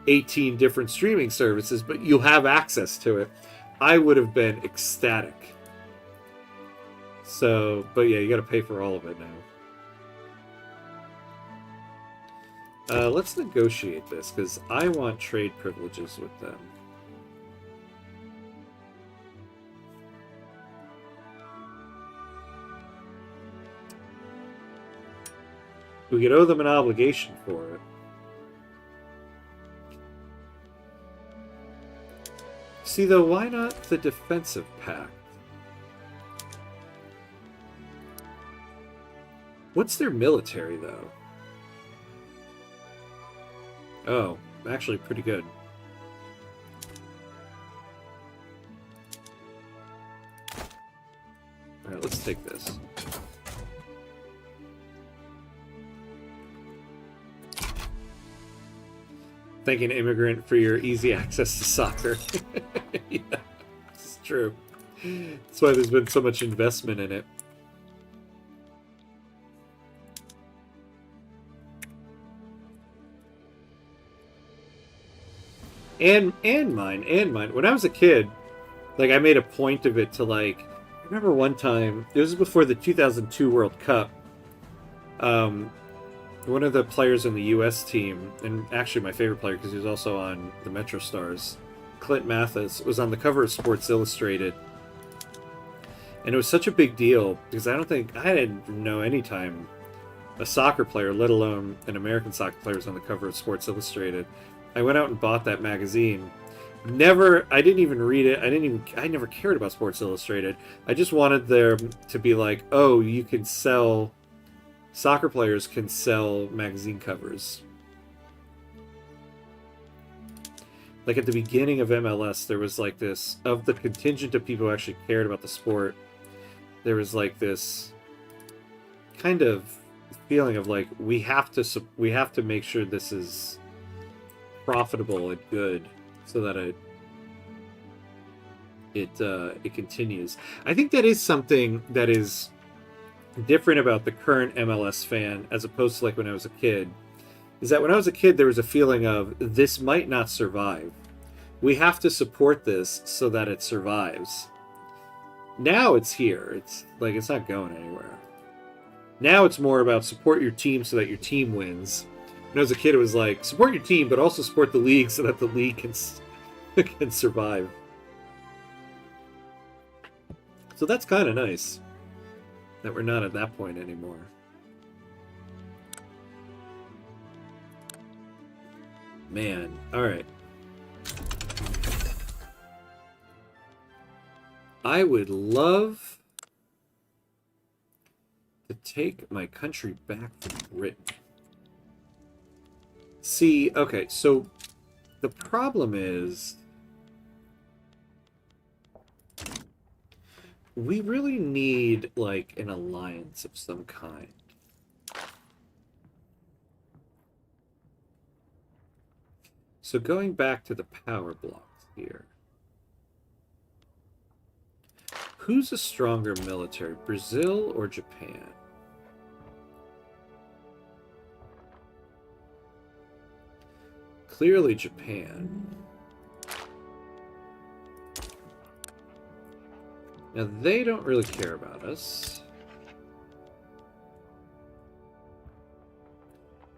18 different streaming services, but you'll have access to it. I would have been ecstatic. So, but yeah, you got to pay for all of it now. Let's negotiate this, because I want trade privileges with them. We could owe them an obligation for it. See, though, why not the defensive pact? What's their military, though? Oh, actually pretty good. Alright, let's take this. Thank an immigrant for your easy access to soccer. Yeah, it's true. That's why there's been so much investment in it. And mine. When I was a kid, like, I made a point of it to, like, I remember one time, it was before the 2002 World Cup, one of the players on the U.S. team, and actually my favorite player because he was also on the Metro Stars, Clint Mathis, was on the cover of Sports Illustrated. And it was such a big deal because I didn't know any time a soccer player, let alone an American soccer player, was on the cover of Sports Illustrated. I went out and bought that magazine. I didn't even read it. I never cared about Sports Illustrated. I just wanted there to be like, oh, you can sell... Soccer players can sell magazine covers. Like at the beginning of MLS, there was like this, of the contingent of people who actually cared about the sport, there was like this kind of feeling of like, we have to make sure this is profitable and good so that it continues. I think that is something that is different about the current MLS fan as opposed to like when I was a kid, is that when I was a kid there was a feeling of this might not survive. We have to support this so that it survives. Now it's here. It's like it's not going anywhere. Now it's more about support your team so that your team wins. When I was a kid it was like support your team but also support the league so that the league can survive. So that's kind of nice. That we're not at that point anymore. Man, alright. I would love to take my country back from Britain. See, okay, so the problem is we really need, like, an alliance of some kind. So going back to the power blocks here. Who's a stronger military, Brazil or Japan? Clearly Japan. Now they don't really care about us.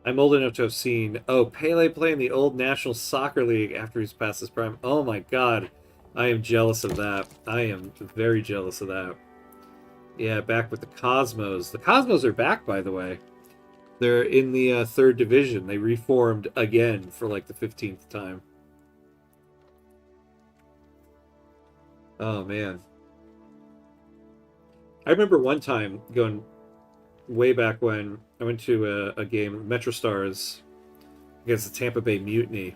I'm old enough to have seen, oh, Pele playing the old National Soccer League after he's past his prime. Oh my god. I am jealous of that. I am very jealous of that. Yeah, back with the Cosmos. The Cosmos are back, by the way. They're in the third division. They reformed again for like the 15th time. Oh, man. I remember one time going way back when I went to a game, Metro Stars, against the Tampa Bay Mutiny.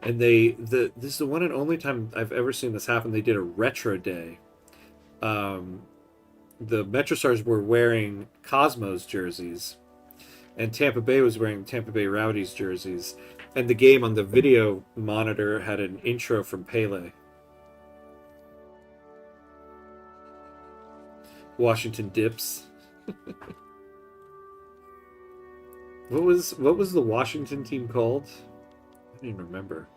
And this is the one and only time I've ever seen this happen. They did a retro day. The Metro Stars were wearing Cosmos jerseys, and Tampa Bay was wearing Tampa Bay Rowdies jerseys. And the game on the video monitor had an intro from Pele. Washington Dips. What was the Washington team called? I don't even remember.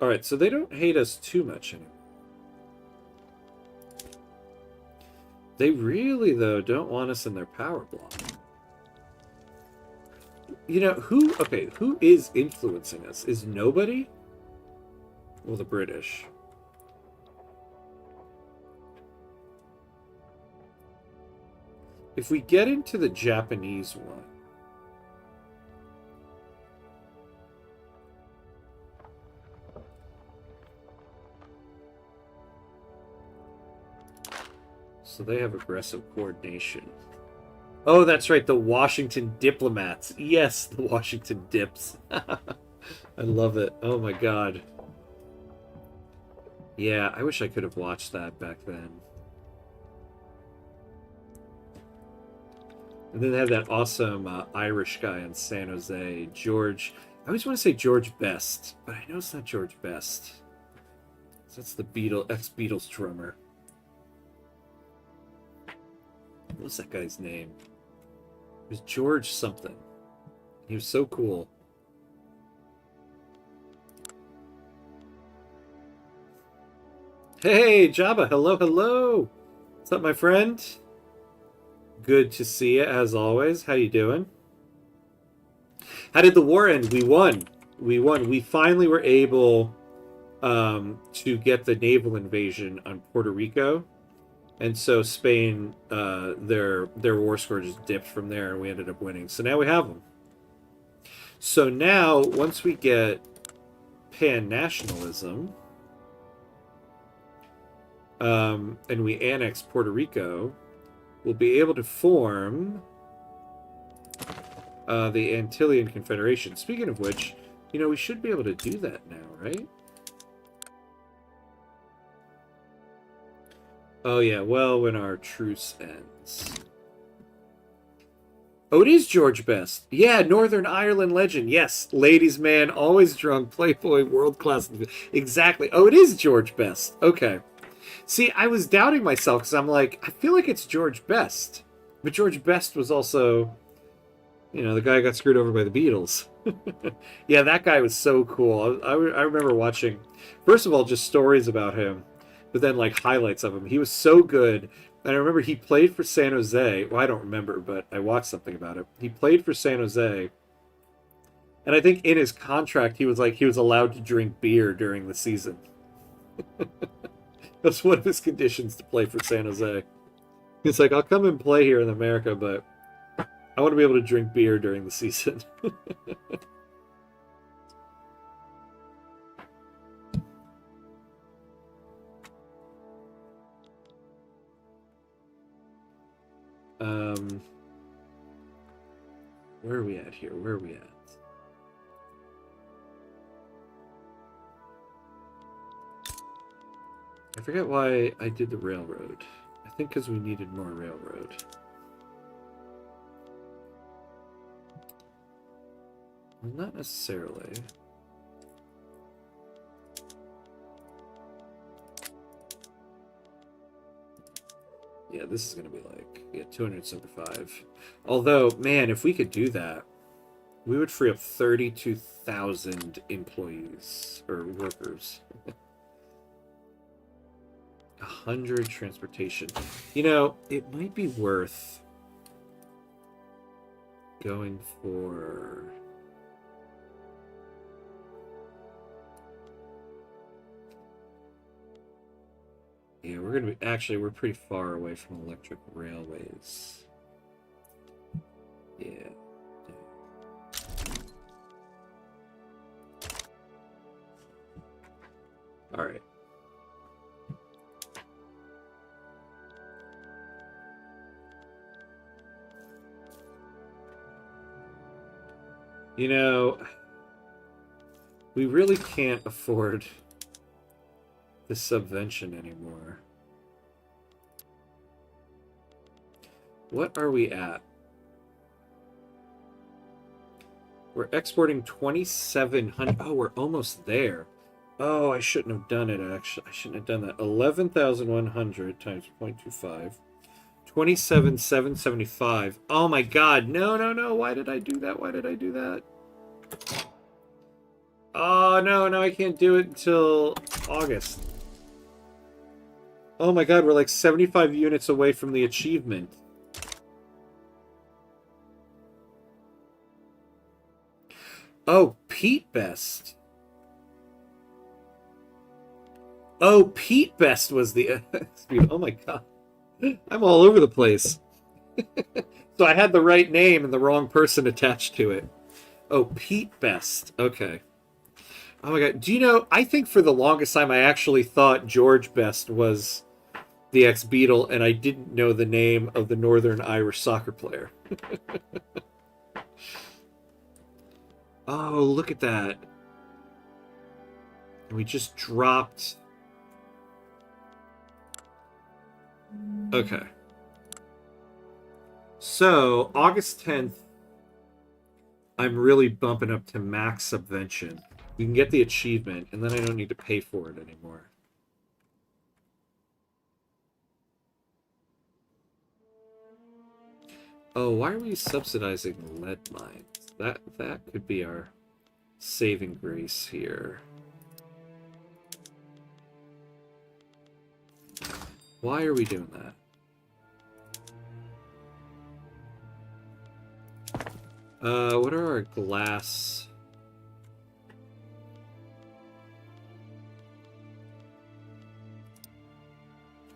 All right, so they don't hate us too much anymore. They really, though, don't want us in their power block. You know, who is influencing us? Is nobody? Well, the British. If we get into the Japanese one, so they have aggressive coordination. Oh, that's right, the Washington Diplomats. Yes, the Washington Dips. I love it. Oh my god. Yeah, I wish I could have watched that back then. And then they have that awesome Irish guy in San Jose, George. I always want to say George Best, but I know it's not George Best. So that's the ex-Beatles drummer. What was that guy's name? It was George something. He was so cool. Hey, Jabba, hello, hello. What's up, my friend? Good to see you, as always. How you doing? How did the war end? We won. We won. We finally were able to get the naval invasion on Puerto Rico. And so Spain, their war score just dipped from there, and we ended up winning. So now we have them. So now, once we get pan-nationalism, and we annex Puerto Rico, we'll be able to form the Antillean Confederation. Speaking of which, you know, we should be able to do that now, right? Oh yeah, well, when our truce ends. Oh, it is George Best. Yeah, Northern Ireland legend. Yes, ladies' man, always drunk, playboy, world class. Exactly. Oh, it is George Best. Okay. See, I was doubting myself because I'm like, I feel like it's George Best. But George Best was also, you know, the guy who got screwed over by the Beatles. Yeah, that guy was so cool. I remember watching, first of all, just stories about him, but then like highlights of him. He was so good. And I remember he played for San Jose. Well, I don't remember, but I watched something about it. He played for San Jose. And I think in his contract, he was allowed to drink beer during the season. That's one of his conditions to play for San Jose. He's like, I'll come and play here in America, but I want to be able to drink beer during the season. Where are we at here? Where are we at? I forget why I did the railroad. I think because we needed more railroad. Not necessarily. Yeah, this is going to be like, yeah, 275. Although, man, if we could do that, we would free up 32,000 employees or workers. 100 transportation. You know, it might be worth going for... Yeah, we're going to be... Actually, we're pretty far away from electric railways. Yeah. All right. You know, we really can't afford the subvention anymore. What are we at? We're exporting 2,700. Oh, we're almost there. Oh, I shouldn't have done it, actually. I shouldn't have done that. 11,100 times 0.25. 27,775. Oh my god. No, no, no. Why did I do that? Why did I do that? Oh, no, no, I can't do it until August. Oh my god, we're like 75 units away from the achievement. Oh, Pete Best. Oh, Pete Best was the... Oh my god. I'm all over the place. So I had the right name and the wrong person attached to it. Oh, Pete Best. Okay. Oh my god. Do you know, I think for the longest time I actually thought George Best was the ex-Beatle, and I didn't know the name of the Northern Irish soccer player. Oh, look at that. We just dropped... Okay. So, August 10th, I'm really bumping up to max subvention. We can get the achievement, and then I don't need to pay for it anymore. Oh, why are we subsidizing lead mines? That could be our saving grace here. Why are we doing that? What are our glass...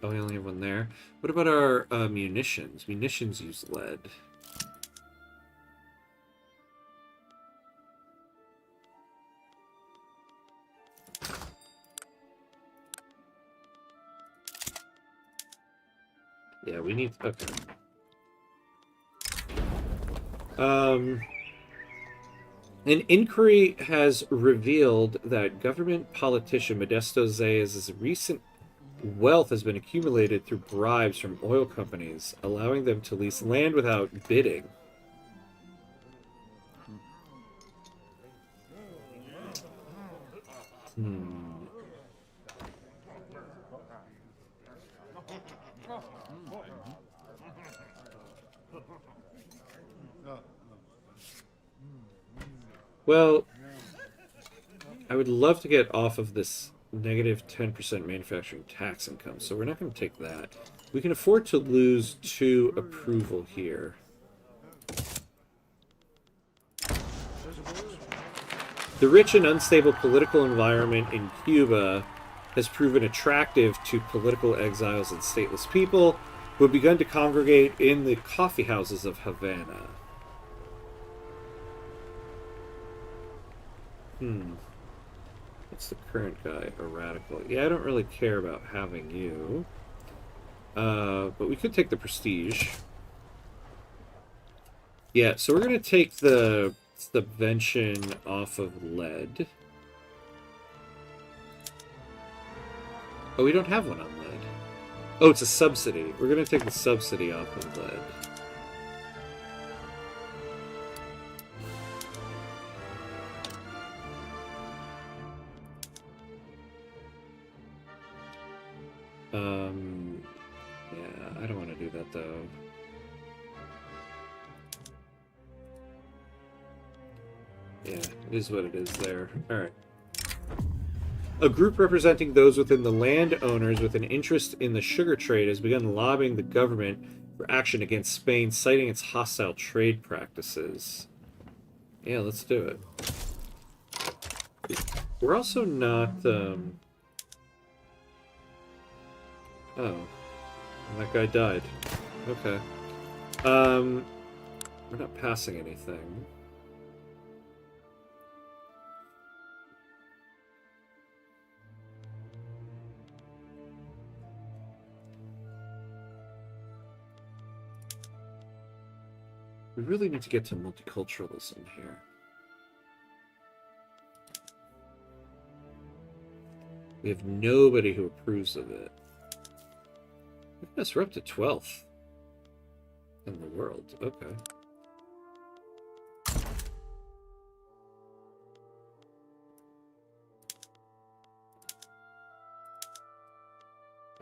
Oh, we only have one there. What about our munitions? Munitions use lead. Yeah, we need... Okay. An inquiry has revealed that government politician Modesto Zayas' recent wealth has been accumulated through bribes from oil companies, allowing them to lease land without bidding. Well, I would love to get off of this negative 10% manufacturing tax income, so we're not going to take that. We can afford to lose 2 approval here. The rich and unstable political environment in Cuba has proven attractive to political exiles and stateless people who have begun to congregate in the coffee houses of Havana. What's the current guy? A radical. Yeah, I don't really care about having you. But we could take the prestige. Yeah, so we're going to take the subvention off of lead. Oh, we don't have one on lead. Oh, it's a subsidy. We're going to take the subsidy off of lead. Yeah, I don't want to do that though. Yeah, it is what it is there. Alright. A group representing those within the landowners with an interest in the sugar trade has begun lobbying the government for action against Spain, citing its hostile trade practices. Yeah, let's do it. We're also not, Oh. That guy died. Okay. We're not passing anything. We really need to get to multiculturalism here. We have nobody who approves of it. Yes, we're up to 12th in the world. Okay.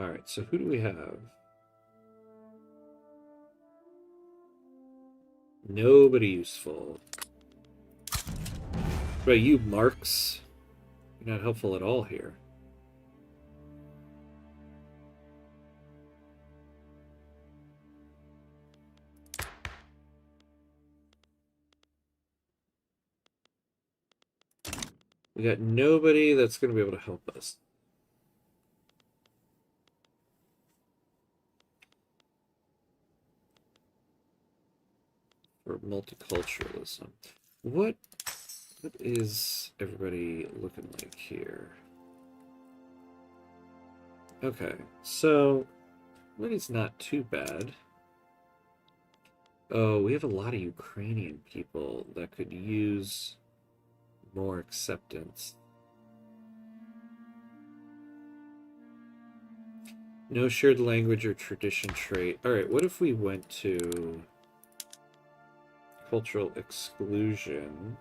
Alright, so who do we have? Nobody useful. What about you, Marx? You're not helpful at all here. We got nobody that's going to be able to help us. For multiculturalism. What is everybody looking like here? Okay, so money's not too bad. Oh, we have a lot of Ukrainian people that could use more acceptance. No shared language or tradition trait. Alright, what if we went to cultural exclusion?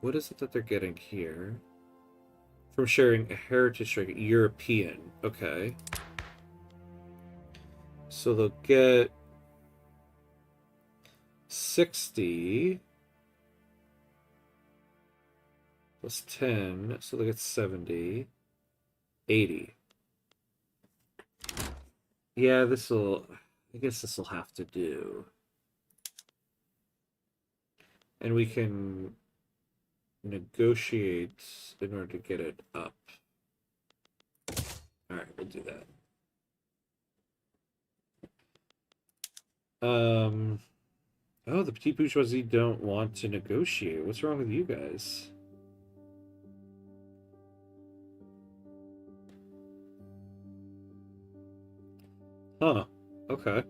What is it that they're getting here? From sharing a heritage trait, European. Okay. So they'll get 60 plus 10, so they'll get 70, 80. Yeah, I guess this'll have to do. And we can negotiate in order to get it up. Alright, we'll do that. Oh, the petite bourgeoisie don't want to negotiate. What's wrong with you guys? Huh. Okay.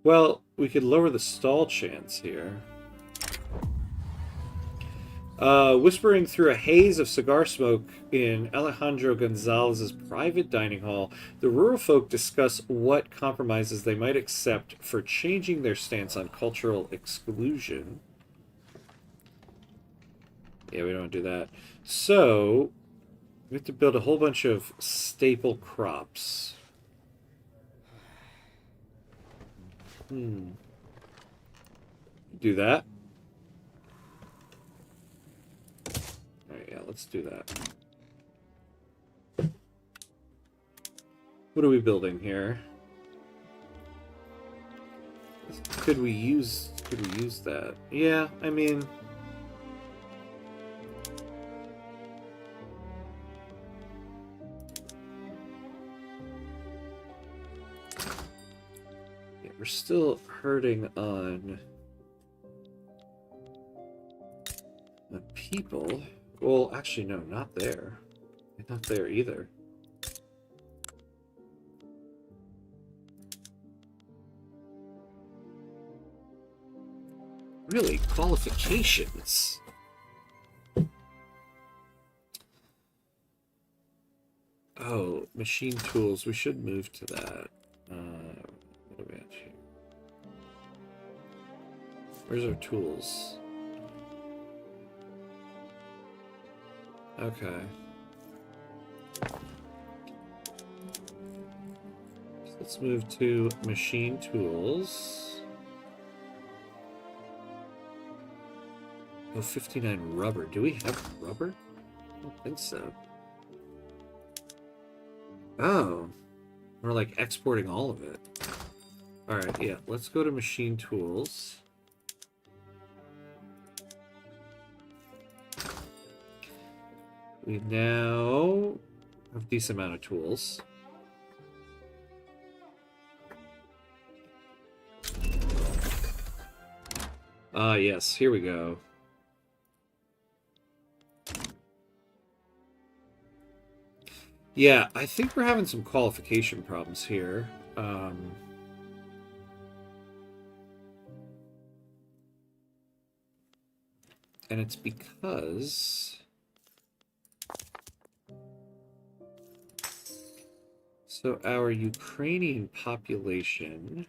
Well, we could lower the stall chance here. Whispering through a haze of cigar smoke in Alejandro Gonzalez's private dining hall, the rural folk discuss what compromises they might accept for changing their stance on cultural exclusion. Yeah, we don't want to do that. So, we have to build a whole bunch of staple crops. Do that. Alright, yeah, let's do that. What are we building here? Could we use that? Yeah, I mean, yeah, we're still hurting on people. Well, actually, no, not there. Not there either. Really, qualifications. Oh, machine tools. We should move to that. What are we at here? Where's our tools? Okay. So let's move to machine tools. Oh, 59 rubber. Do we have rubber? I don't think so. Oh. We're like exporting all of it. Alright, yeah. Let's go to machine tools. We now have a decent amount of tools. Ah, yes. Here we go. Yeah, I think we're having some qualification problems here. And it's because... So our Ukrainian population,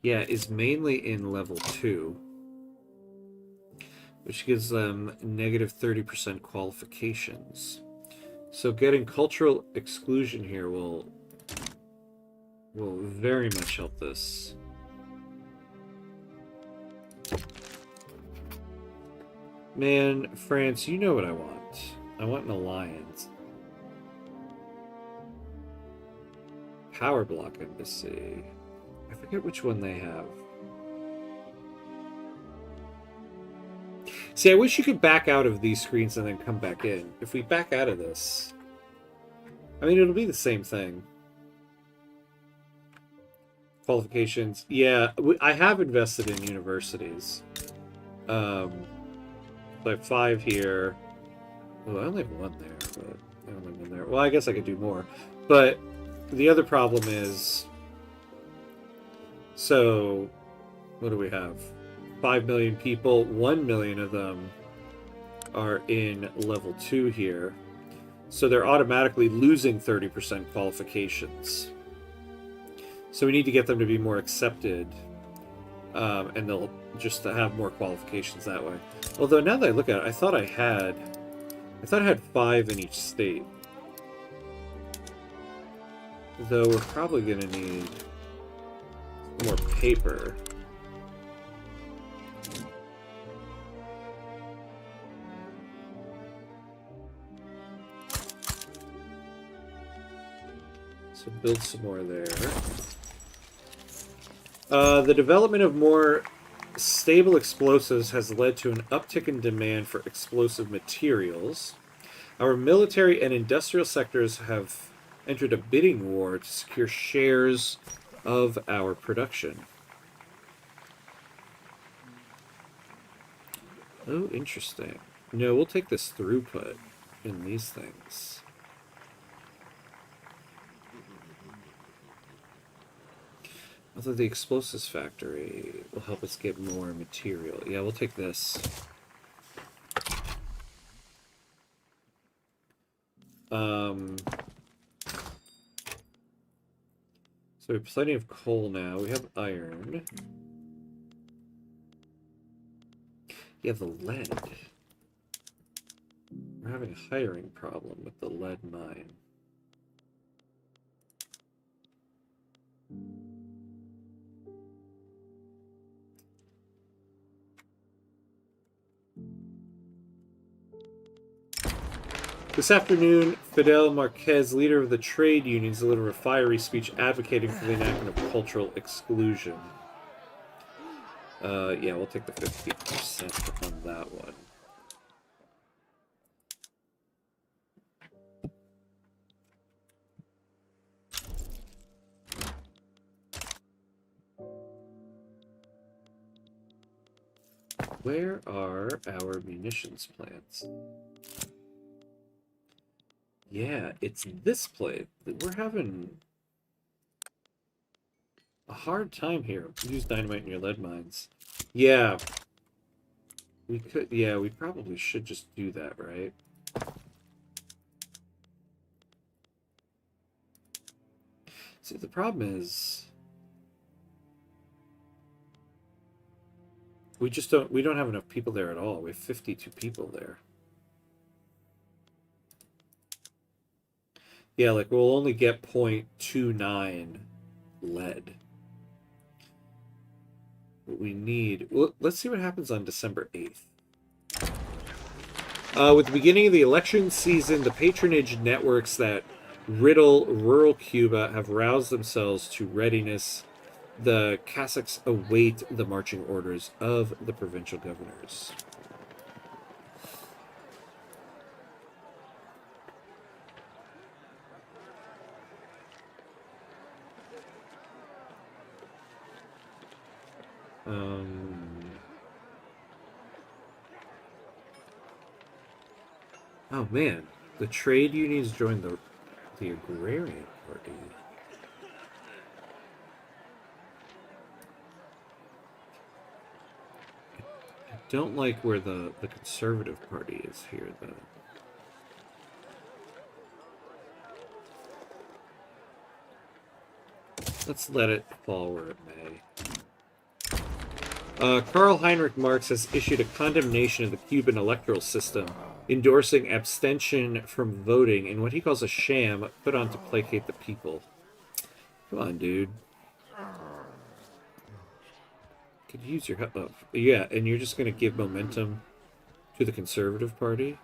yeah, is mainly in level 2. Which gives them negative 30% qualifications. So getting cultural exclusion here will very much help this. Man, France, you know what I want. I want an alliance. Power block embassy. I forget which one they have. See, I wish you could back out of these screens and then come back in. If we back out of this... I mean, it'll be the same thing. Qualifications. Yeah, I have invested in universities. I have 5 here. Oh, I only have 1 there, but I don't have 1 there. Well, I guess I could do more. But the other problem is... So, what do we have? 5 million people. 1 million of them are in level 2 here. So they're automatically losing 30% qualifications. So we need to get them to be more accepted. And they'll just have more qualifications that way. Although now that I look at it, I thought I had 5 in each state. Though we're probably going to need more paper. So build some more there. The development of more stable explosives has led to an uptick in demand for explosive materials. Our military and industrial sectors have entered a bidding war to secure shares of our production. Oh, interesting. No, we'll take this throughput in these things. Although the explosives factory will help us get more material. Yeah, we'll take this. So we have plenty of coal now. We have iron. Yeah, the lead. We're having a hiring problem with the lead mine. This afternoon, Fidel Marquez, leader of the trade unions, delivered a fiery speech advocating for the enactment of cultural exclusion. Yeah, we'll take the 50% on that one. Where are our munitions plants? Yeah, it's this place. We're having a hard time here. Use dynamite in your lead mines. Yeah. We could, yeah, we probably should just do that, right? See, the problem is... we don't have enough people there at all. We have 52 people there. Yeah, like we'll only get 0.29 lead. What we need... Well, let's see what happens on December 8th. With the beginning of the election season, the patronage networks that riddle rural Cuba have roused themselves to readiness. The Cossacks await the marching orders of the provincial governors. Oh man, the trade unions joined the Agrarian Party. I don't like where the Conservative Party is here, though. Let's let it fall where it may. Karl Heinrich Marx has issued a condemnation of the Cuban electoral system, endorsing abstention from voting in what he calls a sham put on to placate the people. Come on, dude. Could use your help. Oh, yeah, and you're just going to give momentum to the Conservative Party?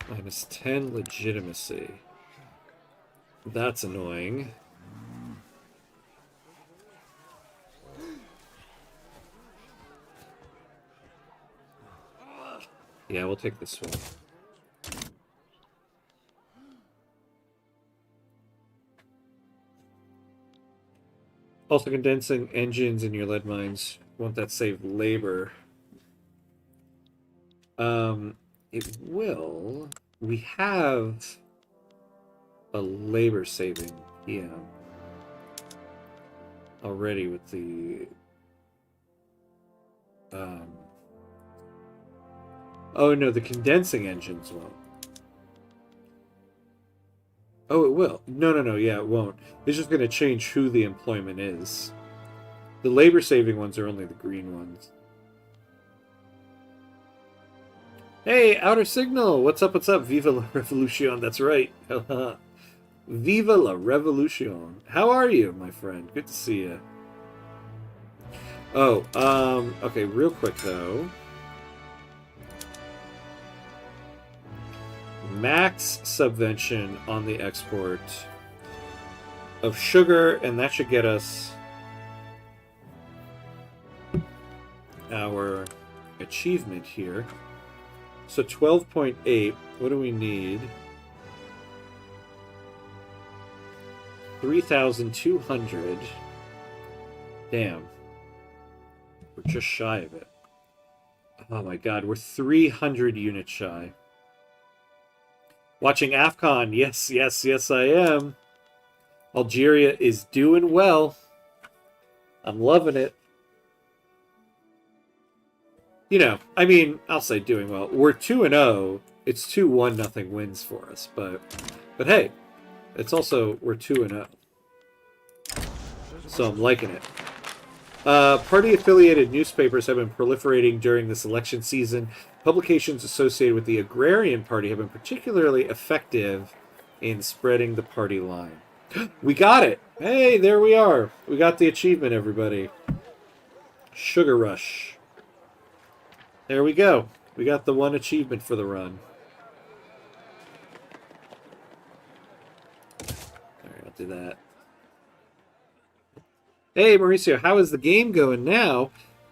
-10 legitimacy. That's annoying. Yeah, we'll take this one. Also condensing engines in your lead mines. Won't that save labor? It will. We have a labor saving PM already with the oh no, the condensing engines won't. Oh, it will. No, yeah, it won't. It's just going to change who the employment is. The labor-saving ones are only the green ones. Hey, Outer Signal! What's up, what's up? Viva la Revolution, that's right. Viva la Revolution. How are you, my friend? Good to see you. Oh, okay, real quick, though. Max subvention on the export of sugar, and that should get us our achievement here. So 12.8, what do we need? 3,200. Damn. We're just shy of it. Oh my god, we're 300 units shy. Watching AFCON. Yes, I am. Algeria is doing well. I'm loving it. You know, I mean, I'll say doing well. We're 2-0. It's 2-1 nothing wins for us, but hey, it's also we're 2-0. So I'm liking it. Party-affiliated newspapers have been proliferating during this election season. Publications associated with the Agrarian Party have been particularly effective in spreading the party line. We got it! Hey, there we are. We got the achievement, everybody. Sugar Rush. There we go. We got the one achievement for the run. Alright, I'll do that. Hey, Mauricio, how is the game going now?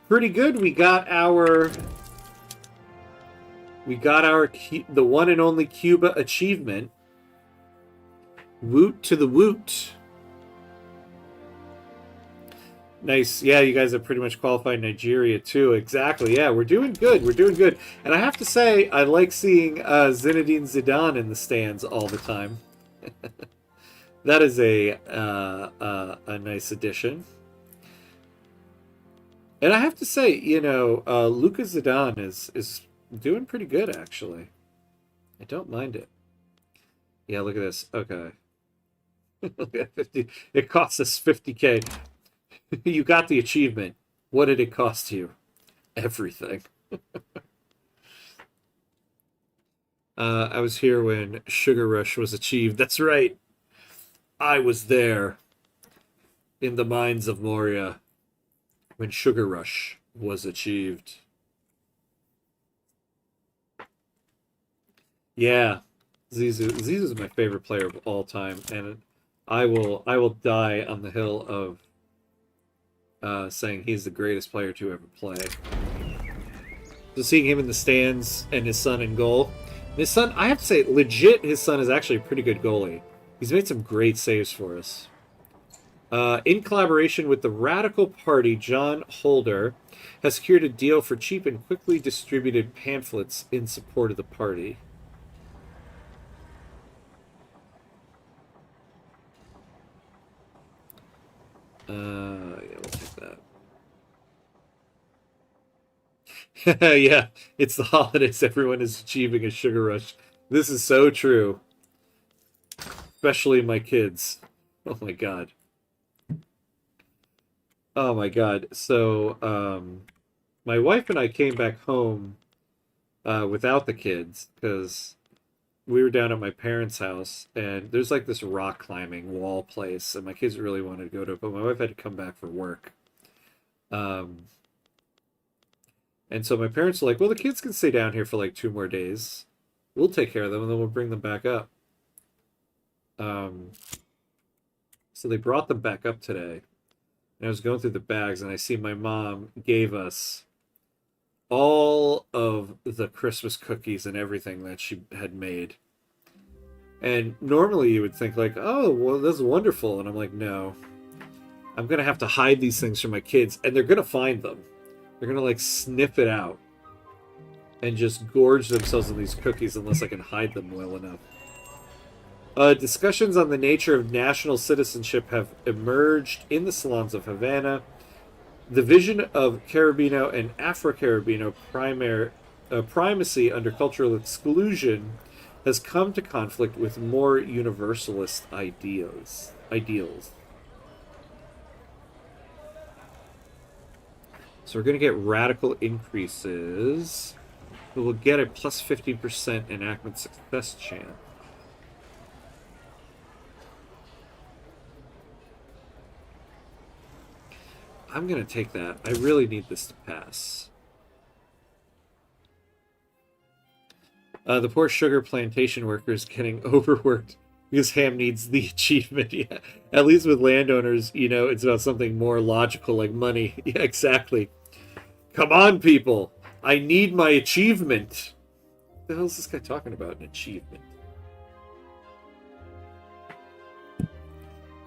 Pretty good. We got our the one and only Cuba achievement. Woot to the woot. Nice. Yeah, you guys have pretty much qualified Nigeria too. Exactly. Yeah, we're doing good. We're doing good. And I have to say, I like seeing Zinedine Zidane in the stands all the time. That is a nice addition. And I have to say, you know, Lucas Zidane is doing pretty good, actually. I don't mind it. Yeah, look at this. Okay. Look at 50. It costs us 50K. You got the achievement. What did it cost you? Everything. I was here when Sugar Rush was achieved. That's right. I was there in the mines of Moria when Sugar Rush was achieved. Yeah, Zizou's my favorite player of all time, and I will die on the hill of saying he's the greatest player to ever play. So seeing him in the stands and his son in goal, his son, I have to say, legit, his son is actually a pretty good goalie. He's made some great saves for us. In collaboration with the Radical Party, John Holder has secured a deal for cheap and quickly distributed pamphlets in support of the party. Yeah, we'll take that. Yeah, it's the holidays. Everyone is achieving a sugar rush. This is so true. Especially my kids. Oh my god. Oh my god. So, my wife and I came back home without the kids because we were down at my parents' house and there's like this rock climbing wall place and my kids really wanted to go to it, but my wife had to come back for work. Um, and so my parents were like, well, the kids can stay down here for like 2 more days. We'll take care of them and then we'll bring them back up. Um, so they brought them back up today. And I was going through the bags and I see my mom gave us all of the Christmas cookies and everything that she had made. And normally you would think like, oh, well, that's wonderful. And I'm like, no, I'm going to have to hide these things from my kids and they're going to find them. They're going to like sniff it out and just gorge themselves on these cookies unless I can hide them well enough. Discussions on the nature of national citizenship have emerged in the salons of Havana. The vision of Carabino and Afro-Carabino primacy under cultural exclusion has come to conflict with more universalist ideals. So we're going to get radical increases, but we'll get a plus 50% enactment success chance. I'm going to take that. I really need this to pass. The poor sugar plantation workers getting overworked because Ham needs the achievement. Yeah, at least with landowners, you know, it's about something more logical like money. Yeah, exactly. Come on, people. I need my achievement. What the hell is this guy talking about? An achievement.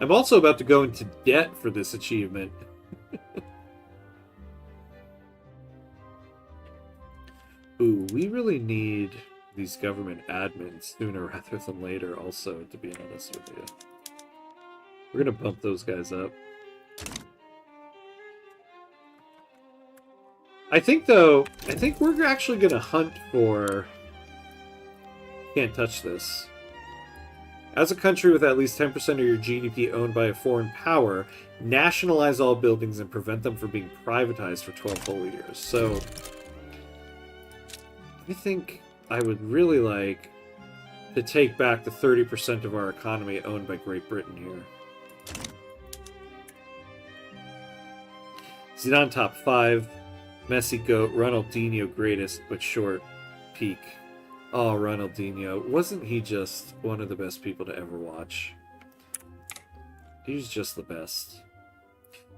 I'm also about to go into debt for this achievement. Ooh, we really need these government admins sooner rather than later also, to be honest with you. We're going to bump those guys up. I think, though, we're actually going to hunt for... Can't touch this. As a country with at least 10% of your GDP owned by a foreign power, nationalize all buildings and prevent them from being privatized for 12 whole years. So, I think I would really like to take back the 30% of our economy owned by Great Britain here. Zidane top 5, Messi GOAT, Ronaldinho greatest but short peak. Oh, Ronaldinho. Wasn't he just one of the best people to ever watch? He was just the best.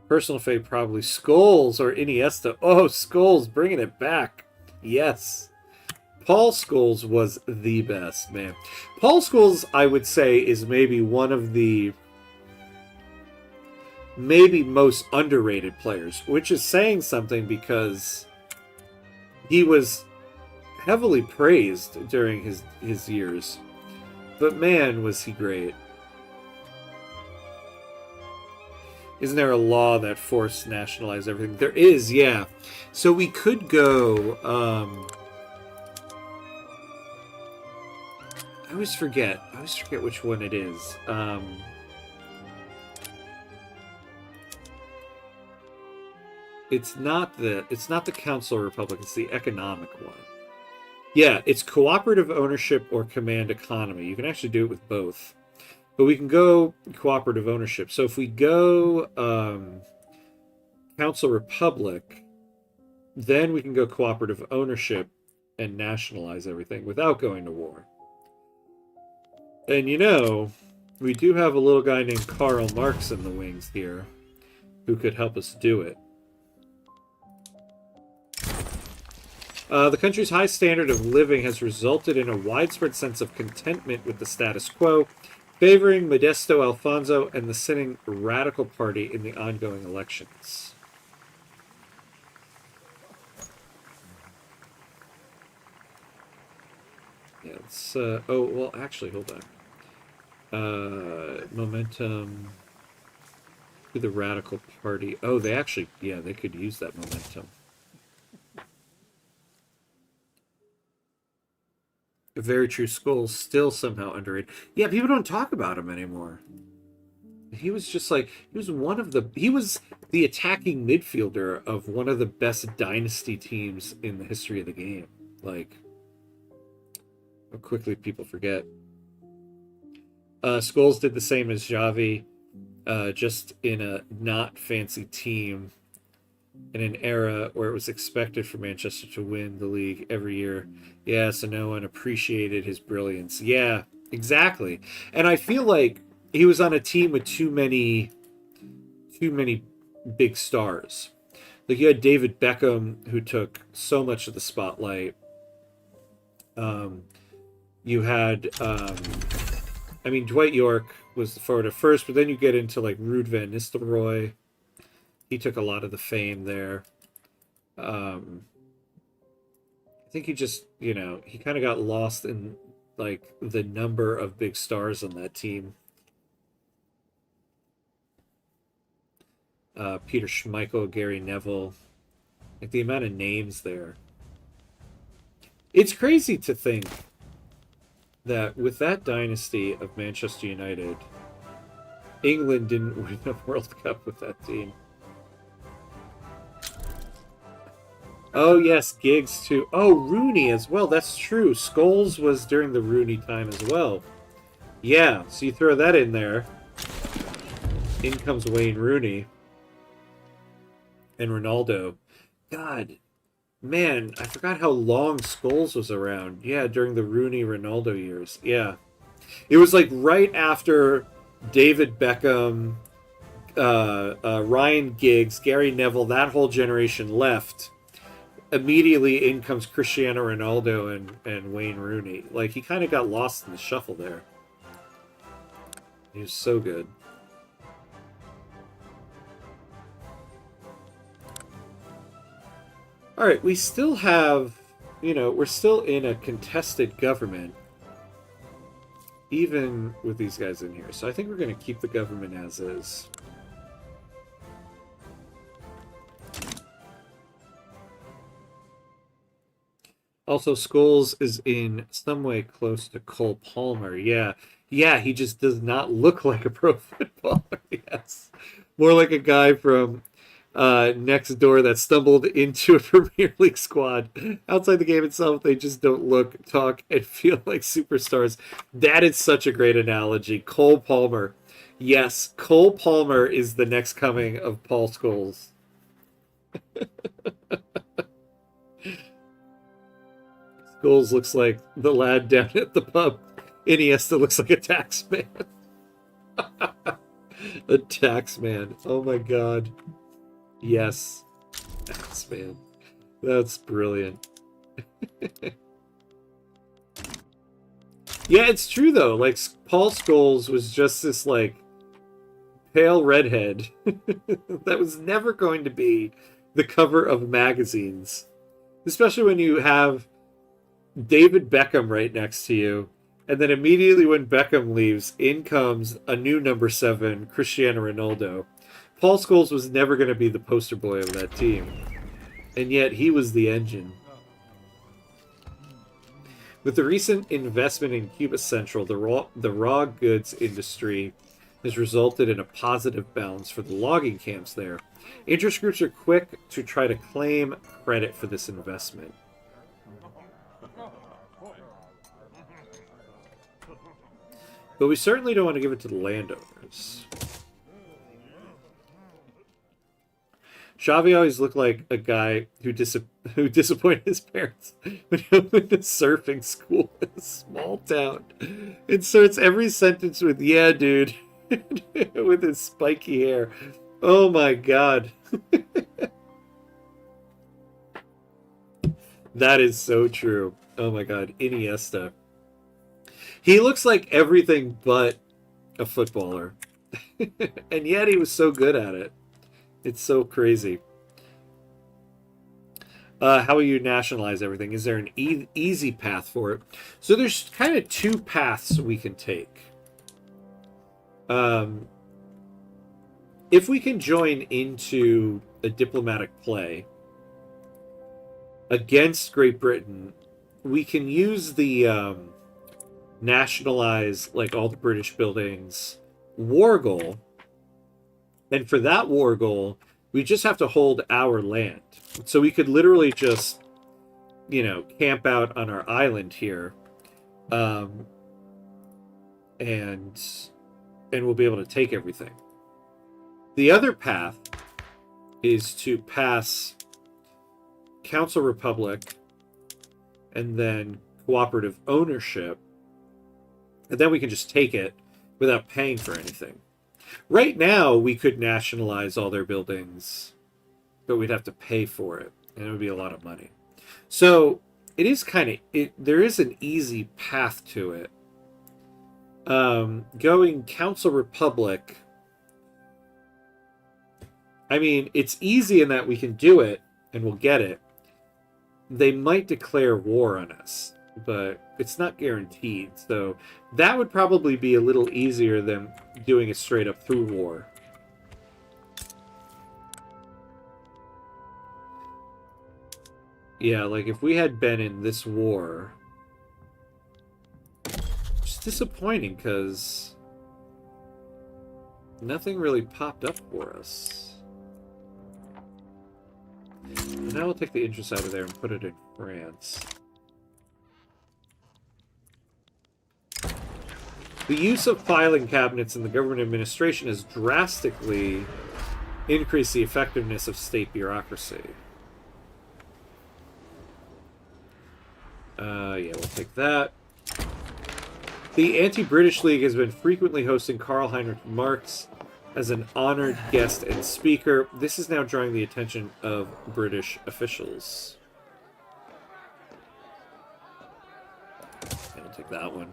Personal fave, probably Scholes or Iniesta. Oh, Scholes, bringing it back. Yes. Paul Scholes was the best, man. Paul Scholes, I would say, is maybe one of the most underrated players, which is saying something because he was heavily praised during his years. But man, was he great. Isn't there a law that forced nationalize everything? There is, yeah. So we could go... I always forget which one it is. It's not the Council Republic, it's the economic one. Yeah, it's cooperative ownership or command economy. You can actually do it with both. But we can go cooperative ownership. So if we go Council Republic, then we can go cooperative ownership and nationalize everything without going to war. And you know, we do have a little guy named Karl Marx in the wings here who could help us do it. The country's high standard of living has resulted in a widespread sense of contentment with the status quo, favoring Modesto Alfonso and the sitting Radical Party in the ongoing elections. Yeah, it's, oh, well, actually, hold on. Momentum to the Radical Party. Oh, they actually, yeah, they could use that momentum. Very true. Skull's still somehow underrated. Yeah, people don't talk about him anymore. He was just like, he was the attacking midfielder of one of the best dynasty teams in the history of the game. Like, how quickly people forget. Skulls did the same as Xavi, just in a not fancy team in an era where it was expected for Manchester to win the league every year. Yeah, so no one appreciated his brilliance. Yeah, exactly. And I feel like he was on a team with too many big stars. Like you had David Beckham, who took so much of the spotlight. You had, I mean, Dwight York was the forward at first, but then you get into like Ruud van Nistelrooy. He took a lot of the fame there. I think he just, you know, he kind of got lost in like the number of big stars on that team. Peter Schmeichel, Gary Neville, like the amount of names there. It's crazy to think that with that dynasty of Manchester United, England didn't win a World Cup with that team. Oh, yes, Giggs too. Oh, Rooney as well. That's true. Scholes was during the Rooney time as well. Yeah, so you throw that in there. In comes Wayne Rooney. And Ronaldo. God, man, I forgot how long Scholes was around. Yeah, during the Rooney-Ronaldo years. Yeah. It was like right after David Beckham, Ryan Giggs, Gary Neville, that whole generation left. Immediately in comes Cristiano Ronaldo and Wayne Rooney. Like, he kind of got lost in the shuffle there. He was so good. All right, we still have, you know, we're still in a contested government, even with these guys in here. So I think we're going to keep the government as is. Also, Scholes is in some way close to Cole Palmer. Yeah. Yeah, he just does not look like a pro footballer. Yes. More like a guy from next door that stumbled into a Premier League squad. Outside the game itself, they just don't look, talk, and feel like superstars. That is such a great analogy. Cole Palmer. Yes, Cole Palmer is the next coming of Paul Scholes. Scholes looks like the lad down at the pub. Iniesta looks like a tax man. A tax man. Oh my god. Yes. Tax man. That's brilliant. Yeah, it's true though. Like, Paul Scholes was just this, like, pale redhead that was never going to be the cover of magazines. Especially when you have David Beckham right next to you, and then immediately when Beckham leaves, in comes a new number 7, Cristiano Ronaldo. Paul Scholes was never going to be the poster boy of that team, and yet he was the engine. With the recent investment in Cuba Central, the raw goods industry has resulted in a positive balance for the logging camps there. Interest groups are quick to try to claim credit for this investment. But we certainly don't want to give it to the landowners. Xavi always looked like a guy who disappointed his parents when he opened a surfing school in a small town. It starts every sentence with "Yeah, dude," with his spiky hair. Oh my god. That is so true. Oh my god, Iniesta. He looks like everything but a footballer. And yet he was so good at it. It's so crazy. How will you nationalize everything? Is there an easy path for it? So there's kind of two paths we can take. If we can join into a diplomatic play against Great Britain, we can use the nationalize like all the British buildings war goal. And for that war goal, we just have to hold our land. So we could literally just, you know, camp out on our island here. And we'll be able to take everything. The other path is to pass Council Republic and then cooperative ownership. And then we can just take it without paying for anything. Right now, we could nationalize all their buildings, but we'd have to pay for it, and it would be a lot of money. So it is kind of there is an easy path to it. Going Council Republic. I mean, it's easy in that we can do it, and we'll get it. They might declare war on us, but it's not guaranteed. So that would probably be a little easier than doing it straight up through war. Yeah, like if we had been in this war, it's disappointing because nothing really popped up for us. Now we'll take the interest out of there and put it in France. The use of filing cabinets in the government administration has drastically increased the effectiveness of state bureaucracy. Yeah, we'll take that. The Anti-British League has been frequently hosting Karl Heinrich Marx as an honored guest and speaker. This is now drawing the attention of British officials. I'll take that one.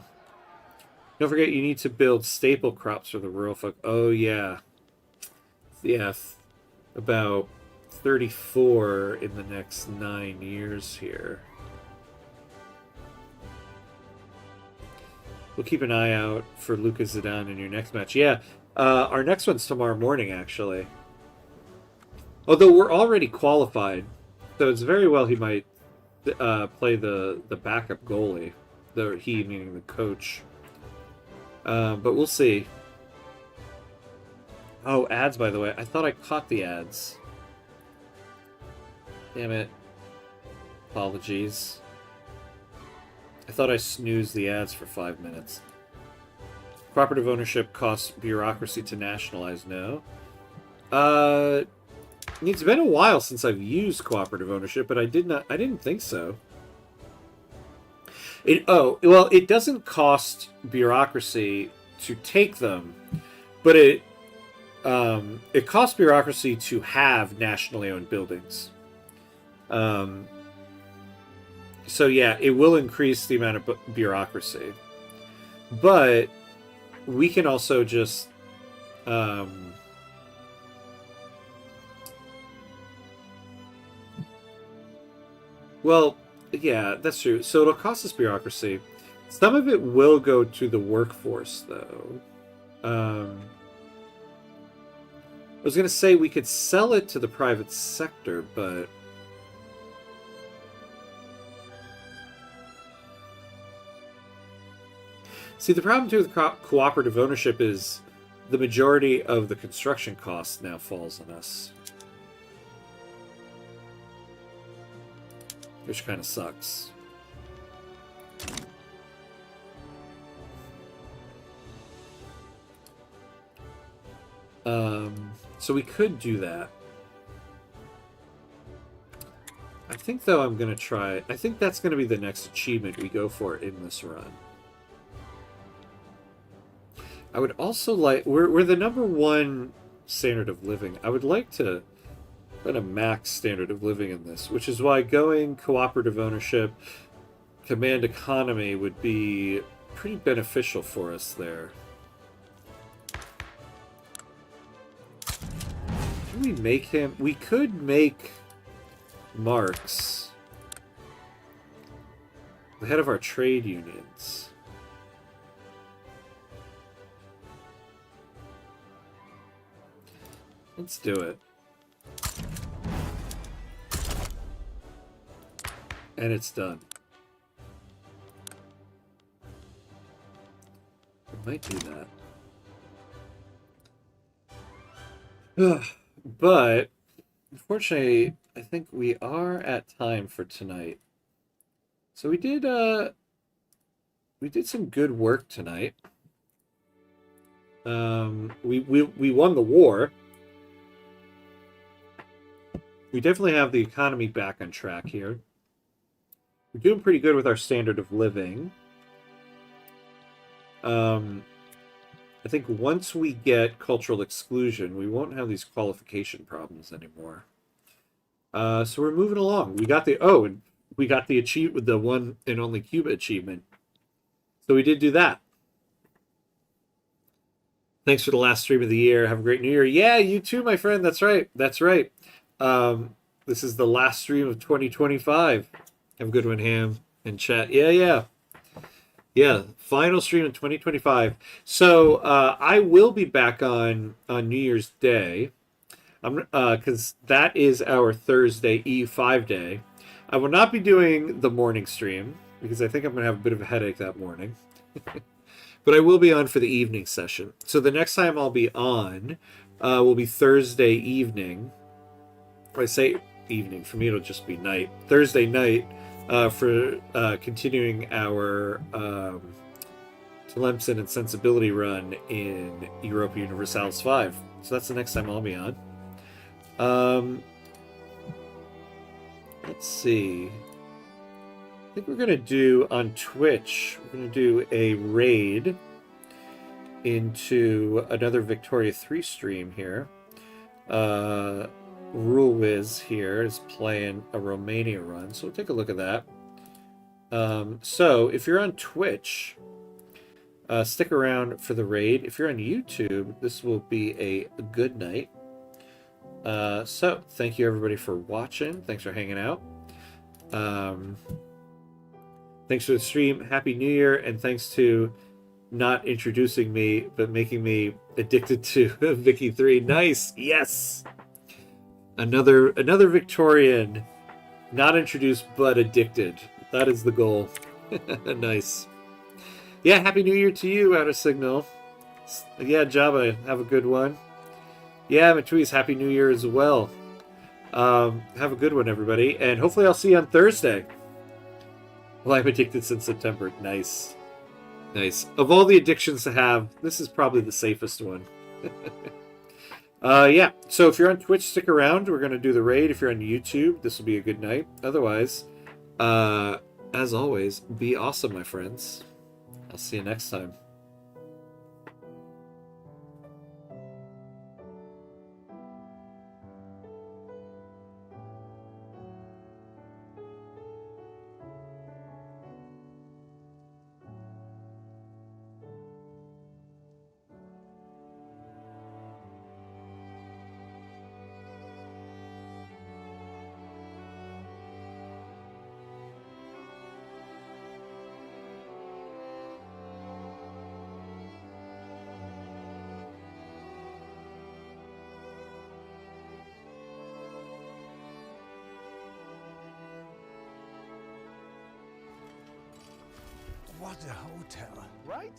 Don't forget, you need to build staple crops for the rural folk. Oh, yeah. Yeah, about 34 in the next 9 years here. We'll keep an eye out for Lucas Zidane in your next match. Yeah, our next one's tomorrow morning, actually. Although we're already qualified, so it's very well he might play the backup goalie. He meaning the coach. But we'll see. Oh, ads, by the way. I thought I caught the ads. Damn it. Apologies. I thought I snoozed the ads for 5 minutes. Cooperative ownership costs bureaucracy to nationalize. No. It's been a while since I've used cooperative ownership, but I didn't think so. It doesn't cost bureaucracy to take them, but it costs bureaucracy to have nationally owned buildings. So yeah, it will increase the amount of bureaucracy, but we can also just well, yeah, that's true. So it'll cost us bureaucracy. Some of it will go to the workforce, though. I was going to say we could sell it to the private sector, but... See, the problem, too, with cooperative ownership is the majority of the construction cost now falls on us. Which kind of sucks. So we could do that. I think, though, I'm going to try... I think that's going to be the next achievement we go for in this run. I would also like... We're the #1 standard of living. I would like to put a max standard of living in this, which is why going cooperative ownership, command economy would be pretty beneficial for us there. Can we make him... We could make Marx the head of our trade unions. Let's do it. And it's done. I might do that. But, unfortunately, I think we are at time for tonight. So we did some good work tonight. We won the war. We definitely have the economy back on track here. We're doing pretty good with our standard of living. I think once we get cultural exclusion, we won't have these qualification problems anymore. So we're moving along. We got the and we got the one and only Cuba achievement. So we did do that. Thanks for the last stream of the year. Have a great New Year. Yeah, you too, my friend. That's right. That's right. This is the last stream of 2025. Have a good one, Ham, and chat. Yeah. Final stream in 2025. So I will be back on New Year's Day. Because that is our Thursday E5 day. I will not be doing the morning stream because I think I'm going to have a bit of a headache that morning. But I will be on for the evening session. So the next time I'll be on will be Thursday evening. I say evening. For me, it'll just be night. Thursday night for continuing our Tlemcen and Sensibility run in Europa Universalis 5. So that's the next time I'll be on. Let's see. I think we're going to do on Twitch, we're going to do a raid into another Victoria 3 stream here. Rule Wiz here is playing a Romania run, so we'll take a look at that. So if you're on Twitch, stick around for the raid. If you're on YouTube, this will be a good night. So thank you everybody for watching. Thanks for hanging out. Thanks for the stream. Happy New Year, and thanks to not introducing me but making me addicted to Vicky 3. Nice. Yes. Another Victorian, not introduced but addicted. That is the goal. Nice. Yeah, Happy New Year to you, Outer Signal. Yeah, Java, have a good one. Yeah, Matweez, Happy New Year as well. Have a good one, everybody. And hopefully I'll see you on Thursday. Well, I'm addicted since September. Nice. Nice. Of all the addictions to have, this is probably the safest one. Yeah, so if you're on Twitch, stick around. We're going to do the raid. If you're on YouTube, this will be a good night. Otherwise, as always, be awesome, my friends. I'll see you next time. What a hotel, right?